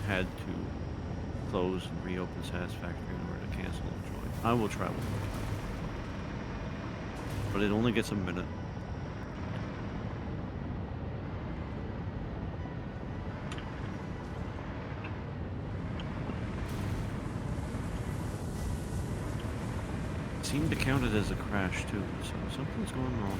had to close and reopen Satisfactory in order to cancel Enjoy. I will try one more time. But it only gets a minute. It seemed to count it as a crash too, so something's going wrong.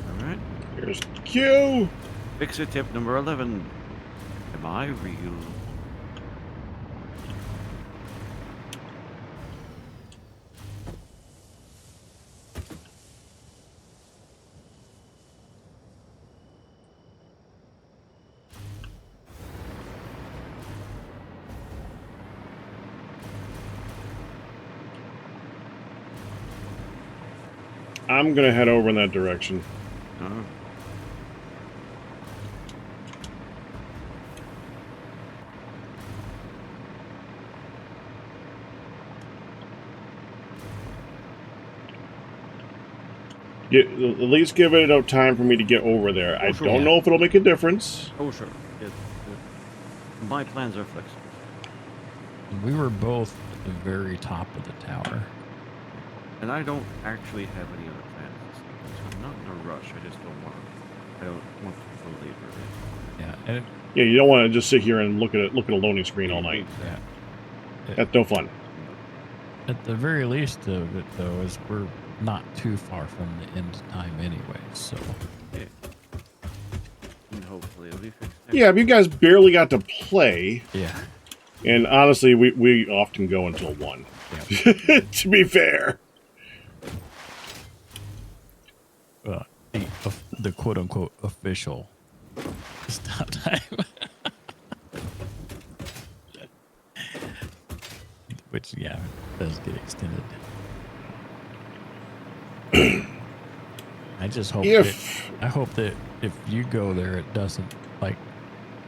Alright. Here's Q. Fix it tip number 11. Am I real? I'm gonna head over in that direction. Oh. At least give it enough time for me to get over there. I sure. don't know if it'll make a difference. Oh, sure. My plans are flexible. We were both at the very top of the tower. And I don't actually have any other plans this evening, so I'm not in a rush. I just don't want to. I don't want to belabor it. Yeah, and Yeah, you don't want to just sit here and look at a loading screen all night. yeah. That's no fun. At the very least of it, though, is we're not too far from the end time anyway. So Yeah. And hopefully it'll be fixed. next Yeah, but you guys barely got to play, yeah, and honestly, we often go until 1. yeah. To be fair. The quote unquote official stop time, which does get extended. I just hope I hope that if you go there, it doesn't like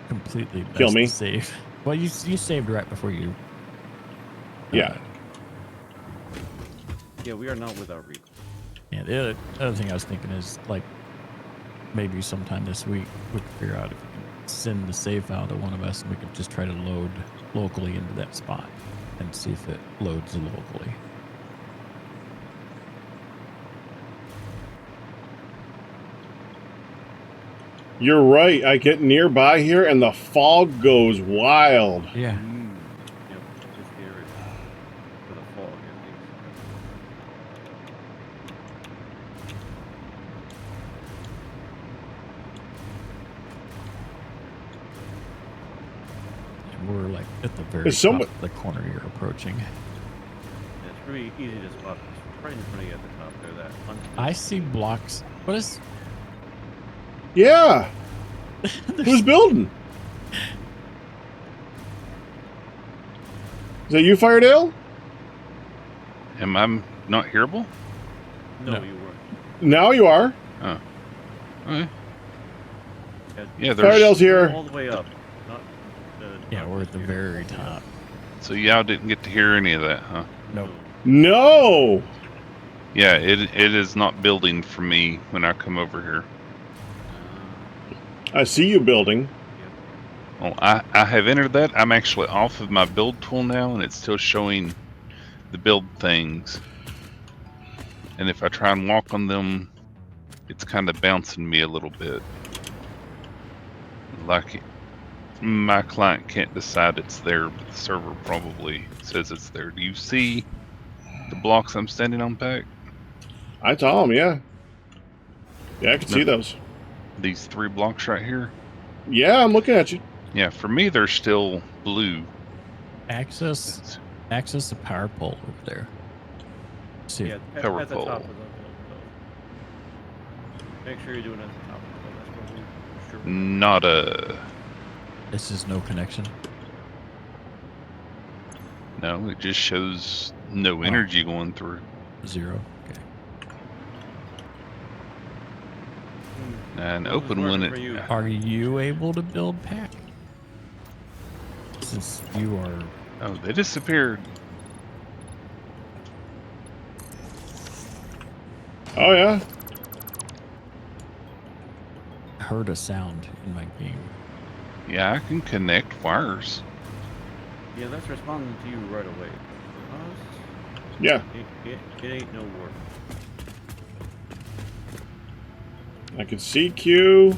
completely Kill me. Save. Well, you saved right before you. Yeah. Yeah, we are not without recall. Yeah. The other thing I was thinking is like maybe sometime this week we could figure out if we can send the save file to one of us, and we could just try to load locally into that spot and see if it loads locally. You're right. I get nearby here, and the fog goes wild. Yeah. Yep, it's scary. For the fog, at least. And we're like at the very Is top someone- of the corner you're approaching. Yeah, it's pretty easy to spot. It's right in front of you at the top there. That I see blocks. What is? Yeah. Who's building? Is that you, Firedale? Am I not hearable? No, No. you weren't. Now you are. Oh. Okay. Yeah, Yeah, there's. Firedale's here. all the way up. Not, Yeah, not we're at just the here. very top. So y'all didn't get to hear any of that, huh? Nope. No. Yeah, it is not building for me when I come over here. I see you building. Well, I have entered that. I'm actually off of my build tool now, and it's still showing the build things. And if I try and walk on them, it's kind of bouncing me a little bit. Like my client can't decide it's there, but the server probably says it's there. Do you see the blocks I'm standing on, Pack? I saw him, yeah. Yeah, I can see No. those. These 3 blocks right here? Yeah, I'm looking at you. Yeah, for me, they're still blue. Access access the power pole over there. See, Yeah, Power at the top pole. of the build. Make sure you're doing it at the top of the build. That's where we're sure. Not a. this is no connection. No, it just shows no Oh. energy going through. 0. Okay. And Well, it's open one. working for you. Are you able to build pack? Since you are. Oh, they disappeared. Oh yeah. Heard a sound in my game. Yeah, I can connect wires. Yeah, that's responding to you right away. Yeah. It ain't no work. I can see Q.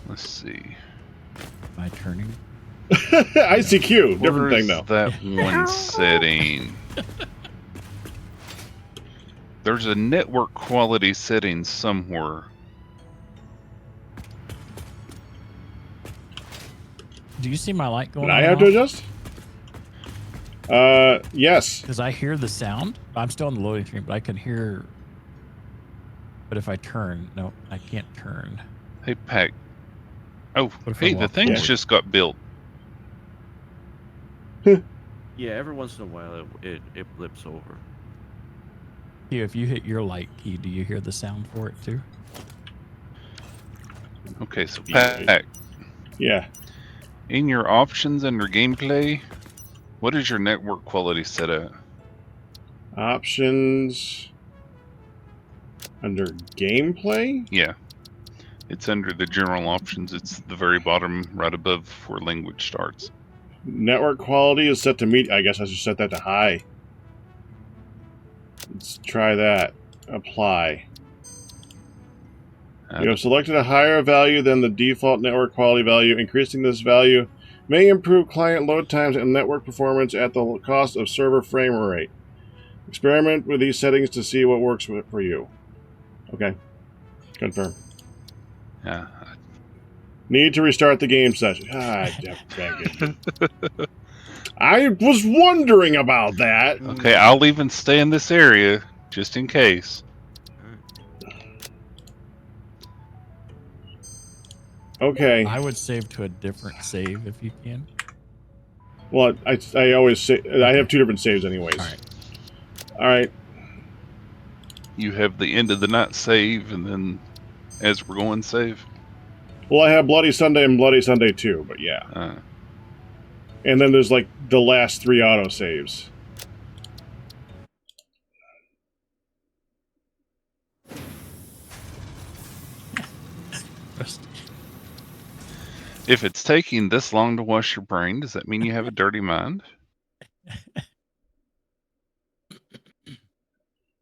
Let's see. Am I turning? I see Q. Different Where's thing though. that one setting? There's a network quality setting somewhere. Do you see my light going Did on? I have to adjust? Yes. Because I hear the sound. I'm still on the loading screen, but I can hear. But if I turn, no, I can't turn. Hey, Pack. Oh, What if I hey, the walk thing's forward? just got built. Yeah, every once in a while it blips over. Hugh, if you hit your light key, do you hear the sound for it too? Okay, so Yeah. Pack, Yeah. in your options under gameplay, what is your network quality set at? Options under gameplay. Yeah. It's under the general options. It's the very bottom right above where language starts. Network quality is set to meet. I guess I should set that to high. Let's try that. Apply. You have selected a higher value than the default network quality value. Increasing this value may improve client load times and network performance at the cost of server frame rate. Experiment with these settings to see what works for you. Okay. Confirm. Yeah. Need to restart the game session. Ah, dang it. I was wondering about that. Okay, I'll even stay in this area just in case. Okay. I would save to a different save if you can. Well, I always say I have two different saves anyways. All right. All right. You have the end of the night save, and then as we're going save. Well, I have Bloody Sunday and Bloody Sunday 2, but yeah. And then there's like the last 3 auto saves. If it's taking this long to wash your brain, does that mean you have a dirty mind?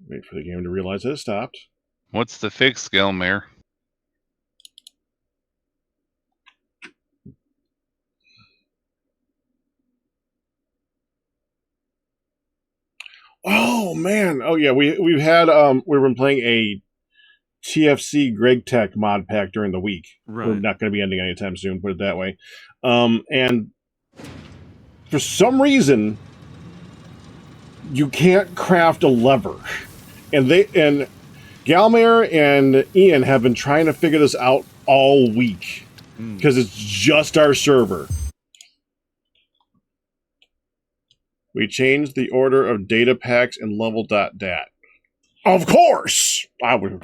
Wait for the game to realize that it stopped. What's the fix, Gelmare? Oh man! Oh yeah, we've had we've been playing a TFC Greg Tech mod pack during the week. Right. We're not going to be ending anytime soon. Put it that way. And for some reason, you can't craft a lever, and Galmare and Ian have been trying to figure this out all week because it's just our server. We changed the order of data packs and level.dat. Of course! I would.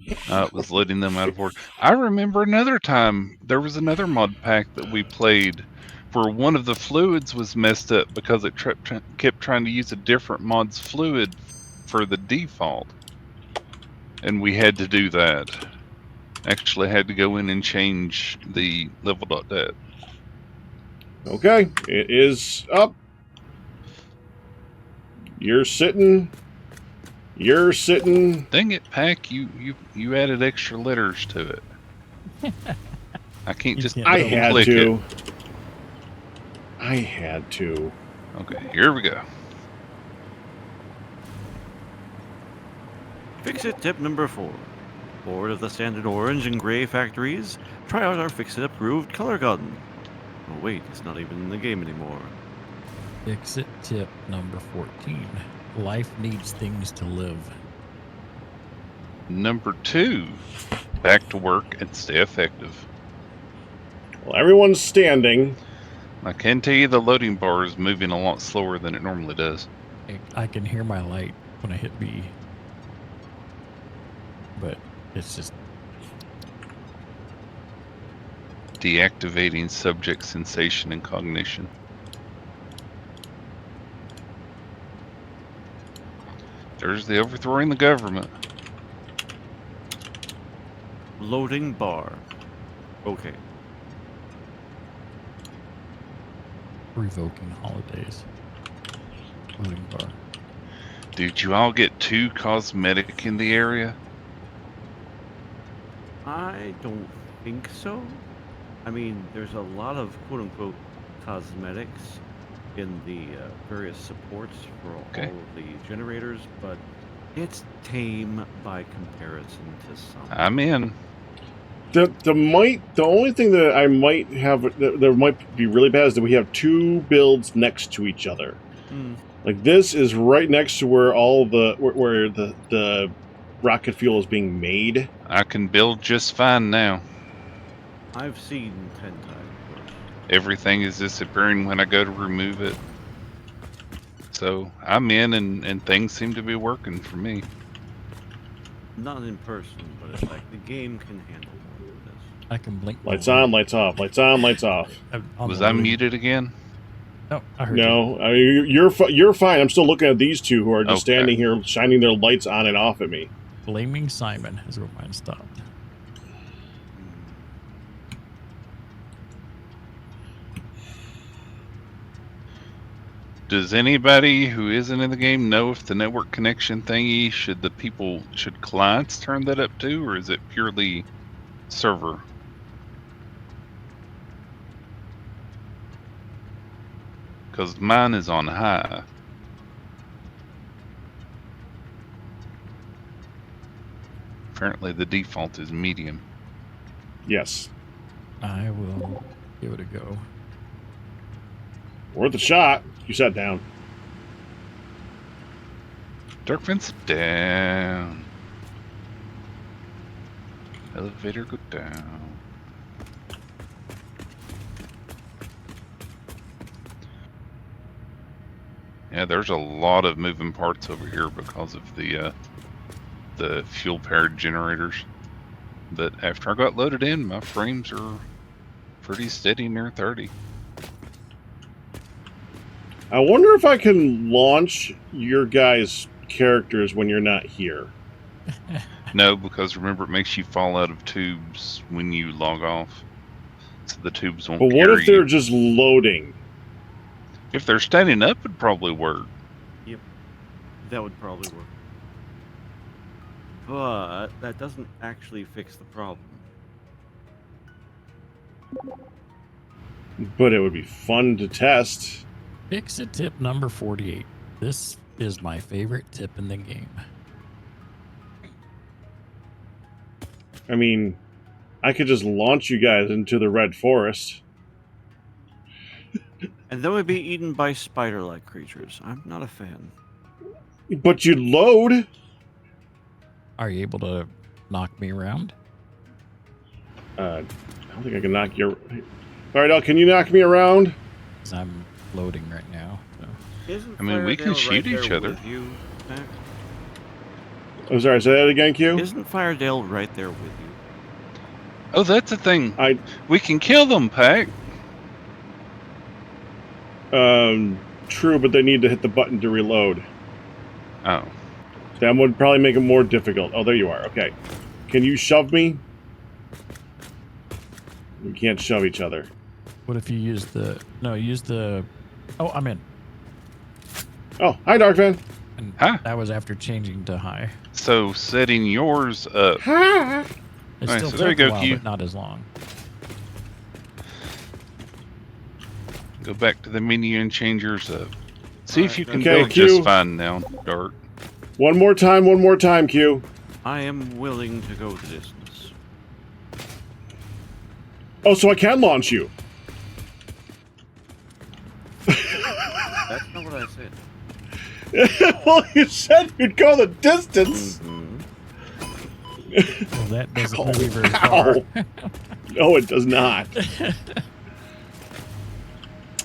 It was letting them out of order. I remember another time, there was another mod pack that we played where one of the fluids was messed up because it kept trying to use a different mod's fluid for the default. And we had to do that. Actually had to go in and change the level.dat. Okay, it is up. You're sitting. Dang it, Pack! You added extra letters to it. I can't just. I had click to. it. I had to. Okay, here we go. Fix-It tip number 4. Bored of the standard orange and gray factories? Try out our Fix-It approved color gun. Oh wait, it's not even in the game anymore. Exit tip number 14. Life needs things to live. Number 2, back to work and stay effective. Well, everyone's standing. I can tell you the loading bar is moving a lot slower than it normally does. I can hear my light when I hit B. But it's just Deactivating subject sensation and cognition. There's the overthrowing the government. Loading bar. Okay. revoking holidays. Loading bar. Did you all get too cosmetic in the area? I don't think so. I mean, there's a lot of quote-unquote cosmetics in the various supports for Okay. all of the generators, but it's tame by comparison to some. I'm in. The only thing that I might have that might be really bad is that we have two builds next to each other. Mm. Like this is right next to where all where the rocket fuel is being made. I can build just fine now. I've seen 10 times worse. Everything is disappearing when I go to remove it. So I'm in, and things seem to be working for me. Not in person, but it's like the game can handle more of this. I can blink. my Lights light. on, lights off, lights on, lights off. On Was the I loading- muted again? No, I heard you. No, I mean, you're fine. I'm still looking at these two who are just Okay. standing here shining their lights on and off at me. Blaming Simon is where mine stopped. Does anybody who isn't in the game know if the network connection thingy should clients turn that up too, or is it purely server? Because mine is on high. Apparently the default is medium. Yes, I will give it a go. worth a shot. You sat down. Dark fence down. Elevator go down. Yeah, there's a lot of moving parts over here because of the fuel-powered generators. But after I got loaded in, my frames are pretty steady near 30. I wonder if I can launch your guys' characters when you're not here. No, because remember, it makes you fall out of tubes when you log off. So the tubes won't But what carry if they're you. just loading? If they're standing up, it'd probably work. That would probably work. But that doesn't actually fix the problem. But it would be fun to test. Fix it tip number 48. This is my favorite tip in the game. I mean, I could just launch you guys into the Red Forest. And then we'd be eaten by spider-like creatures. I'm not a fan. But you'd load. Are you able to knock me around? I don't think I can knock you. All right, Al, can you knock me around? Because I'm loading right now. So. Isn't I mean, we can Firedale shoot right each there other. with you, Mac? I'm sorry, say that again, Q? Isn't Firedale right there with you? Oh, that's the thing. I We can kill them, Pack. True, but they need to hit the button to reload. Oh. That would probably make it more difficult. Oh, there you are. Okay. Can you shove me? We can't shove each other. What if you use the... No, use the... Oh, I'm in. Oh, hi, Darkvan. And Huh? that was after changing to high. So setting yours up. Hi. It Alright, still so there you took a go, while, Q. but not as long. Go back to the menu and change yours up. See if you can Okay, build Q. just fine now, Dart. One more time, Q. I am willing to go the distance. Oh, so I can launch you. That's said. Well, you said you'd go the distance. Mhm. Well, that doesn't Oh, move you very wow. far. No, it does not.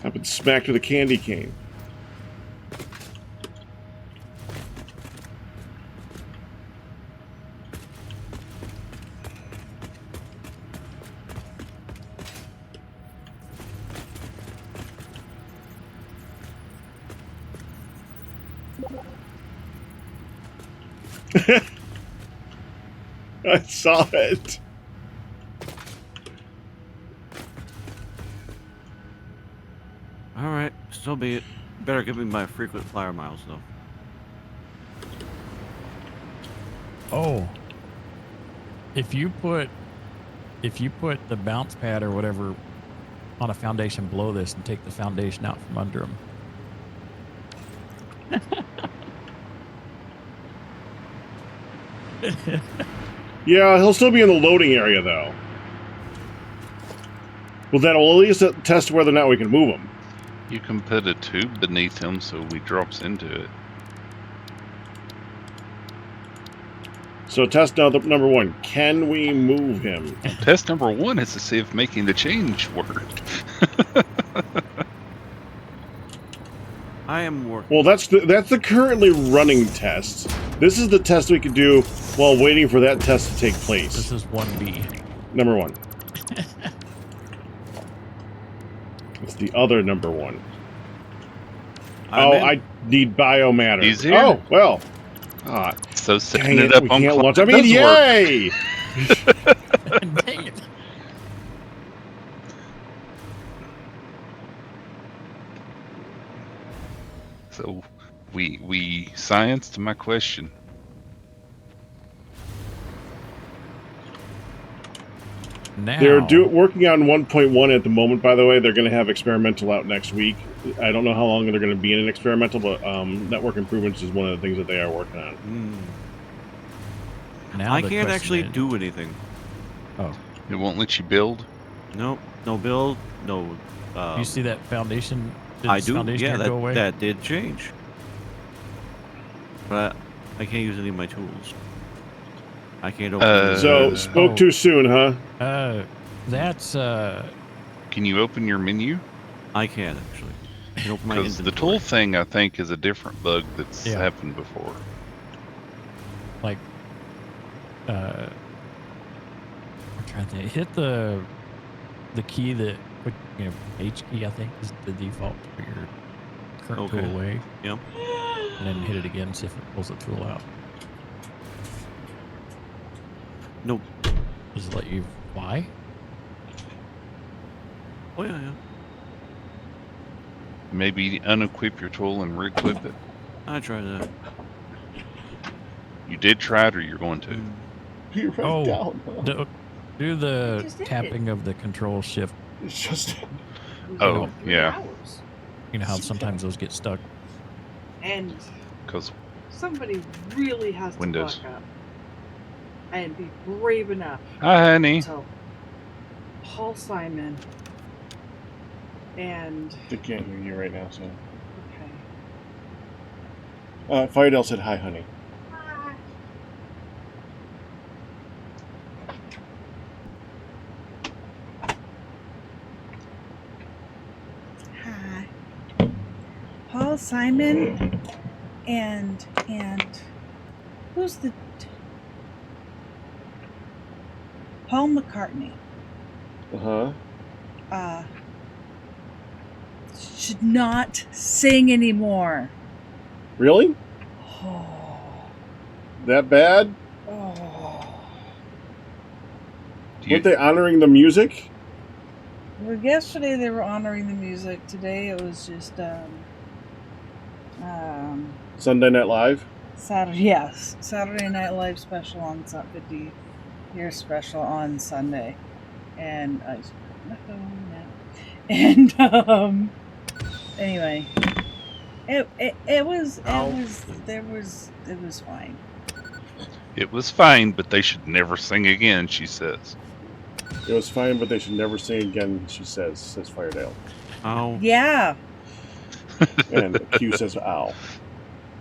I've been smacked with a candy cane. I saw it. All right, so be it. Better give me my frequent flyer miles though. Oh, if you put the bounce pad or whatever on a foundation below this and take the foundation out from under them. Yeah, he'll still be in the loading area, though. Well, that will at least test whether or not we can move him. You can put a tube beneath him so he drops into it. So test number one, can we move him? Test number 1 is to see if making the change worked. I am working. Well, that's the currently running test. This is the test we could do while waiting for that test to take place. This is 1B. Number 1. It's the other number 1. I need biomatter. He's here. Oh, well. Ah, So dang setting it, it up we on can't clock launch. I mean, does work. yay! Dang it. So we scienced my question. Now They're working on 1.1 at the moment, by the way. They're going to have experimental out next week. I don't know how long they're going to be in an experimental, but network improvements is one of the things that they are working on. Now I the can't question actually is- do anything. Oh, It won't let you build. Nope, no build, no. you see that foundation? Did I this do. Foundation Yeah, here go away? that did change. But I can't use any of my tools. I can't open. the- So, spoke oh. too soon, huh? That's Can you open your menu? I can actually. I can open my Because the inventory. tool thing, I think, is a different bug that's Yeah. happened before. like I'm trying to think. Hit the key that H key I think is the default for your current Okay. tool away, Yep. and then hit it again, see if it pulls the tool out. Nope. Does it let you fly? Oh yeah, yeah. Maybe unequip your tool and re-equip it. I tried that. You did try it, or you're going to? You're right Oh. down. Do the just did tapping of the control shift. It's just... Oh, yeah. Hours. You know how sometimes those get stuck. And Because somebody really has to Windows. buck up and be brave enough hi, honey. to Paul Simon and They can't hear you right now, so... okay. Firedale said, hi, honey. Hi. Paul Simon and who's the Paul McCartney Uh-huh. should not sing anymore. Really? Oh. That bad? Oh. Do you, Weren't they honoring the music? Well, yesterday they were honoring the music. Today it was just Sunday Night Live? Saturday Night Live special on 50 year special on Sunday, and I just put my phone now. And anyway, it was fine. it was fine, but they should never sing again, she says. It was fine, but they should never sing again, says Firedale. Oh. Yeah, And Q says, ow.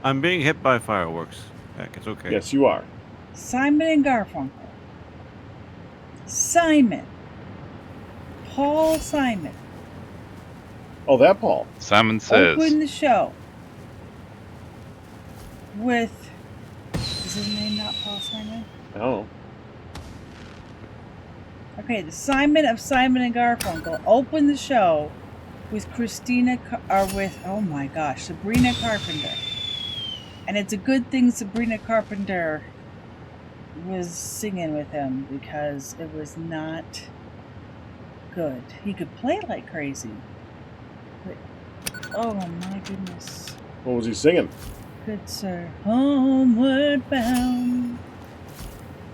I'm being hit by fireworks. Heck, it's okay. Yes, you are. Simon and Garfunkel. Simon. Paul Simon. Oh, that Paul. Simon says, Open the show with. Is his name not Paul Simon? I don't know. Okay, the Simon of Simon and Garfunkel opened the show with oh my gosh, Sabrina Carpenter. And it's a good thing Sabrina Carpenter was singing with him because it was not good. He could play like crazy. But, oh my goodness. What was he singing? Good sir. Homeward bound.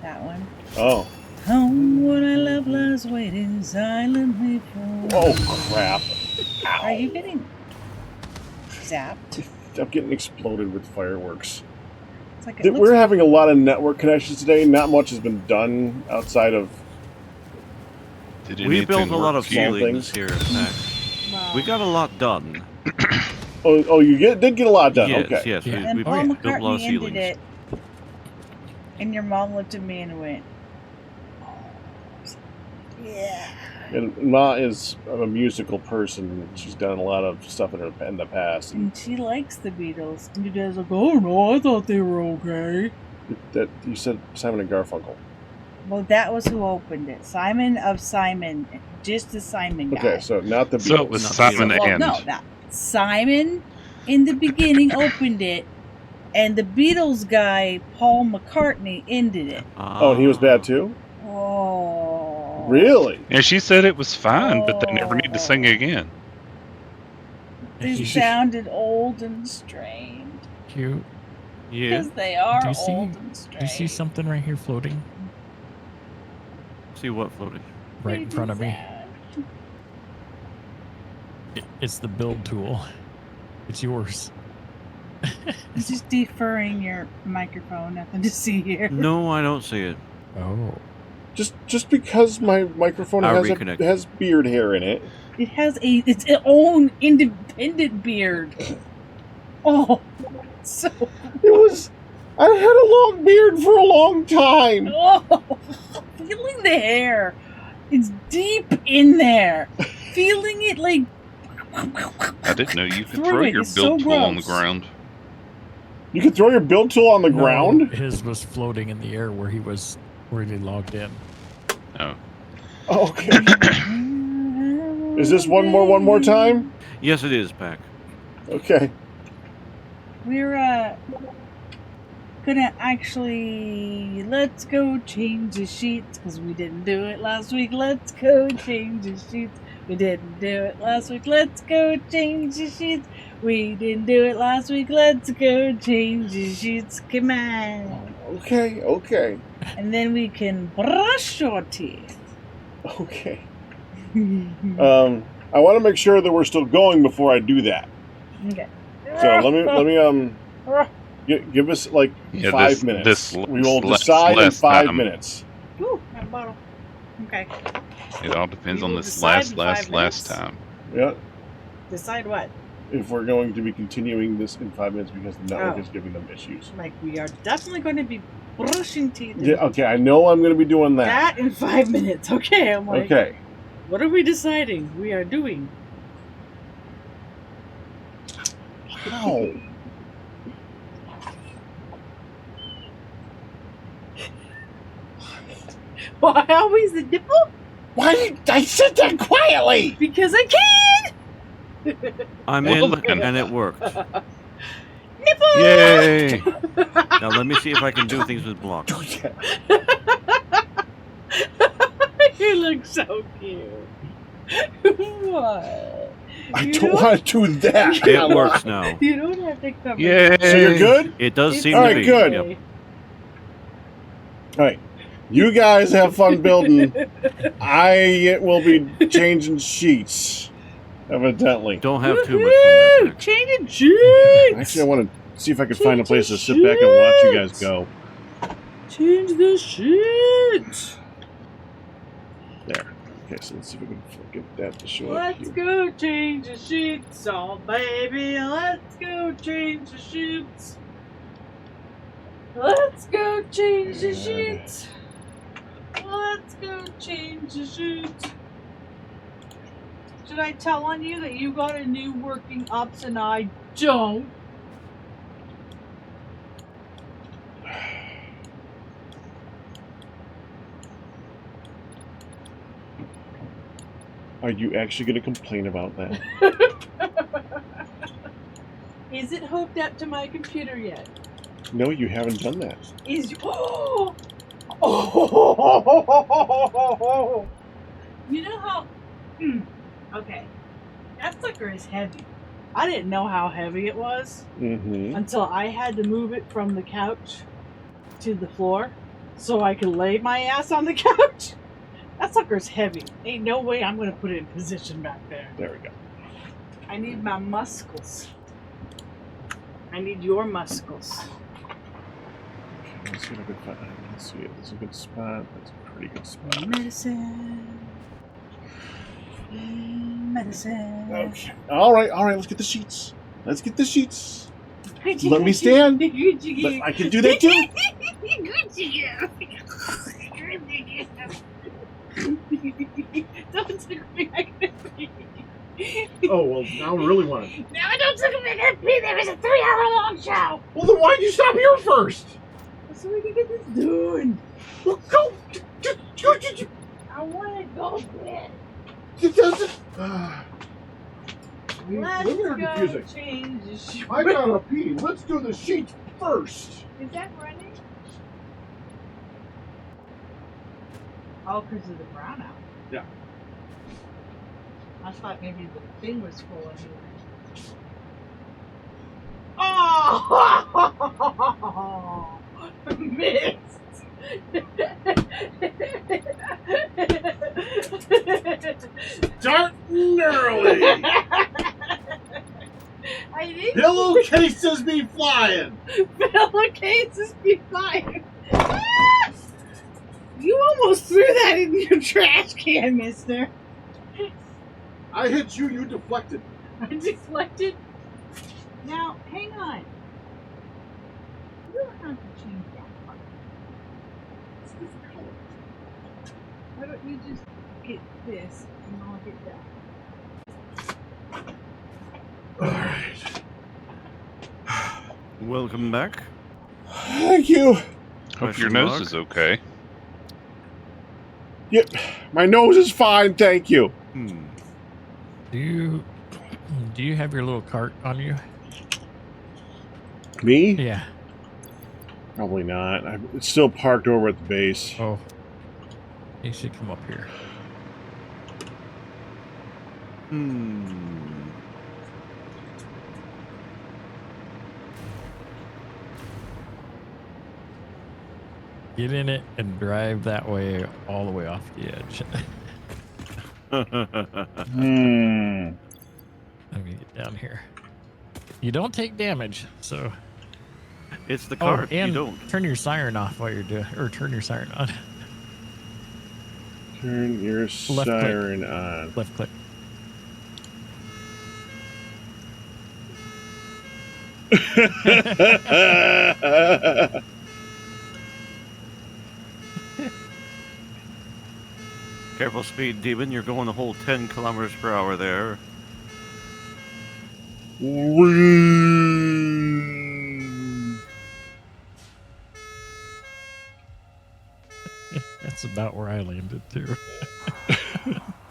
That one. Oh. Home when I love lies waiting silently for. Oh, crap. Are you getting zapped? I'm getting exploded with fireworks. It's like it We're looks having a lot of network connections today. Not much has been done outside of... did We built anything a lot work of for you? ceilings here, Mac. wow. We got a lot done. Oh, you did get a lot done. Yes, Okay. yes. Yeah. We And Paul built a lot of McCartney ended ceilings. it. And your mom looked at me and went, oh, yeah. And Ma is a musical person. She's done a lot of stuff in the past. And she likes the Beatles. And your dad's like, oh no, I thought they were okay. That you said Simon and Garfunkel. Well, that was who opened it. Simon of Simon. Just the Simon guy. Okay, so not the Beatles. So it was Not Simon Beatles. Well, and. no, not Simon in the beginning opened it, and the Beatles guy, Paul McCartney, ended it. Oh, and he was bad too? Oh. Really? And she said it was fine, but they never need to sing again. They sounded old and strained. Cute. Yeah. Because they are Do you see- old and strained. Do you see something right here floating See what floated? right in front of me? Sound. It's the build tool. It's yours. It's just deferring your microphone. Nothing to see here. No, I don't see it. Oh. Just because my microphone I'll has reconnect. has beard hair in it. It has its own independent beard. Oh, so It was. I had a long beard for a long time. oh, feeling the hair. It's deep in there. Feeling it like. I didn't know you could Through throw it, your it's so build tool on the gross. ground. You could throw your build tool on the No, ground. his was floating in the air where he logged in. Oh. Oh, okay. Is this one more time? Yes, it is, Pac. Okay. We're gonna actually let's go change the sheets because we didn't do it last week. Let's go change the sheets. We didn't do it last week. Let's go change the sheets. We didn't do it last week. Let's go change the sheets. Come on. Okay. And then we can brush your teeth. Okay. I want to make sure that we're still going before I do that. Okay. So let me give us like Yeah, 5 minutes. this We will last decide in 5 time. minutes. Ooh, my bottle. Okay. It all depends We on will this decide in last 5 minutes. time. Yeah. Decide what? If we're going to be continuing this in 5 minutes because the network Oh. is giving them issues. Like we are definitely going to be brushing teeth. Yeah. Okay. I know I'm going to be doing that. That in 5 minutes. Okay. I'm like, Okay. what are we deciding? We are doing. How? Why always the nipple? Why did I sit there quietly? Because I can. I'm Well, in, then. and it worked. Nipple. Yay! Now let me see if I can do things with blocks. You look so cute. What? I You don't want to do that. It works now. You don't have to cover. Yay! So you're good? It does It's seem All to right, be. good. Yep. All right. You guys have fun building. I will be changing sheets, evidently. Don't have too much fun there, Pac. Changing sheets. Actually, I want to see if I can find a place to sit back and watch you guys go. Change the sheets. There. Okay, so let's see if we can get that to show up Let's here. go change the sheets, oh baby. Let's go change the sheets. Let's go change the sheets. Let's go change the sheets. Should I tell on you that you got a new working ops and I don't? Are you actually going to complain about that? Is it hooked up to my computer yet? No, you haven't done that. Is oh! You know how? Okay, that sucker is heavy. I didn't know how heavy it was Mm-hmm. until I had to move it from the couch to the floor so I could lay my ass on the couch. That sucker's heavy. Ain't no way I'm gonna put it in position back there. There we go. I need my muscles. I need your muscles. Let's see if I can find. Let's see. This is a good spot. That's a pretty good spot. Medicine. Medicine. Okay. All right. Let's get the sheets. Let me stand. I can do that too. Don't tickle me like that. Oh well, now I really want to. Now don't tickle me like that. There is a 3-hour-long show. Well, then why'd you stop here first? So we can get this done. Well, go. I want to go to bed. It doesn't. Let's Women are go confusing. change the sheet. I gotta pee. Let's do the sheets first. Is that running? Oh, because of the brownout. Yeah. I thought maybe the thing was full of here. Oh! Missed! Starting early. I didn't. Pillowcases be flying. Pillowcases be flying. Ah! You almost threw that in your trash can, mister. I hit you. You deflected. I deflected. Now, hang on. You don't have to change that part. It's this color. Why don't you just get this and I'll get that? All right. Welcome back. Thank you. Hope Question your nose mark? is okay. Yep. My nose is fine. Thank you. Do you have your little cart on you? Me? Yeah. Probably not. It's still parked over at the base. Oh. You should come up here. Get in it and drive that way all the way off the edge. Hmm. Let me get down here. You don't take damage, so. It's the Oh, cart. and You don't. turn your siren off while you're doing, or turn your siren on. Turn your click. siren on. Left click. Careful, speed demon. You're going a whole 10 kilometers per hour there. That's about where I landed too.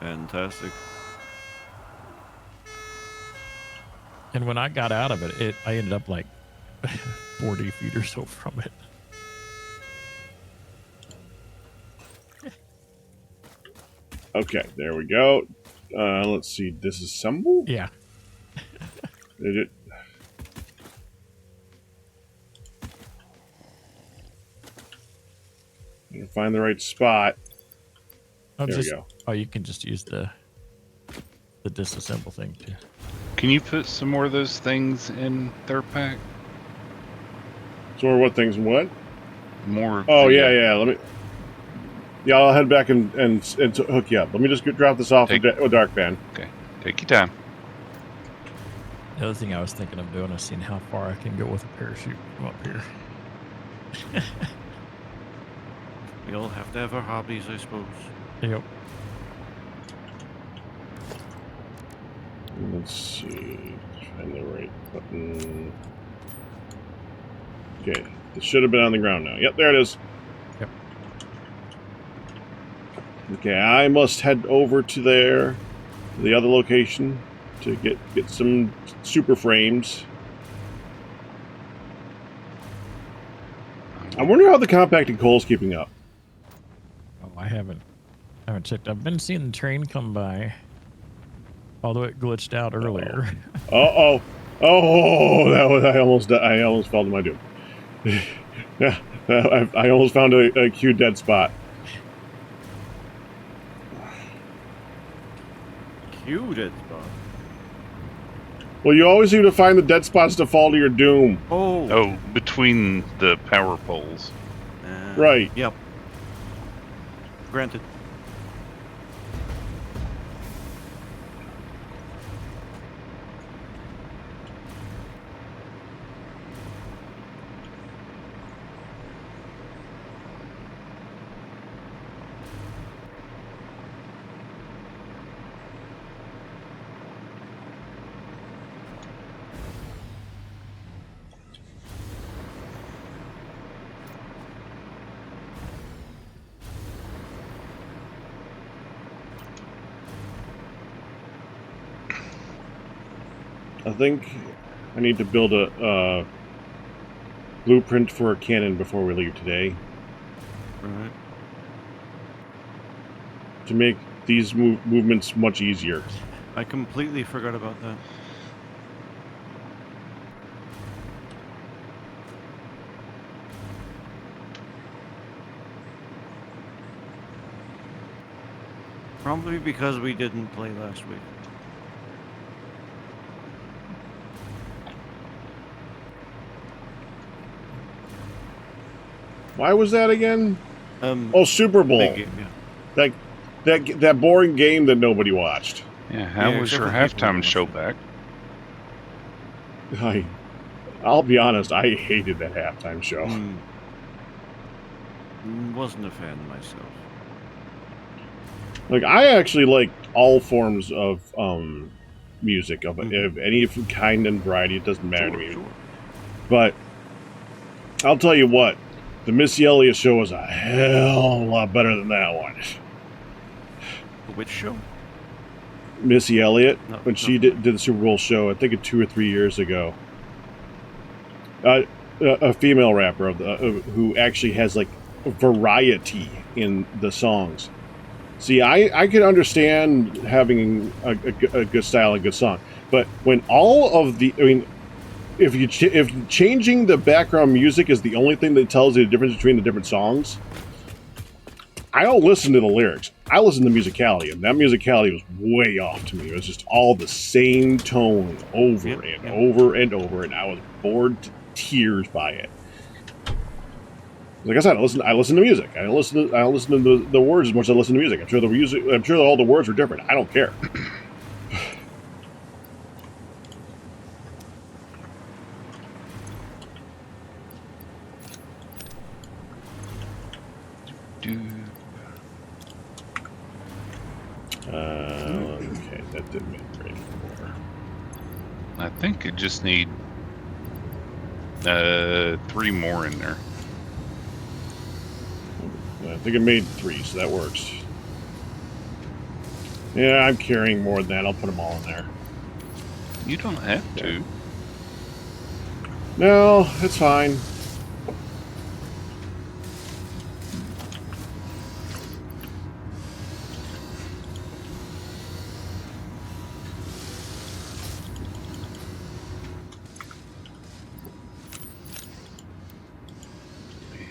Fantastic. And when I got out of it, I ended up like 40 feet or so from it. Okay, there we go. Let's see. Disassemble? Yeah. Did it? Gotta find the right spot. I'll There just, we go. Oh, you can just use the disassemble thing too. Can you put some more of those things in their pack? So what things? What? More. Of Oh the, yeah. Let me. Yeah, I'll head back and hook you up. Let me just drop this off with Dark Band. Okay, take your time. The other thing I was thinking of doing is seeing how far I can go with a parachute from up here. We all have to have our hobbies, I suppose. Yep. Let's see. Find the right button. Okay, it should have been on the ground now. Yep, there it is. Yep. Okay, I must head over to there, the other location, to get some super frames. I wonder how the compacted coal's keeping up. Oh, I haven't checked. I've been seeing the train come by, although it glitched out earlier. Oh, that was I almost fell to my doom. Yeah, I almost found a Q dead spot. Cute it, spot. Well, you always seem to find the dead spots to fall to your doom. Oh, between the power poles. Right. Yep. Granted. I think I need to build a blueprint for a cannon before we leave today Right. to make these movements much easier. I completely forgot about that. Probably because we didn't play last week. Why was that again? Oh, Super Bowl. big game, yeah. That boring game that nobody watched. Yeah, how was except your for people who halftime show watched it. back? I'll be honest, I hated that halftime show. Wasn't a fan myself. Like, I actually like all forms of music of any kind and variety. It doesn't matter to me. Sure. But I'll tell you what, the Missy Elliott show was a hell of a lot better than that one. Which show? Missy Elliott, No, when she did the Super Bowl show, I think it 2 or 3 years ago. A female rapper who actually has like variety in the songs. See, I could understand having a good style and good song, but when all of the, I mean, if changing the background music is the only thing that tells you the difference between the different songs, I don't listen to the lyrics. I listen to musicality, and that musicality was way off to me. It was just all the same tone over over and over, and I was bored to tears by it. Like I said, I listen to music. I listen to the words as much as I listen to music. I'm sure all the words were different. I don't care. Okay, that didn't make it ready for. I think it just need 3 more in there. I think it made 3, so that works. Yeah, I'm carrying more than that. I'll put them all in there. You don't have to. No, it's fine.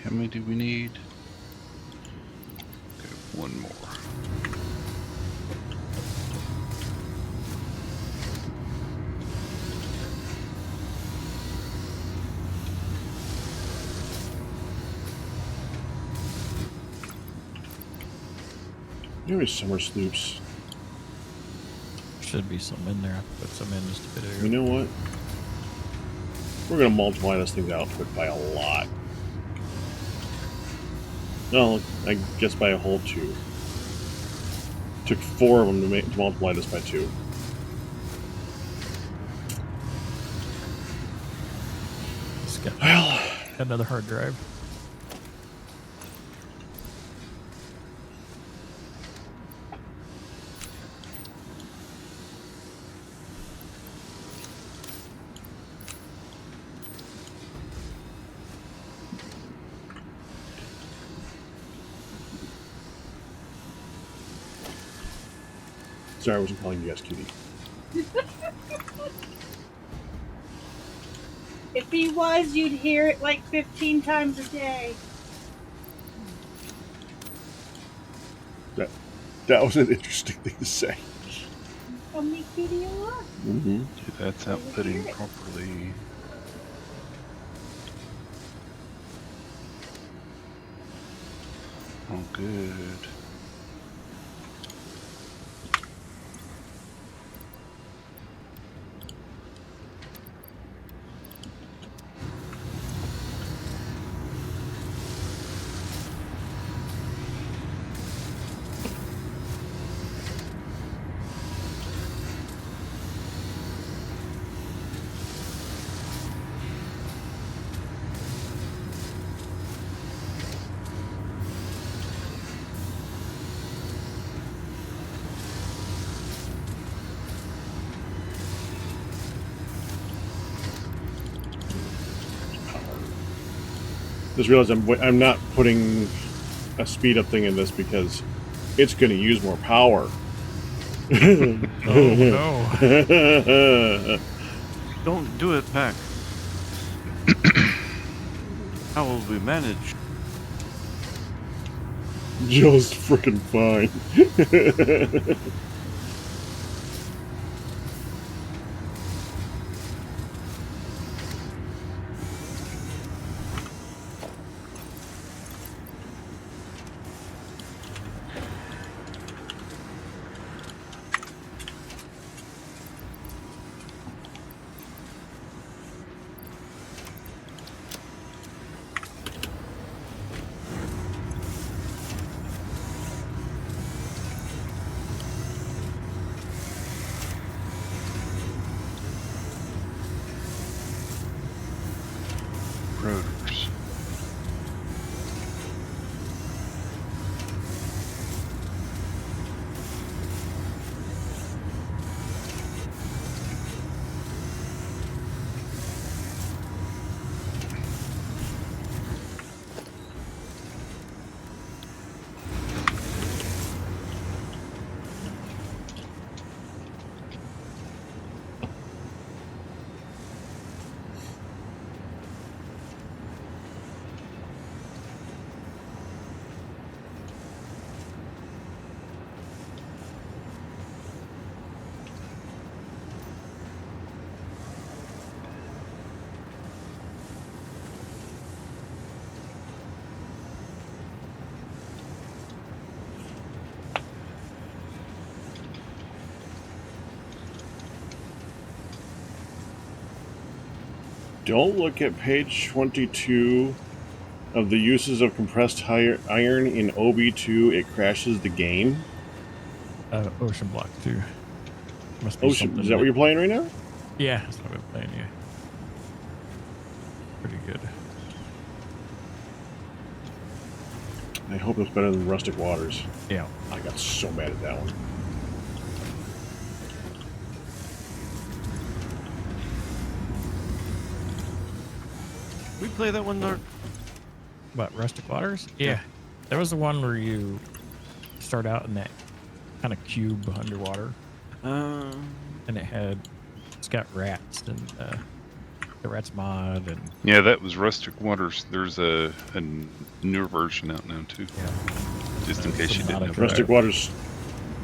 How many do we need? Okay, 1 more. There is summer sloops. Should be some in there. I put some in just a bit ago. You know what? We're gonna multiply this thing output by a lot. No, I guess by a whole 2. Took 4 of them to multiply this by 2. It's got Well, another hard drive. sorry, I wasn't calling you SQD. If he was, you'd hear it like 15 times a day. That was an interesting thing to say. How many cutie you are? Mm-hmm. Okay, that's outputting properly. Oh, good. Just realized I'm not putting a speed up thing in this because it's going to use more power. Oh no! Don't do it, Pack. How will we manage? Just freaking fine. Rotors. Don't look at page 22 of the uses of compressed iron in OB2. It crashes the game. Ocean Block 2. Must be Ocean, something is that what you're playing right now? Yeah, that's what I'm playing. Yeah, pretty good. I hope it's better than Rustic Waters. Yeah. I got so mad at that one. We play that one, Narc? What, Rustic Waters? Yeah. There was the one where you start out in that kind of cube underwater, and it's got rats and the rats mod and Yeah, that was Rustic Waters. There's a newer version out now too. yeah. Just in case you didn't know. Subnautica. Rustic Waters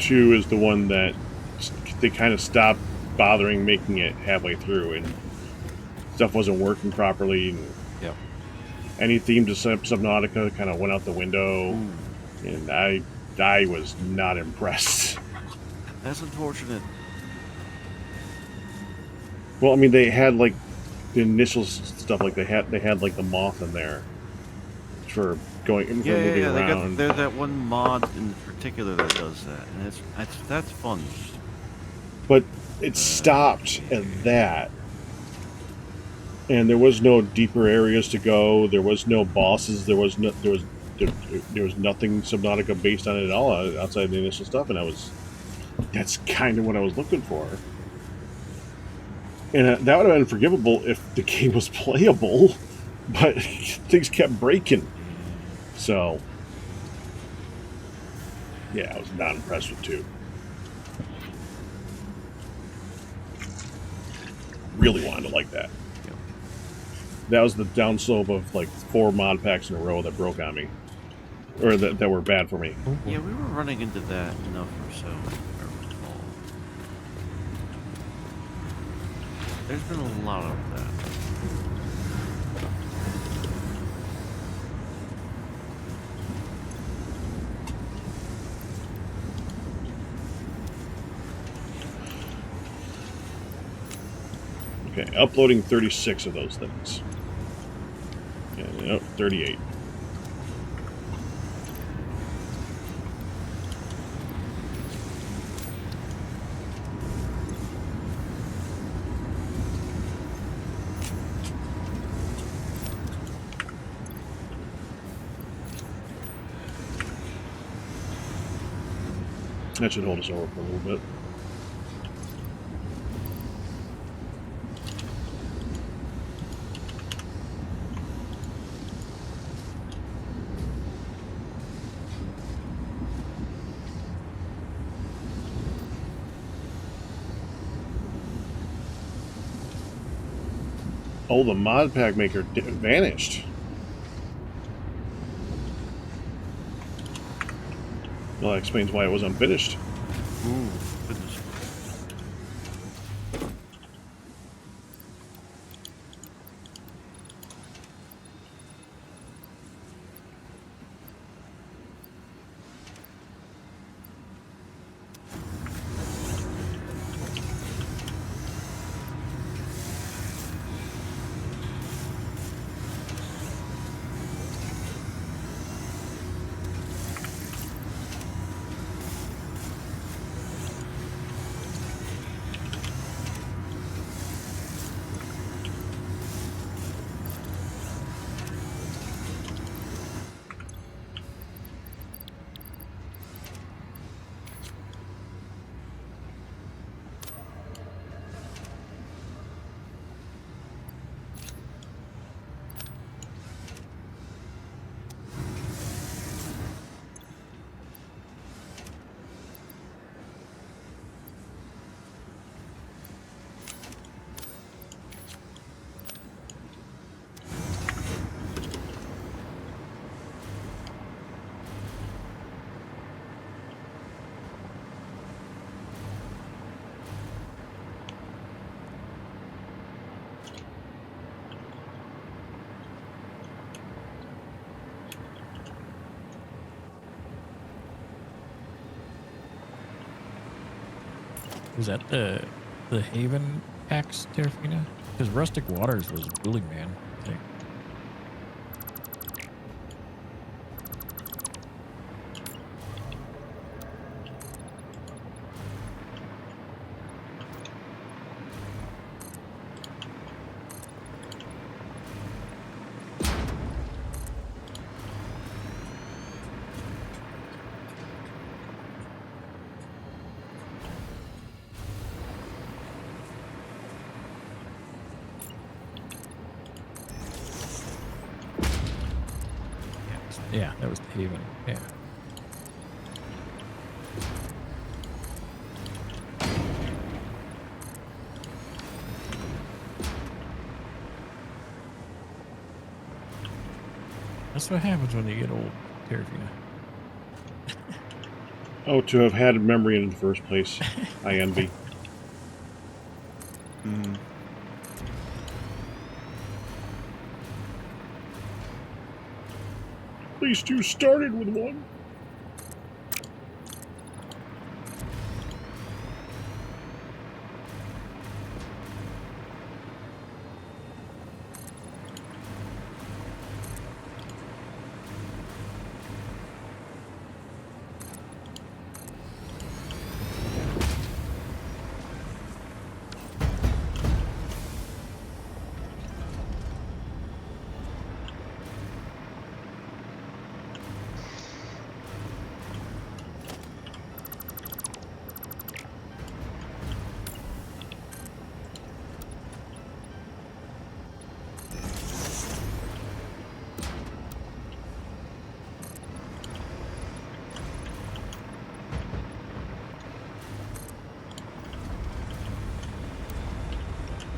2 is the one that they kind of stopped bothering making it halfway through, and stuff wasn't working properly. And Yep. any theme to Subnautica kind of went out the window, and I I was not impressed. That's unfortunate. Well, I mean, they had like the initial stuff, like they had like the moth in there for going for Yeah, moving they got around. there's that one mod in particular that does that, and that's fun. But it stopped at that, and there was no deeper areas to go. There was no bosses. There was nothing Subnautica based on it at all outside the initial stuff, and that's kind of what I was looking for. And that would have been forgivable if the game was playable, but things kept breaking. So, yeah, I was not impressed with 2. Really wanted to like that. That was the downslope of like 4 mod packs in a row that broke on me, or that were bad for me. Yeah, we were running into that enough or so. I recall. There's been a lot of that. Okay, uploading 36 of those things. Yeah, 38. That should hold us over for a little bit. Oh, the mod pack maker vanished. Well, that explains why it was unfinished. Ooh, goodness. Was that the Haven packs, Terrafina? Because Rustic Waters was Dueling Man, I think. Yeah, that was the Haven. Yeah. That's what happens when you get old, Terrafina. Oh, to have had memory in the first place. I envy. Mm. At least you started with one.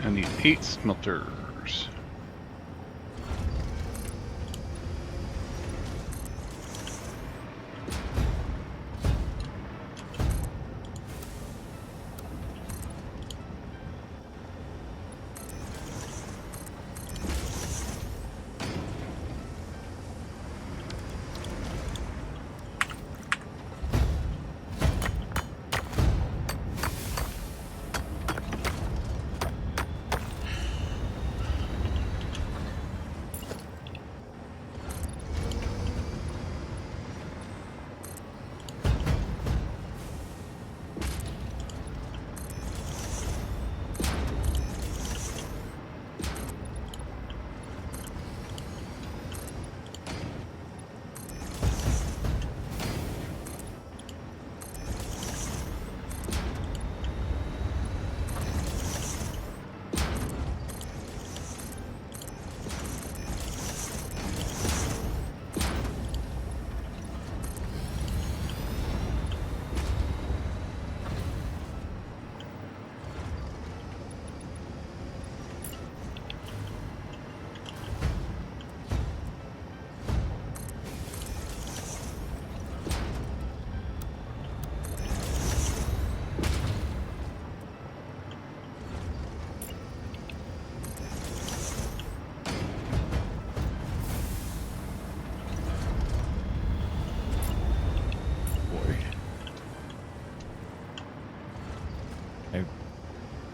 I need 8 smelters.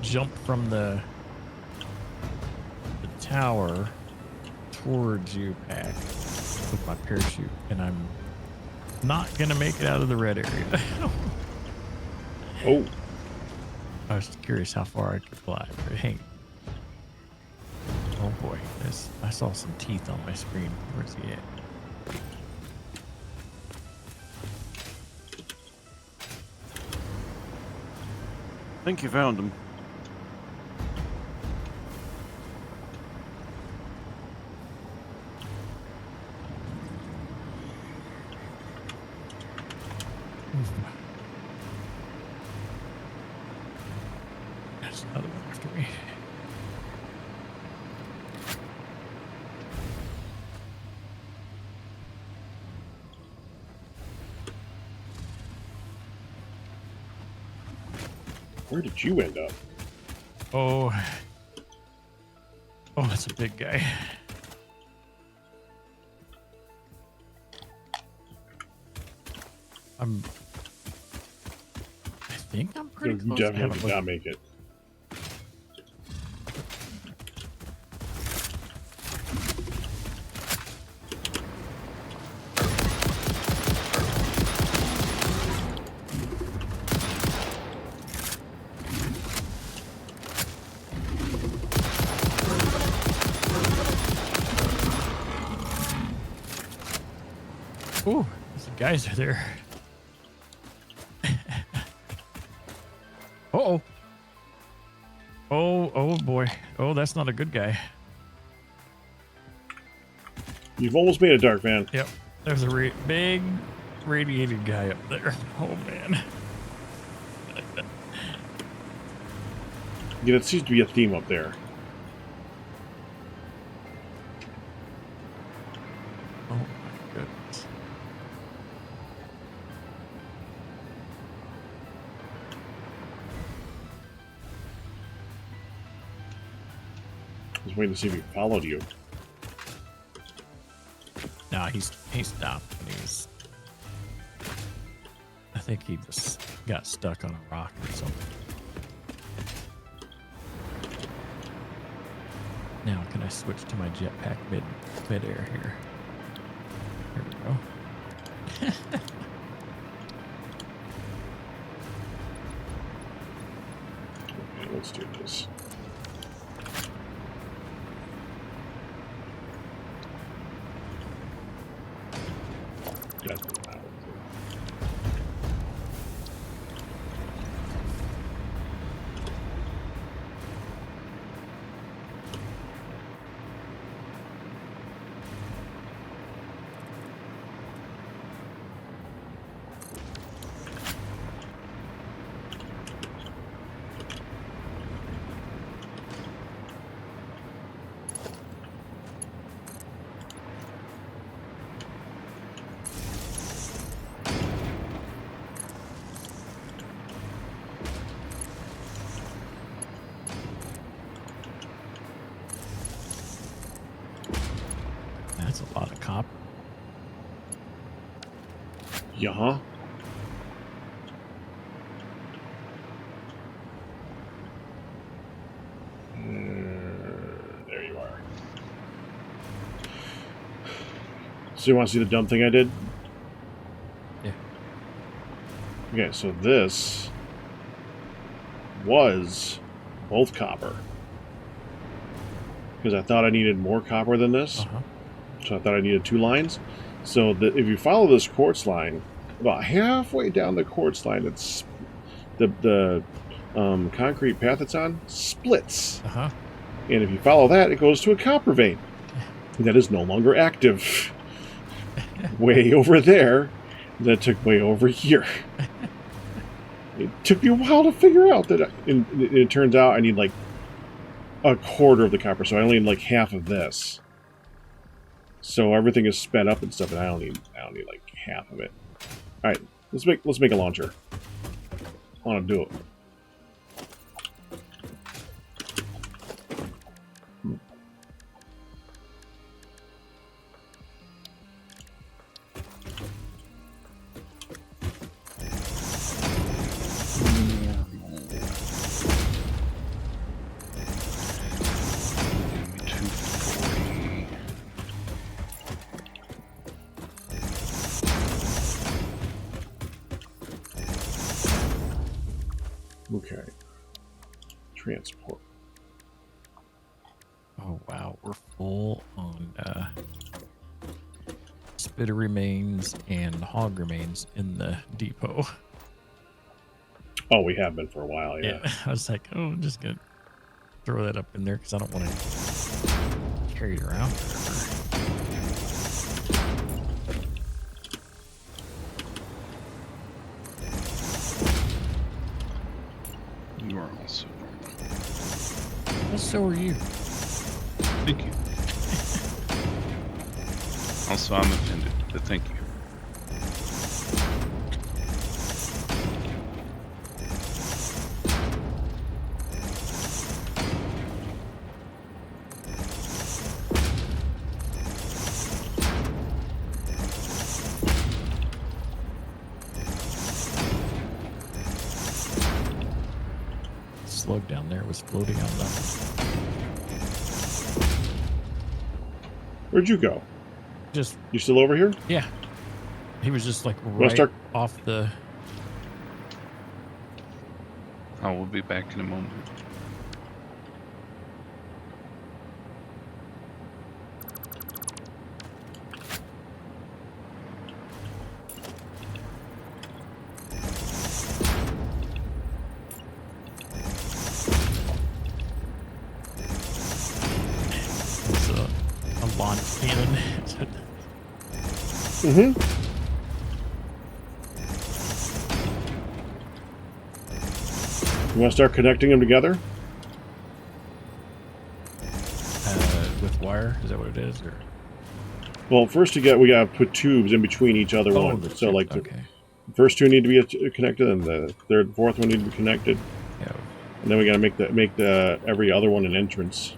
Jump from the tower towards you, Pack, with my parachute, and I'm not gonna make it out of the red area. Oh, I was curious how far I could fly. But hey, oh boy, I saw some teeth on my screen. Where's he at? I think you found him. There's another one after me. where did you end up? Oh, that's a big guy. I think I'm pretty You close. I definitely haven't did looked. not make it. Ooh, some guys are there. Uh-oh. Oh boy. Oh, that's not a good guy. You've almost made it, Dark Man. Yep. There's a big radiated guy up there. Oh, man. Yeah, it seems to be a theme up there. Oh, my goodness. I was waiting to see if he followed you. No, he stopped and I think he just got stuck on a rock or something. Now can I switch to my jetpack mid-air here? Here we go. Okay, let's do this. That's loud. Yeah. There you are. So you want to see the dumb thing I did? Yeah. Okay, so this was both copper. Because I thought I needed more copper than this. Uh-huh. So I thought I needed 2 lines. So if you follow this quartz line, about halfway down the quartz line, it's the concrete path it's on splits. Uh-huh. And if you follow that, it goes to a copper vein. That is no longer active. Way over there. That took way over here. It took me a while to figure out that it turns out I need like a quarter of the copper, so I only need like half of this. So everything is sped up and stuff, and I don't need like half of it. All right, let's make a launcher. I want to do it. Okay. Transport. Oh wow, we're full on spitter remains and hog remains in the depot. Oh, we have been for a while, yeah. I was like, oh, I'm just gonna throw that up in there because I don't want to carry it around forever. You are also. Well, so are you. Thank you. Also, I'm offended, but thank you. Slug down there was floating on nothing. Where'd you go? Just You still over here? yeah, he was just like Wanna right start- off the. I will be back in a moment. It's a launch cannon. Mm-hmm. You want to start connecting them together? With wire, is that what it is? Or Well, first we got to put tubes in between each other one. the So tube, like the okay, first 2 need to be connected, and the third and fourth one need to be connected, yeah, and then we got to make the every other one an entrance.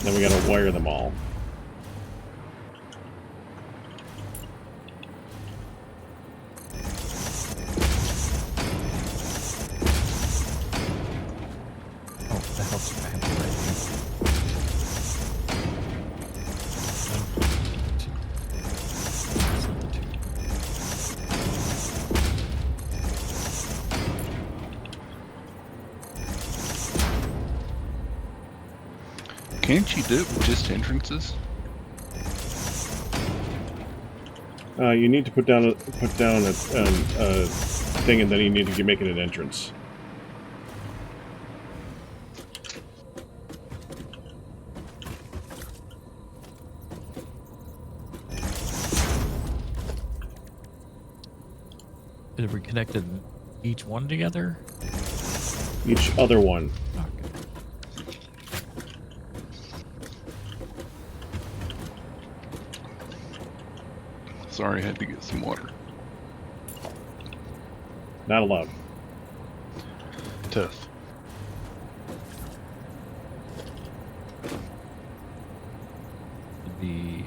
Then we got to wire them all. oh, that helps if I have the right tube. 1, 2. That's not the tube. Can't you do it with just entrances? You need to put down a thing, and then you need to make it an entrance. Did we connected each one together? Each other one. Okay. Sorry, I had to get some water. Not allowed. Tough. The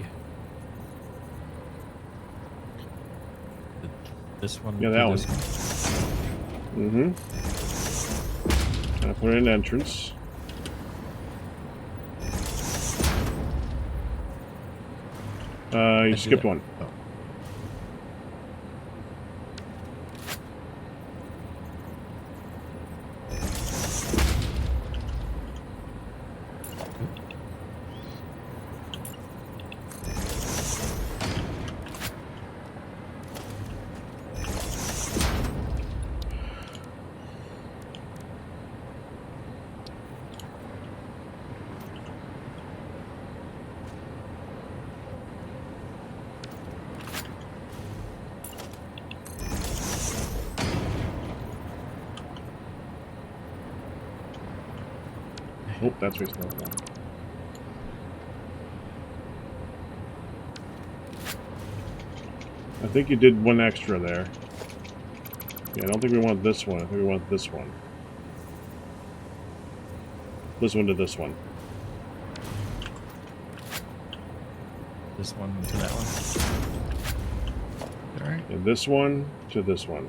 This one. Yeah, to that this Mm-hmm. I put in an entrance. You do skipped that. one. Oh. Oh, that's where it's not going. I think you did one extra there. Yeah, I don't think we want this one. I think we want this one. This one to this one. This one to that one. All right. And this one to this one.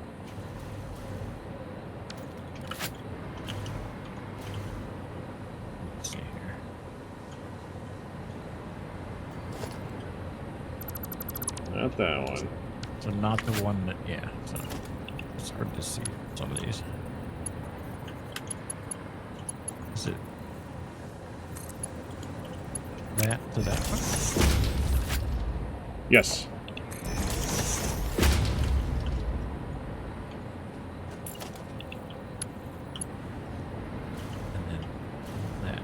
Let's see here. Not that one. So not the one that. Yeah. So it's hard to see some of these. Is it that to that one? Yes. And then that.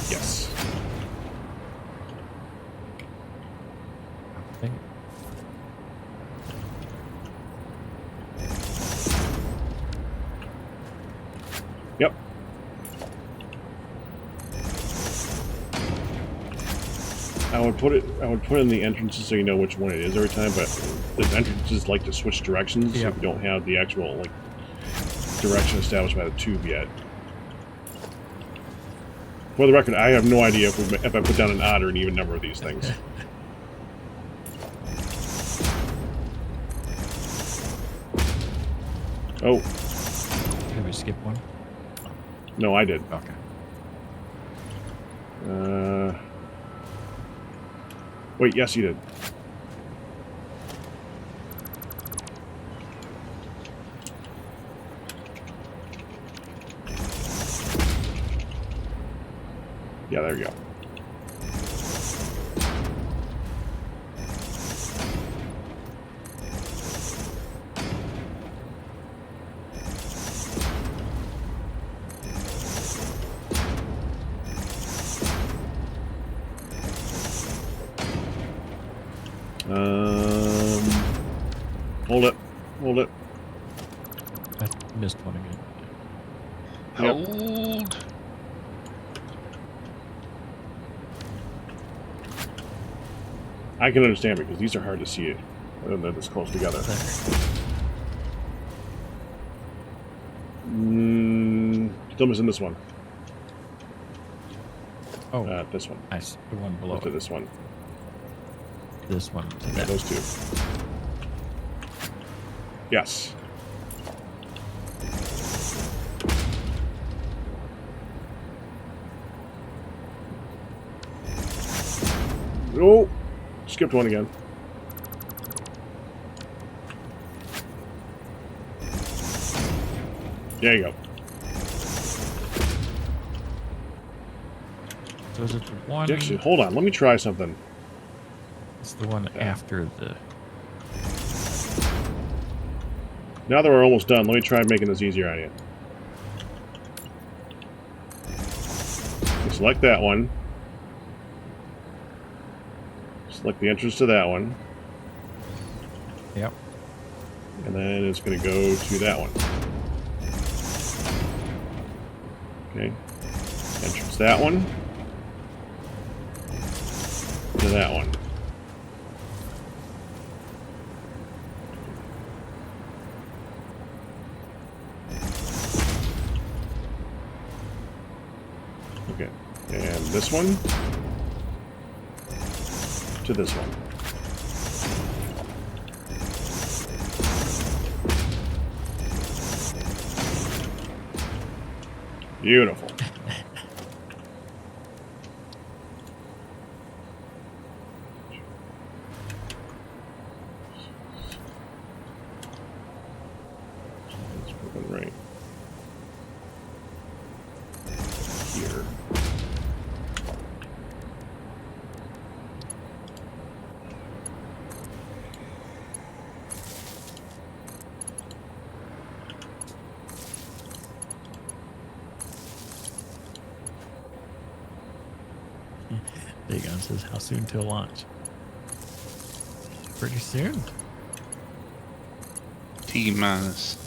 Yes. I think. Yep. I would put it in the entrances so you know which one it is every time, but the entrances like to switch directions Yep. if you don't have the actual like direction established by the tube yet. For the record, I have no idea if I put down an odd or an even number of these things. Oh, Did we skip one? no, I did. Okay. Wait, yes, you did. Yeah, there we go. Hold it. Hold it. I missed one again. Yep. Hold. I can understand because these are hard to see it when they're this close together. There. Still missing this one. Oh, This one. nice. The one below Up to it. this one. This one to Yeah, that. those two. Yes. Oh, skipped one again. There you go. So is it the one? Actually, hold on. Let me try something. It's the one after the. Now that we're almost done, let me try making this easier on you. Select that one. Select the entrance to that one. Yep. And then it's going to go to that one. Okay. Entrance that one. To that one. Okay. And this one. To this one. Beautiful. Let's put one right here. Dagon says, how soon till launch? Pretty soon. T minus.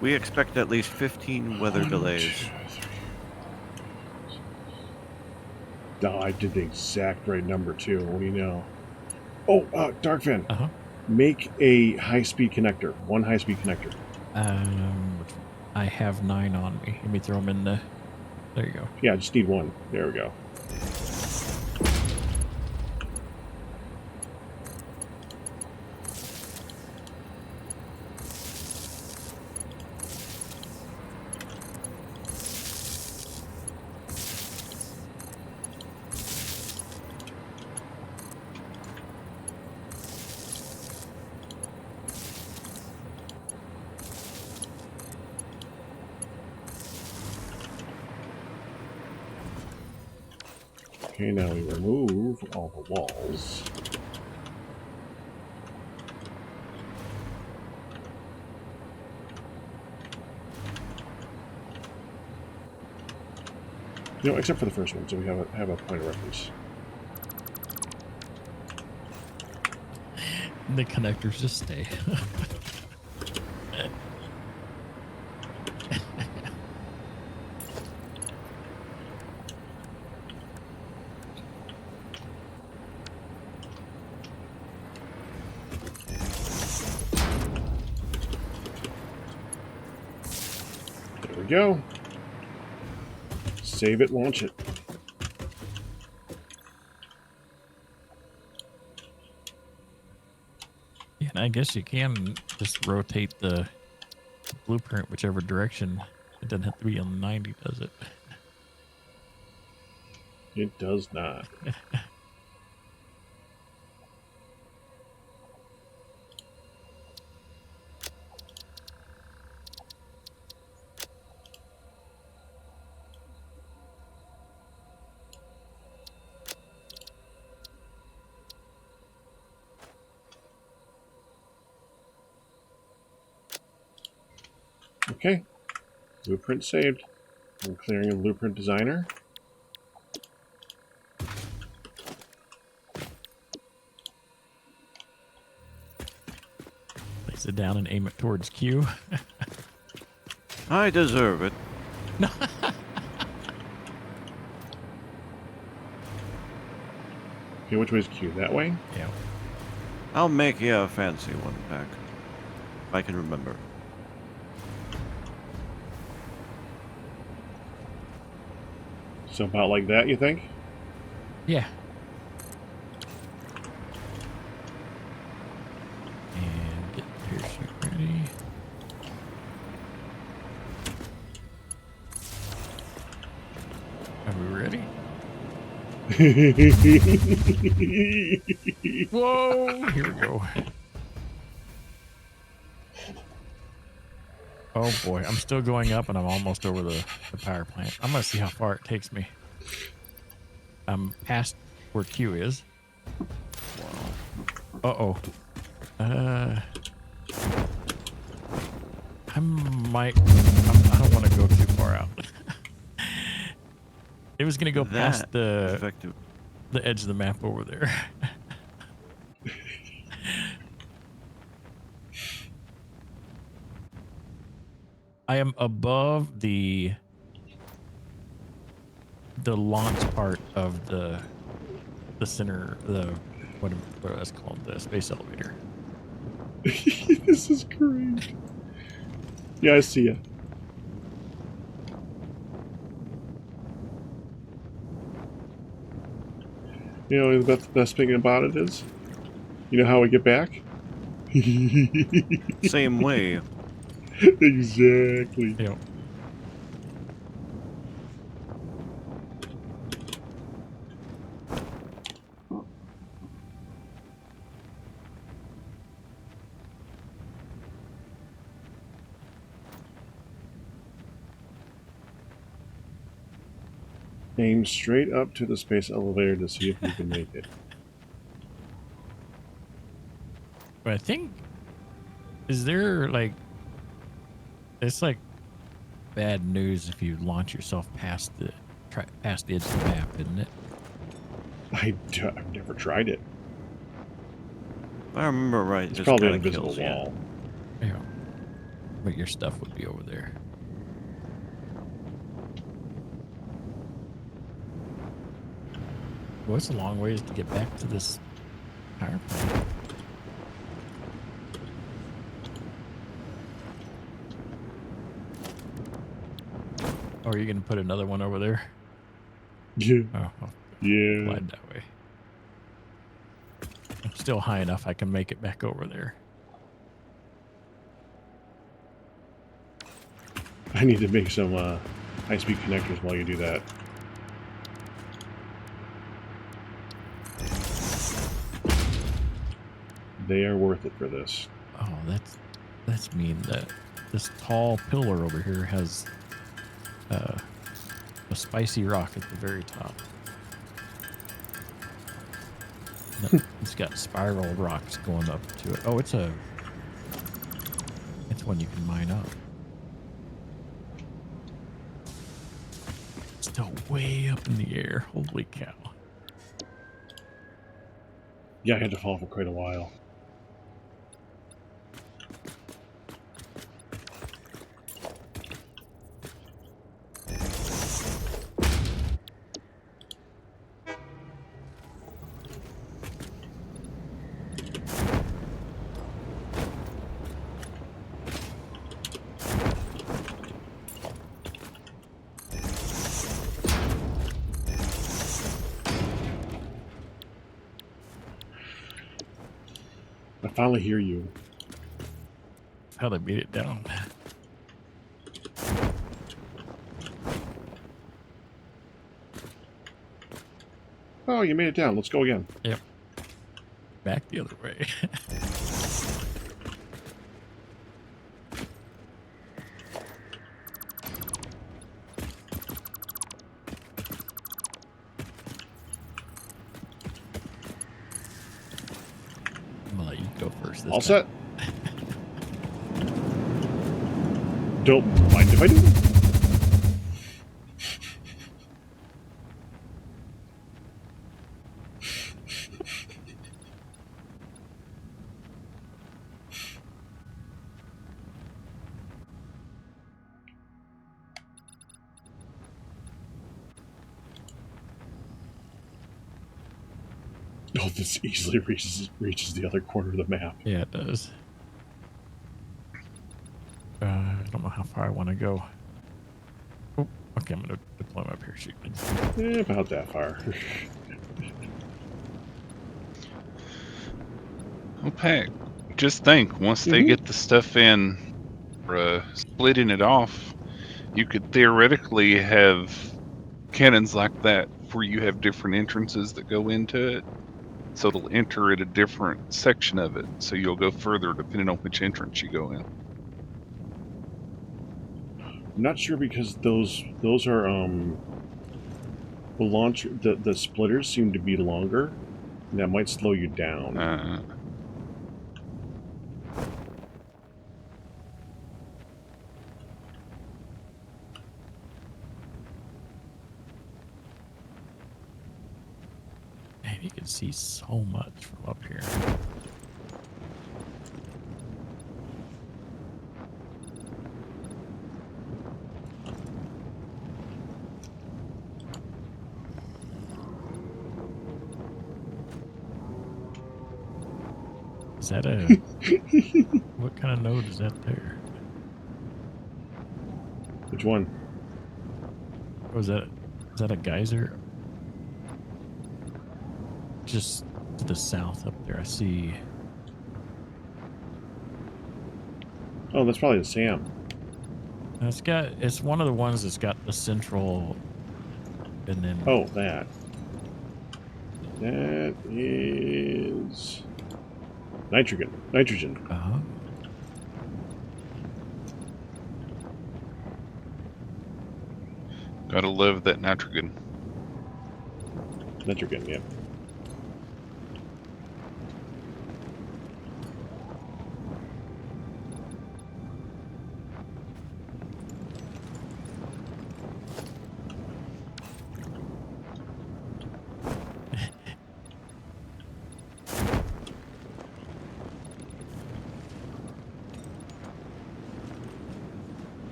We expect at least 15 weather delays. Oh, I did the exact right number too. What do you know? Oh, Darkfin. Uh-huh. Make a high-speed connector. One high-speed connector. I have 9 on me. Let me throw them in the... There you go. Yeah, I just need one. There we go. Okay, now we remove all the walls. You know, except for the first one, so we have a point of reference. The connectors just stay. There we go. Save it, launch it. Yeah, and I guess you can just rotate the blueprint whichever direction. It doesn't have to be on 90, does it? It does not. Okay. Blueprint saved. I'm clearing a blueprint designer. Place it down and aim it towards Q. I deserve it. Okay, which way is Q? That way? Yeah. I'll make you a fancy one back. If I can remember. So about like that, you think? Yeah. And get the parachute ready. Are we ready? Whoa! Here we go. Oh boy, I'm still going up and I'm almost over the power plant. I'm gonna see how far it takes me. I'm past where Q is. Uh-oh. I don't want to go too far out. It was gonna go past the edge of the map over there. I am above the launch part of the center, what that's called, the space elevator. This is great. Yeah, I see you. You know, the best thing about it is, you know how we get back? Same way. Exactly. Yep. Aim straight up to the space elevator to see if you can make it. But I think, is there like, it's like bad news if you launch yourself past the edge of the map, isn't it? I've never tried it. If I remember right, It's this probably an kinda invisible kills you. wall. Yeah. But your stuff would be over there. Well, it's a long ways to get back to this power plant. Oh, are you going to put another one over there? Yeah. Oh, I'll Yeah. glide that way. I'm still high enough I can make it back over there. I need to make some high-speed connectors while you do that. They are worth it for this. Oh, that's mean that this tall pillar over here has a spicy rock at the very top. No, it's got spiral rocks going up to it. Oh, it's one you can mine up. It's still way up in the air. Holy cow. Yeah, I had to fall for quite a while. I finally hear you. How they beat it down. Oh, you made it down. Let's go again. Yep. Back the other way. I'm gonna let you go first this All time. set. Don't mind if I do. Oh, this easily reaches the other corner of the map. Yeah, it does. I don't know how far I want to go. Oh, okay, I'm going to deploy my parachute. About that far. Well, Pack, just think, once they get the stuff in, splitting it off, you could theoretically have cannons like that where you have different entrances that go into it. So it'll enter at a different section of it. So you'll go further depending on which entrance you go in. I'm not sure because those are the launcher the splitters seem to be longer, and that might slow you down. Man, you can see so much from up here. Is that a... what kind of node is that there? Which one? Oh, is that a geyser? Just to the south up there, I see Oh, that's probably the Sam. And it's one of the ones that's got the central, and then Oh, that. That is nitrogen. Nitrogen. uh Gotta love that nitrogen. Nitrogen, yeah.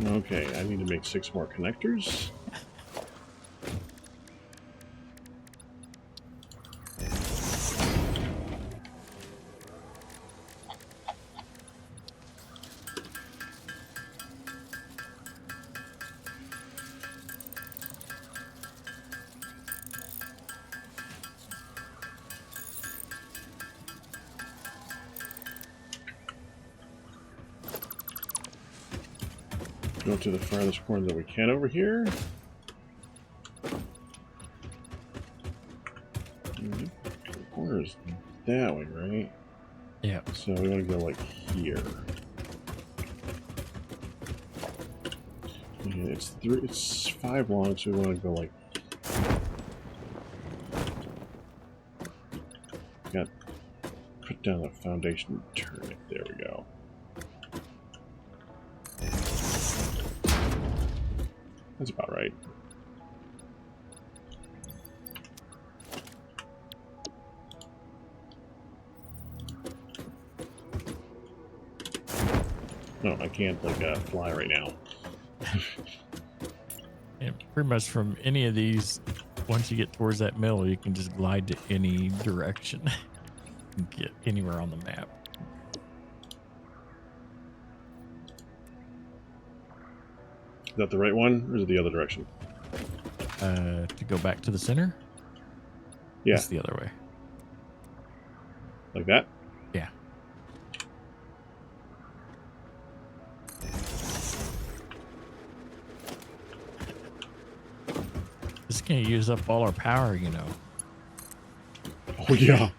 Okay, I need to make 6 more connectors. Go to the farthest corner that we can over here. The corner is that way, right? yeah. So we want to go like here. Yeah, it's 5 long, so we want to go like. Got put down the foundation and turn it. There we go. That's about right. No, I can't like fly right now. And pretty much from any of these, once you get towards that middle, you can just glide to any direction and get anywhere on the map. Is that the right one, or is it the other direction? To go back to the center? Yeah, It's the other way. like that. Yeah. This can't use up all our power, you know. Oh yeah.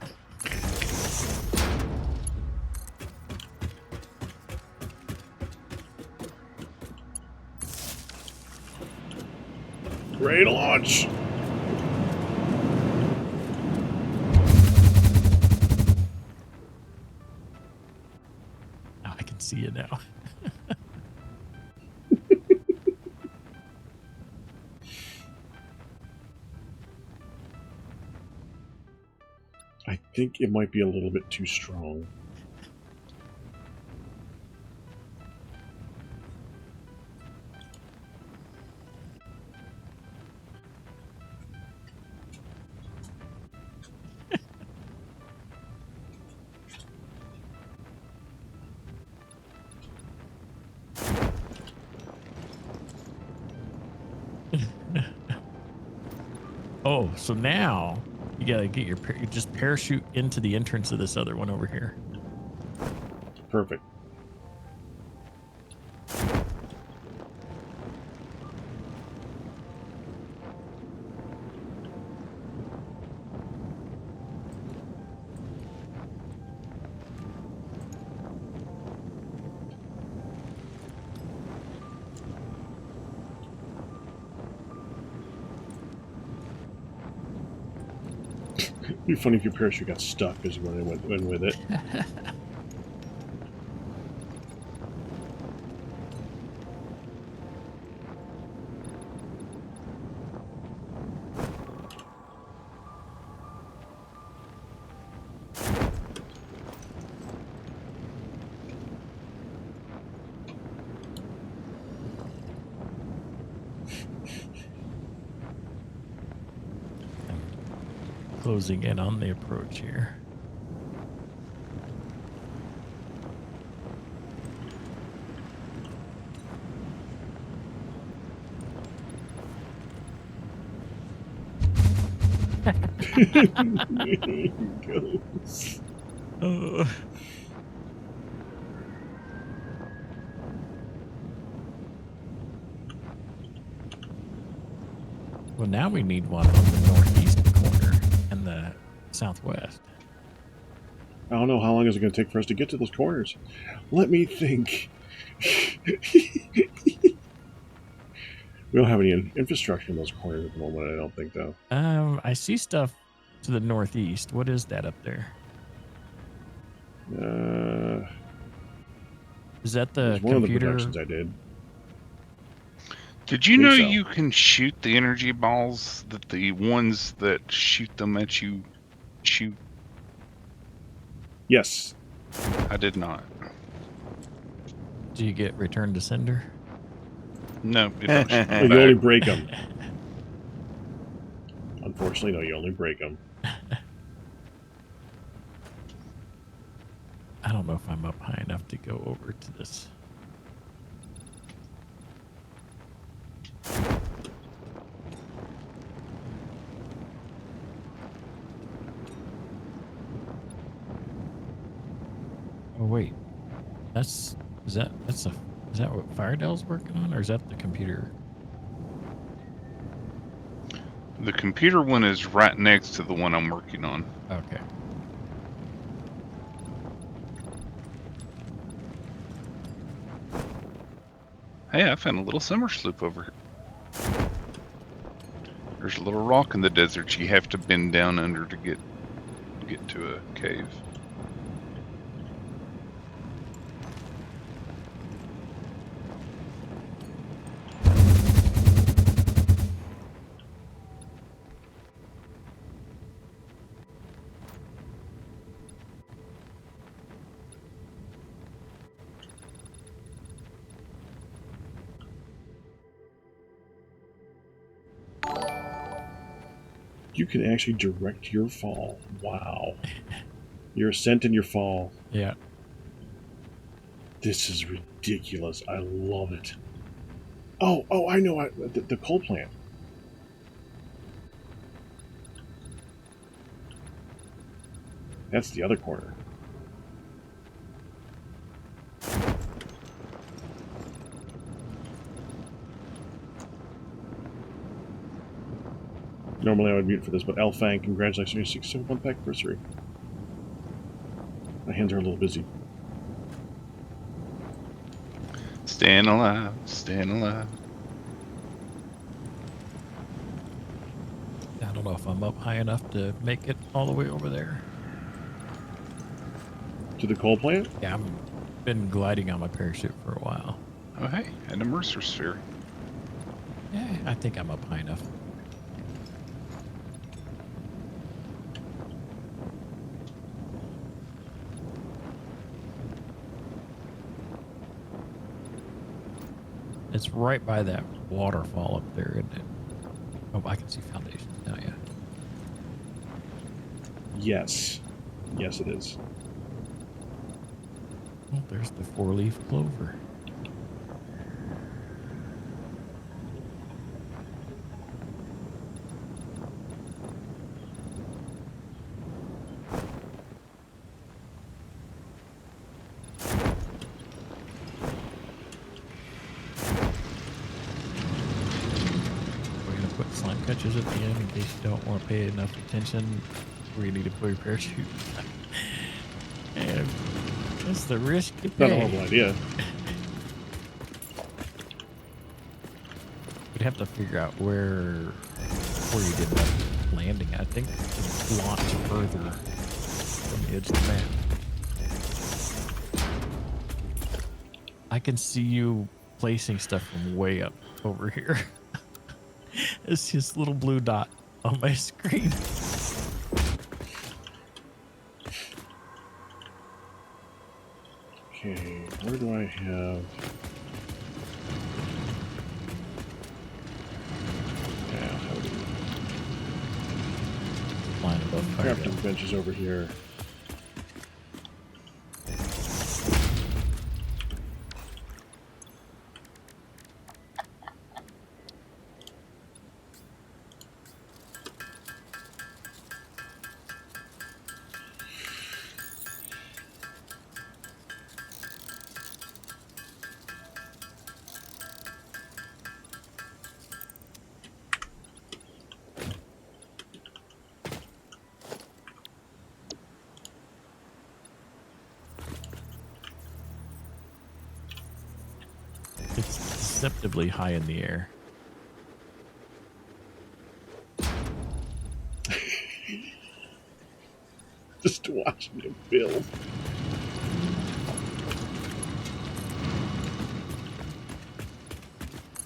Ready to launch. Now I can see it now. I think it might be a little bit too strong. Oh, so now you gotta get you just parachute into the entrance of this other one over here. Perfect. It'd be funny if your parachute got stuck as you went with it. Closing in on the approach here. He goes. Well, now we need one on the northeast corner and the southwest. I don't know how long is it going to take for us to get to those corners. Let me think. We don't have any infrastructure in those corners at the moment, I don't think, though. I see stuff to the northeast. What is that up there? Is that the It's one of the computer? productions I did. Did you Think know so. you can shoot the energy balls? That the ones that shoot them at you shoot? Yes. I did not. Do you get return to sender? No, it don't shoot No, them you only back. break them. Unfortunately, no, you only break them. I don't know if I'm up high enough to go over to this. Oh wait, is that what Firedale's working on, or is that the computer? The computer one is right next to the one I'm working on. Okay. Hey, I found a little summer sloop over here. There's a little rock in the desert you have to bend down under to get to a cave. You can actually direct your fall. Wow. Your ascent and your fall. Yeah. This is ridiculous. I love it. Oh, I know. The coal plant. That's the other corner. Normally I would mute for this, but Elfang, congratulations on your 671 pack anniversary. My hands are a little busy. Staying alive, staying alive. I don't know if I'm up high enough to make it all the way over there. To the coal plant? Yeah, I've been gliding on my parachute for a while. Oh, hey, and a Mercer sphere. Yeah, I think I'm up high enough. It's right by that waterfall up there, isn't it? Oh, I can see foundations now, yeah. Yes. Yes, it is. Oh, there's the four-leaf clover. We're going to put slime catchers at the end in case you don't want to pay enough attention where you need to pull your parachute. And that's the risk you Not a pay. horrible idea. We'd have to figure out where you did that landing. I think it's launched further from the edge of the map. I can see you placing stuff from way up over here. It's just a little blue dot on my screen. Okay, where do I have... Yeah, how do Flying above crafting Firedale. benches over here. deceptively high in the air. Just watching it build.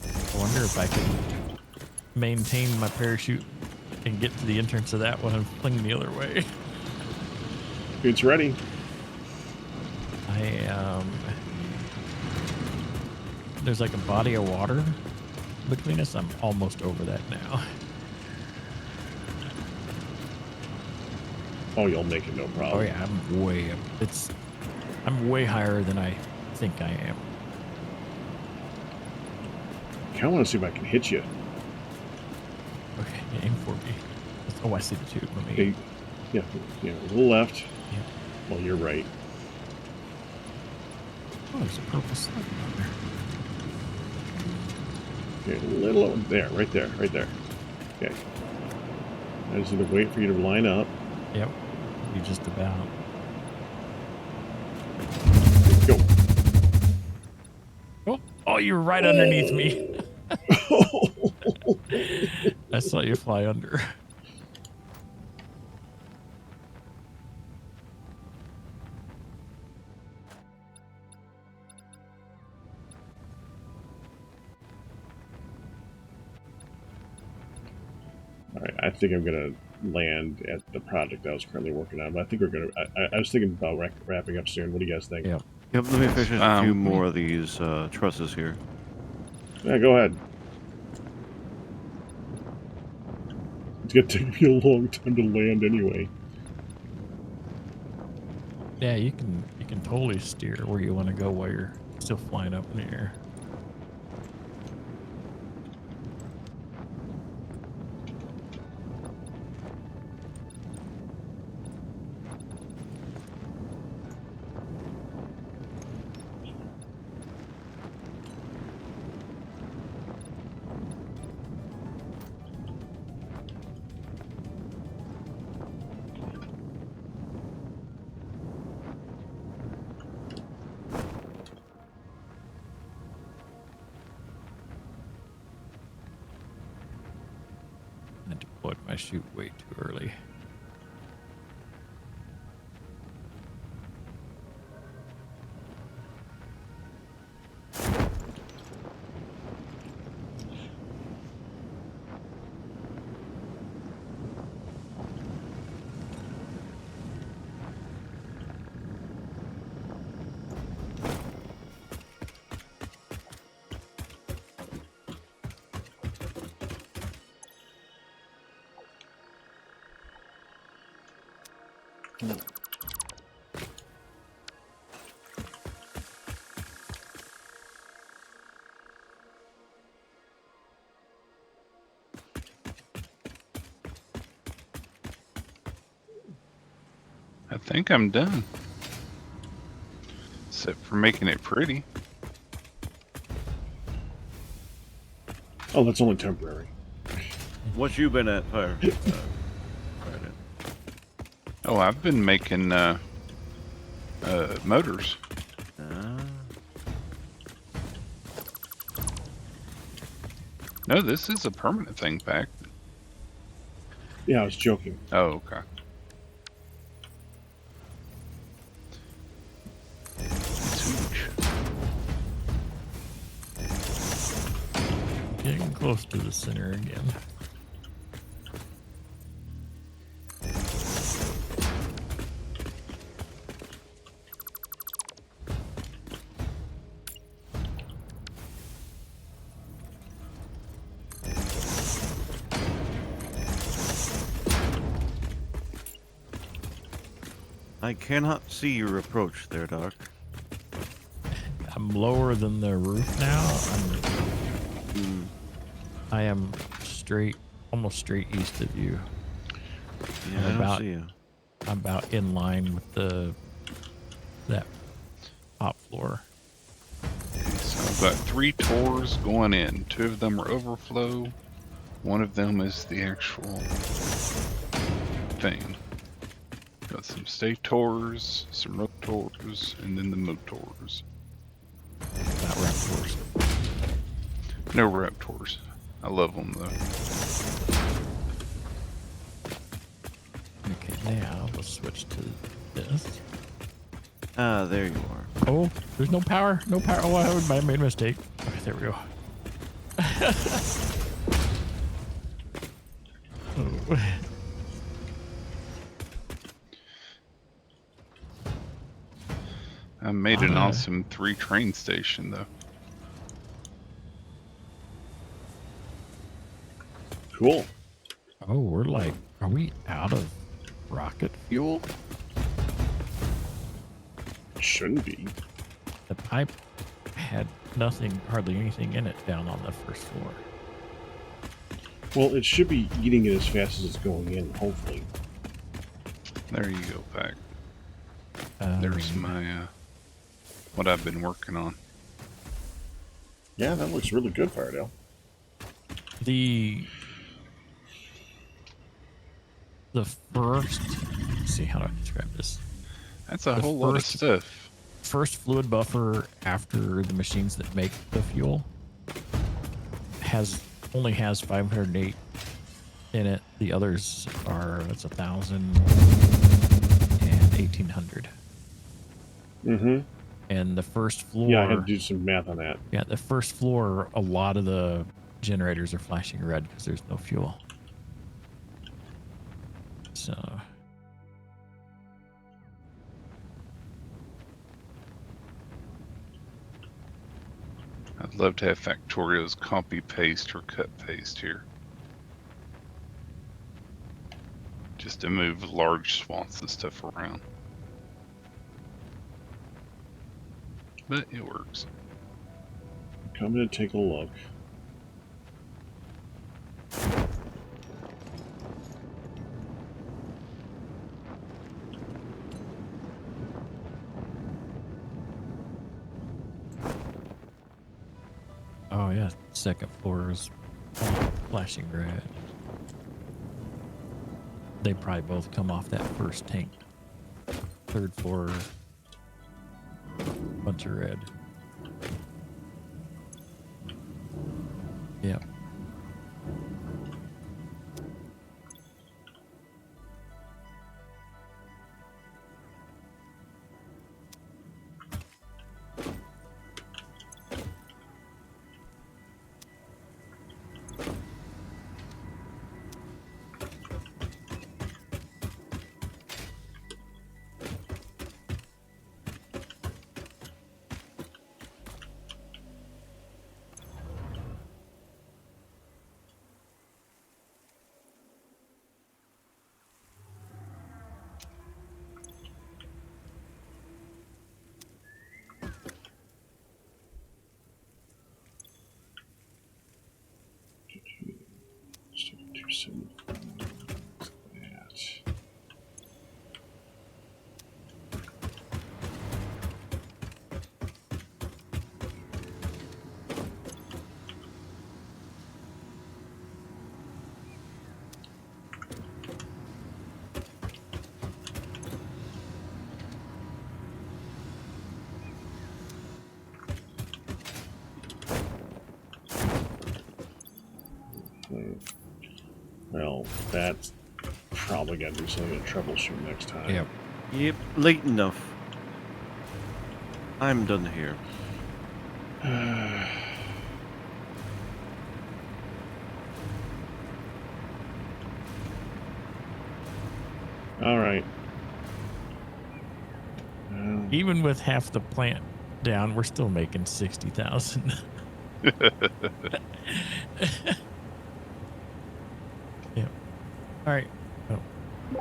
I wonder if I can maintain my parachute and get to the entrance of that one and fling the other way. It's ready. There's like a body of water between us. I'm almost over that now. Oh, you'll make it no Oh problem. yeah, I'm way up. I'm way higher than I think I am. I kind of want to see if I can hit you. Okay, aim for me. Oh, I see the tube. Let me. Okay. Yeah, a little left. Yeah. Well, you're right. Oh, there's a purple slug on there. Okay, a little over there, right there. Okay. I just need to wait for you to line up. Yep. You just about. Go. Oh, you're right underneath me. I saw you fly under. All right, I think I'm gonna land at the project I was currently working on, but I think we're gonna. I was thinking about wrapping up soon. What do you guys think? Yeah. Yep, let me finish a few Um, more of these trusses here. Yeah, go ahead. It's gonna take me a long time to land anyway. Yeah, you can totally steer where you want to go while you're still flying up in the air. I deployed my chute way too early. I think I'm done. Except for making it pretty. Oh, that's only temporary. What you been at, Fire? Oh, I've been making motors. No, this is a permanent thing, Pack. Yeah, I was joking. Oh, okay. It's huge. Getting close to the center again. I cannot see your approach there, Doc. I'm lower than the roof now. I am straight, almost straight east of you. Yeah, I don't see you. I'm about in line with that top floor. So I've got 3 tours going in. 2 of them are overflow. 1 of them is the actual thing. Got some state tours, some road tours, and then the motors. Not round tours. No Raptors. I love them though. Okay, now we'll switch to this. Ah, there you are. Oh, there's no power. No power. Oh, I made a mistake. Okay, there we go. Oh. I made an awesome 3 train station though. Cool. Oh, we're like, are we out of rocket fuel? Shouldn't be. The pipe had nothing, hardly anything in it down on the first floor. Well, it should be eating it as fast as it's going in, hopefully. There you go, Pack. There's my what I've been working on. Yeah, that looks really good, Firedale. The first, let's see, how do I describe this? That's a The whole lot of first- stuff. First fluid buffer after the machines that make the fuel only has 508 in it. The others are, it's 1,000 and 1,800. Mm-hmm. And the first floor, Yeah, I had to do some math on that. yeah, the first floor, a lot of the generators are flashing red because there's no fuel. So I'd love to have Factorio's copy paste or cut paste here. Just to move large swaths of stuff around. But it works. Coming to take a look. oh yeah, second floor is flashing red. They probably both come off that first tank. Third floor, bunch of red. Yep. Do some that. Well, that's probably got to do something to troubleshoot next time. Yep. Yep, late enough. I'm done here. All right. Even with half the plant down, we're still making 60,000. Yep. All right. Oh,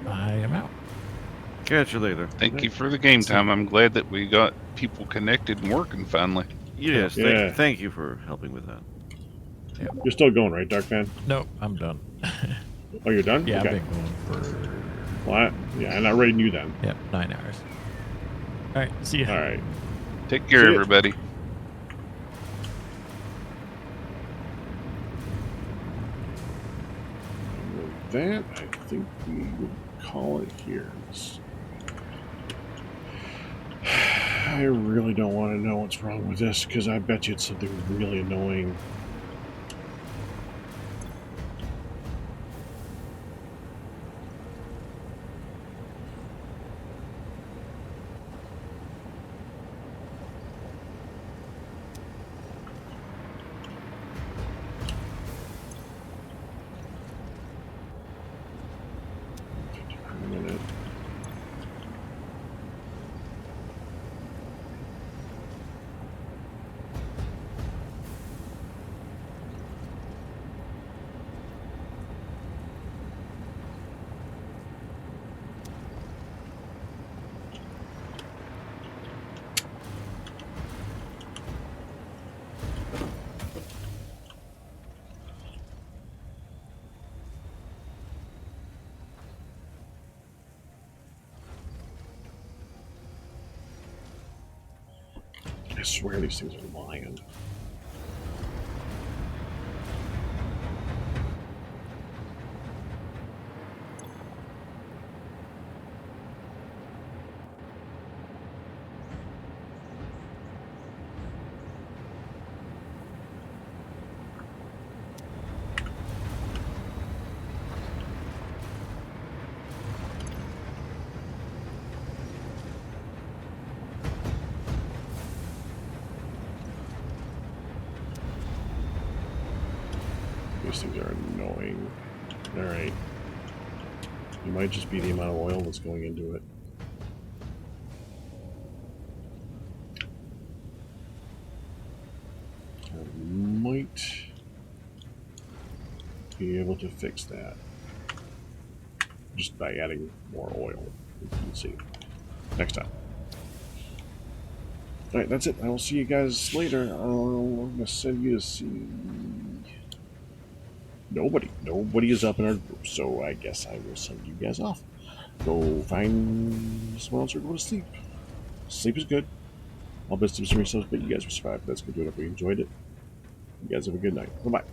I am out. Catch you later. Thank you for the game time. I'm glad that we got people connected and working finally. Yes, Yeah. thank you for helping with that. You're still going, right, Darkman? No, I'm done. Oh, you're done? Yeah, Okay. I've been going for Well, yeah, I'm not rating you then. 9 hours. All right. See ya. All right. Take care, See ya. everybody. With that, I think we would call it here. I really don't want to know what's wrong with this because I bet you it's something really annoying. I swear these things are lying. These things are annoying. Alright. It might just be the amount of oil that's going into it. I might be able to fix that just by adding more oil. We'll see. Next time. Alright, that's it. I will see you guys later. I'm going to send you to see... Nobody is up in our group, so I guess I will send you guys off. Go find someone else or go to sleep. Sleep is good. I'll best do some yourselves, but you guys will survive. That's good. If you enjoyed it, you guys have a good night. Bye-bye.